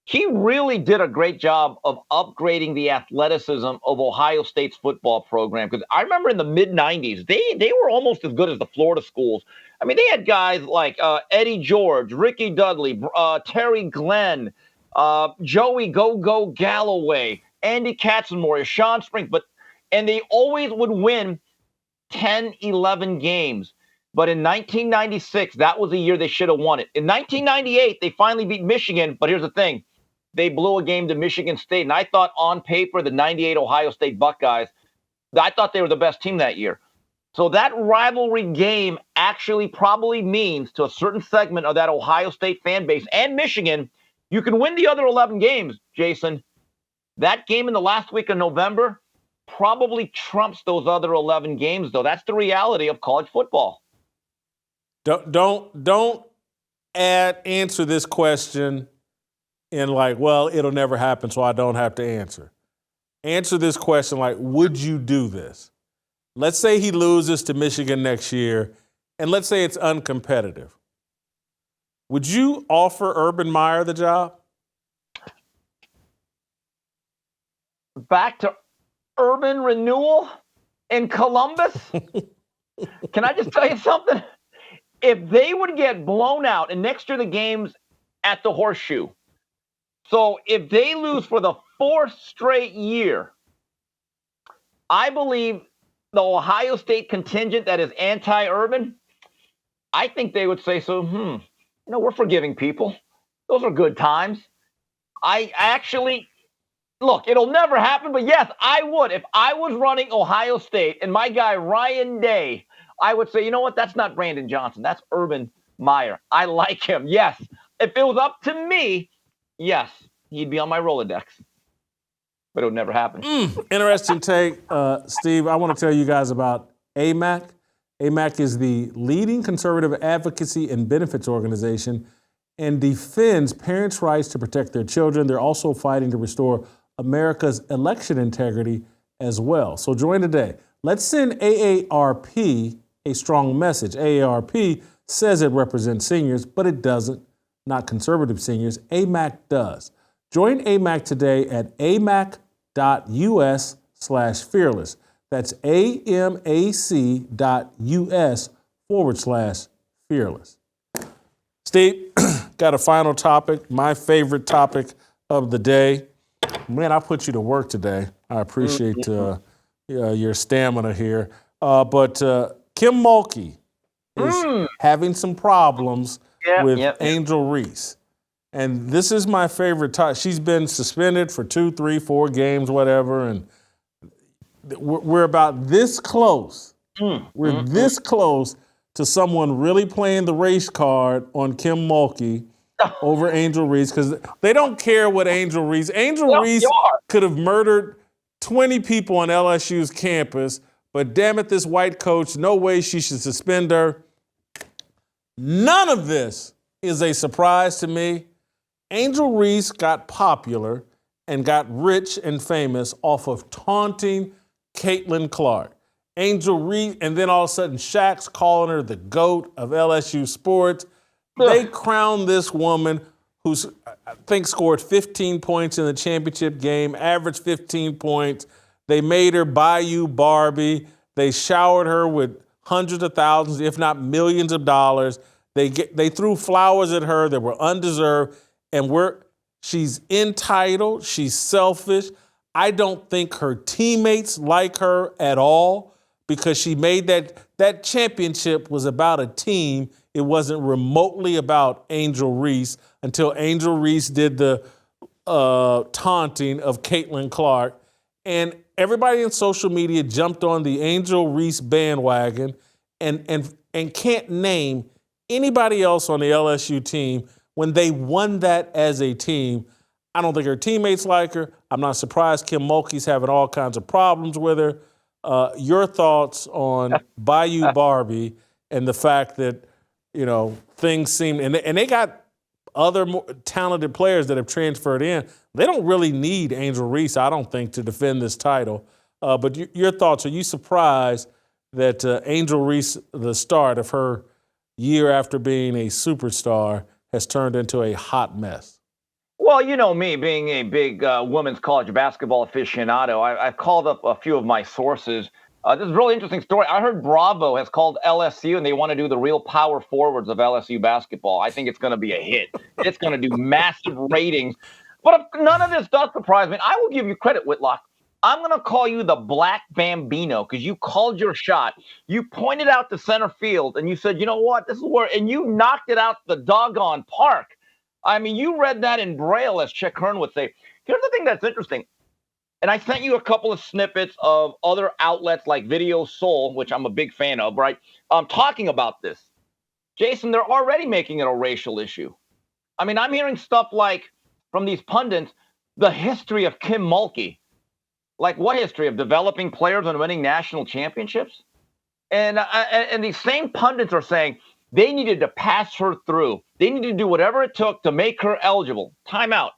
He really did a great job of upgrading the athleticism of Ohio State's football program. Because I remember in the mid-90s, they were almost as good as the Florida schools. I mean, they had guys like Eddie George, Ricky Dudley, Terry Glenn, Joey Go-Go Galloway, Andy Katzenmoyer, Sean Springs. And they always would win 10, 11 games. But in 1996, that was the year they should have won it. In 1998, they finally beat Michigan. But here's the thing. They blew a game to Michigan State. And I thought on paper, the 98 Ohio State Buckeyes, I thought they were the best team that year. So that rivalry game actually probably means to a certain segment of that Ohio State fan base and Michigan, you can win the other 11 games, Jason. That game in the last week of November probably trumps those other 11 games, though. That's the reality of college football. Don't answer this question in like, well, it'll never happen, so I don't have to answer. Answer this question like, would you do this? Let's say he loses to Michigan next year, and let's say it's uncompetitive. Would you offer Urban Meyer the job? Back to urban renewal in Columbus? Can I just tell you something? If they would get blown out, and next year the game's at the Horseshoe. So if they lose for the 4th straight year, I believe the Ohio State contingent that is anti-urban, I think they would say, so, we're forgiving people. Those are good times. I actually, look, it'll never happen, but yes, I would. If I was running Ohio State and my guy Ryan Day, I would say, you know what? That's not Brandon Johnson. That's Urban Meyer. I like him. Yes. If it was up to me, yes, he'd be on my Rolodex. But it would never happen. Interesting take. Steve, I want to tell you guys about AMAC. AMAC is the leading conservative advocacy and benefits organization and defends parents' rights to protect their children. They're also fighting to restore America's election integrity as well. So join today. Let's send AARP a strong message. AARP says it represents seniors, but it doesn't. Not conservative seniors. AMAC does. Join AMAC today at amac.us/fearless. That's amac.us/fearless. Steve, got a final topic, my favorite topic of the day. Man, I put you to work today. I appreciate your stamina here. But Kim Mulkey is having some problems with Angel Reese. And this is my favorite time. She's been suspended for 2, 3, 4 games, whatever, and we're about this close. We're this close to someone really playing the race card on Kim Mulkey over Angel Reese, because they don't care what Angel Reese. Angel Reese could have murdered 20 people on LSU's campus, but damn it, this white coach, no way she should suspend her. None of this is a surprise to me. Angel Reese got popular and got rich and famous off of taunting Caitlin Clark. Angel Reese, and then all of a sudden Shaq's calling her the GOAT of LSU sports. They crowned this woman who's, I think, scored 15 points in the championship game, averaged 15 points. They made her Bayou Barbie. They showered her with hundreds of thousands, if not millions of dollars. They threw flowers at her that were undeserved. And she's entitled, she's selfish. I don't think her teammates like her at all, because she made that championship was about a team. It wasn't remotely about Angel Reese until Angel Reese did the taunting of Caitlin Clark. And everybody in social media jumped on the Angel Reese bandwagon and can't name anybody else on the LSU team when they won that as a team. I don't think her teammates like her. I'm not surprised Kim Mulkey's having all kinds of problems with her. Your thoughts on Bayou Barbie and the fact that, things seem, and they got other more talented players that have transferred in. They don't really need Angel Reese, I don't think, to defend this title. But your thoughts, are you surprised that Angel Reese, the start of her year after being a superstar, has turned into a hot mess? Well, you know me, being a big women's college basketball aficionado, I've called up a few of my sources. This is a really interesting story. I heard Bravo has called LSU, and they want to do the real power forwards of LSU basketball. I think it's going to be a hit. It's going to do massive ratings. But if none of this does surprise me, I will give you credit, Whitlock. I'm going to call you the Black Bambino, because you called your shot. You pointed out the center field, and you said, you know what, this is where, and you knocked it out the doggone park. I mean, you read that in Braille, as Chick Hearn would say. Here's the thing that's interesting. And I sent you a couple of snippets of other outlets like Video Soul, which I'm a big fan of, right? Talking about this. Jason, they're already making it a racial issue. I mean, I'm hearing stuff like, from these pundits, the history of Kim Mulkey. Like, what history? Of developing players and winning national championships? And these same pundits are saying they needed to pass her through. They needed to do whatever it took to make her eligible. Time out.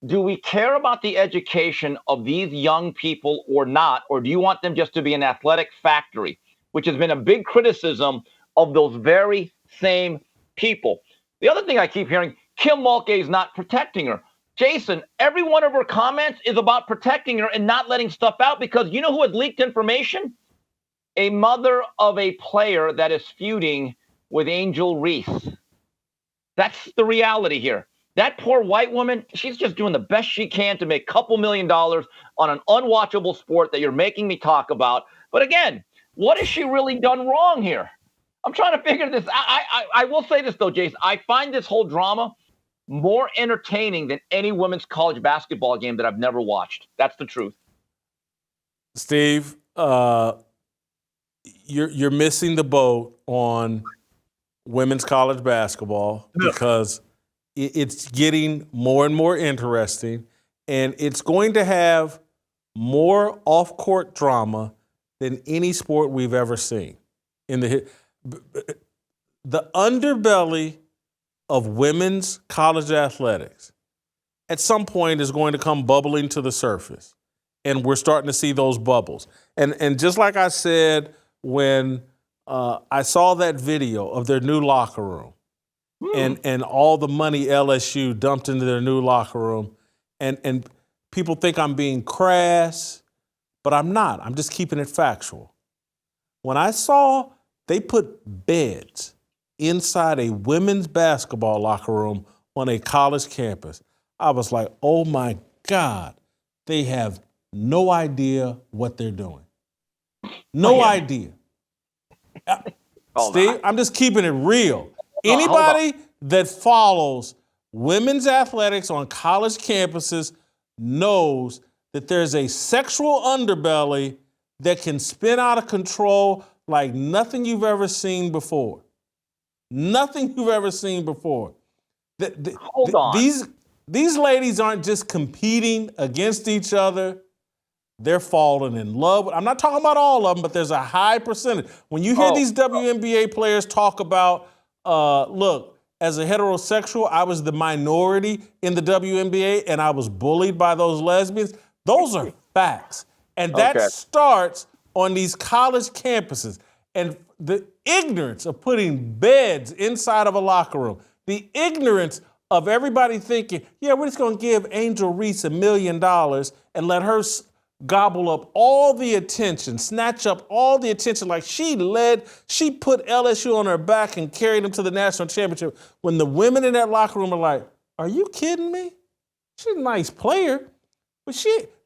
Do we care about the education of these young people or not? Or do you want them just to be an athletic factory, which has been a big criticism of those very same people? The other thing I keep hearing, Kim Mulkey is not protecting her. Jason, every one of her comments is about protecting her and not letting stuff out, because you know who had leaked information? A mother of a player that is feuding with Angel Reese. That's the reality here. That poor white woman, she's just doing the best she can to make a couple $1 million on an unwatchable sport that you're making me talk about. But again, what has she really done wrong here? I'm trying to figure this out. I will say this, though, Jason. I find this whole drama more entertaining than any women's college basketball game that I've never watched. That's the truth. Steve, you're missing the boat on women's college basketball because it's getting more and more interesting, and it's going to have more off-court drama than any sport we've ever seen. The underbelly of women's college athletics at some point is going to come bubbling to the surface, and we're starting to see those bubbles. And just like I said when I saw that video of their new locker room, and all the money LSU dumped into their new locker room, and people think I'm being crass, but I'm not. I'm just keeping it factual. When I saw they put beds inside a women's basketball locker room on a college campus, I was like, oh my God, they have no idea what they're doing. No idea. Steve, I'm just keeping it real. Anybody that follows women's athletics on college campuses knows that there's a sexual underbelly that can spin out of control like nothing you've ever seen before. Nothing you've ever seen before. Hold on. These ladies aren't just competing against each other. They're falling in love. I'm not talking about all of them, but there's a high percentage. When you hear these WNBA players talk about, look, as a heterosexual, I was the minority in the WNBA and I was bullied by those lesbians. Those are facts. And that starts on these college campuses. And the ignorance of putting beds inside of a locker room, the ignorance of everybody thinking, yeah, we're just going to give Angel Reese $1 million and let her gobble up all the attention, snatch up all the attention like she put LSU on her back and carried them to the national championship when the women in that locker room are like, are you kidding me? She's a nice player, but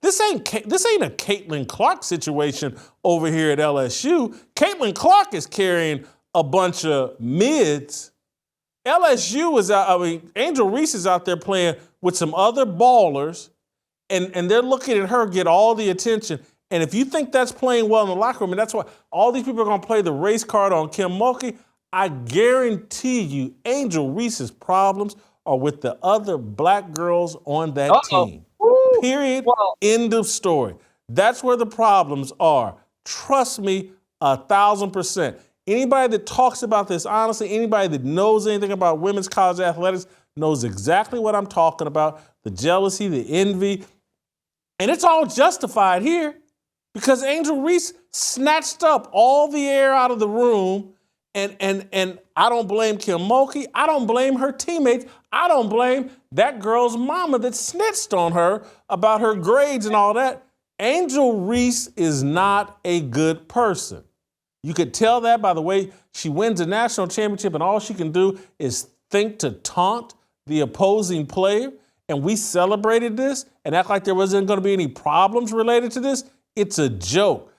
this ain't a Caitlin Clark situation over here at LSU. Caitlin Clark is carrying a bunch of mids. LSU is out, Angel Reese is out there playing with some other ballers. And they're looking at her get all the attention. And if you think that's playing well in the locker room, and that's why all these people are going to play the race card on Kim Mulkey, I guarantee you Angel Reese's problems are with the other black girls on that team. Period. End of story. That's where the problems are. Trust me, 1,000%. Anybody that talks about this honestly, anybody that knows anything about women's college athletics knows exactly what I'm talking about. The jealousy, the envy. And it's all justified here because Angel Reese snatched up all the air out of the room. And I don't blame Kim Mulkey. I don't blame her teammates. I don't blame that girl's mama that snitched on her about her grades and all that. Angel Reese is not a good person. You could tell that by the way she wins a national championship and all she can do is think to taunt the opposing player. And we celebrated this and act like there wasn't going to be any problems related to this. It's a joke.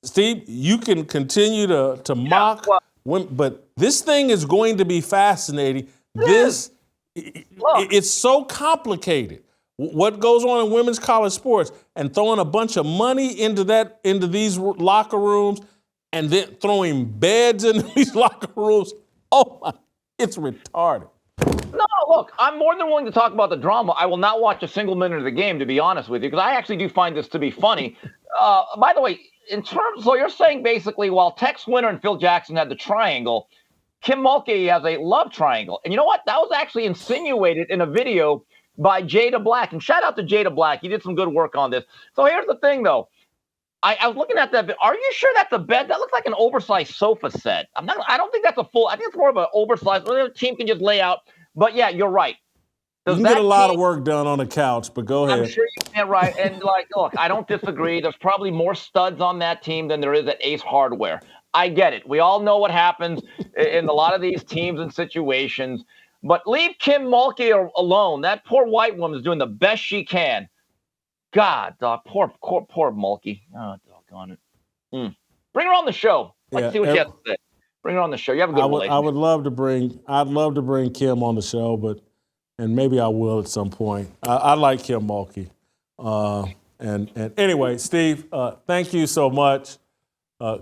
Steve, you can continue to mock, but this thing is going to be fascinating. It's so complicated. What goes on in women's college sports and throwing a bunch of money into these locker rooms and then throwing beds into these locker rooms. Oh my, it's retarded. No, look, I'm more than willing to talk about the drama. I will not watch a single minute of the game, to be honest with you, because I actually do find this to be funny. By the way, so you're saying basically while Tex Winter and Phil Jackson had the triangle, Kim Mulkey has a love triangle. And you know what? That was actually insinuated in a video by Jada Black. And shout out to Jada Black. He did some good work on this. So here's the thing, though. I was looking at that. Are you sure that's a bed? That looks like an oversized sofa set. I don't think that's a full. I think it's more of an oversized where the team can just lay out. But yeah, you're right. You can get a lot of work done on the couch, but go ahead. I'm sure you can, right? And look, I don't disagree. There's probably more studs on that team than there is at Ace Hardware. I get it. We all know what happens in a lot of these teams and situations. But leave Kim Mulkey alone. That poor white woman is doing the best she can. God, poor Mulkey. Oh, doggone it. Bring her on the show. Let's see what you have to say. Bring her on the show. You have a good relationship. I'd love to bring Kim on the show, and maybe I will at some point. I like Kim Mulkey. And anyway, Steve, thank you so much.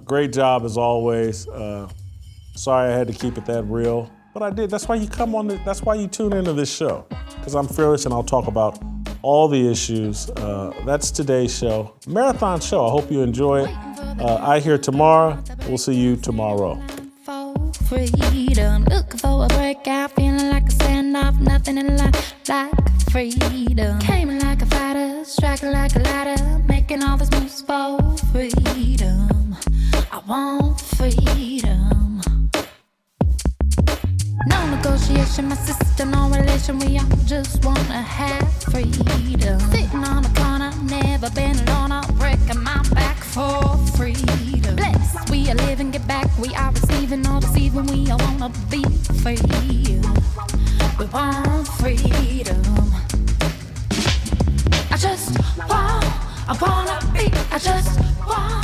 Great job as always. Sorry I had to keep it that real, but I did. That's why you that's why you tune into this show, because I'm fearless and I'll talk about all the issues. That's today's show. Marathon show. I hope you enjoy it. I hear tomorrow. We'll see you tomorrow. Freedom, looking for a breakout, feeling like a standoff, nothing in life like freedom. Came like a fighter, striking like a ladder, making all these moves for freedom. I want freedom. No negotiation, my sister, no relation, we all just wanna have freedom. Sitting on the corner, never been alone, I'm breaking my back for freedom. Blessed, we are living, get back, we are receiving, all deceiving, we all wanna be free. We want freedom. I wanna be, I just want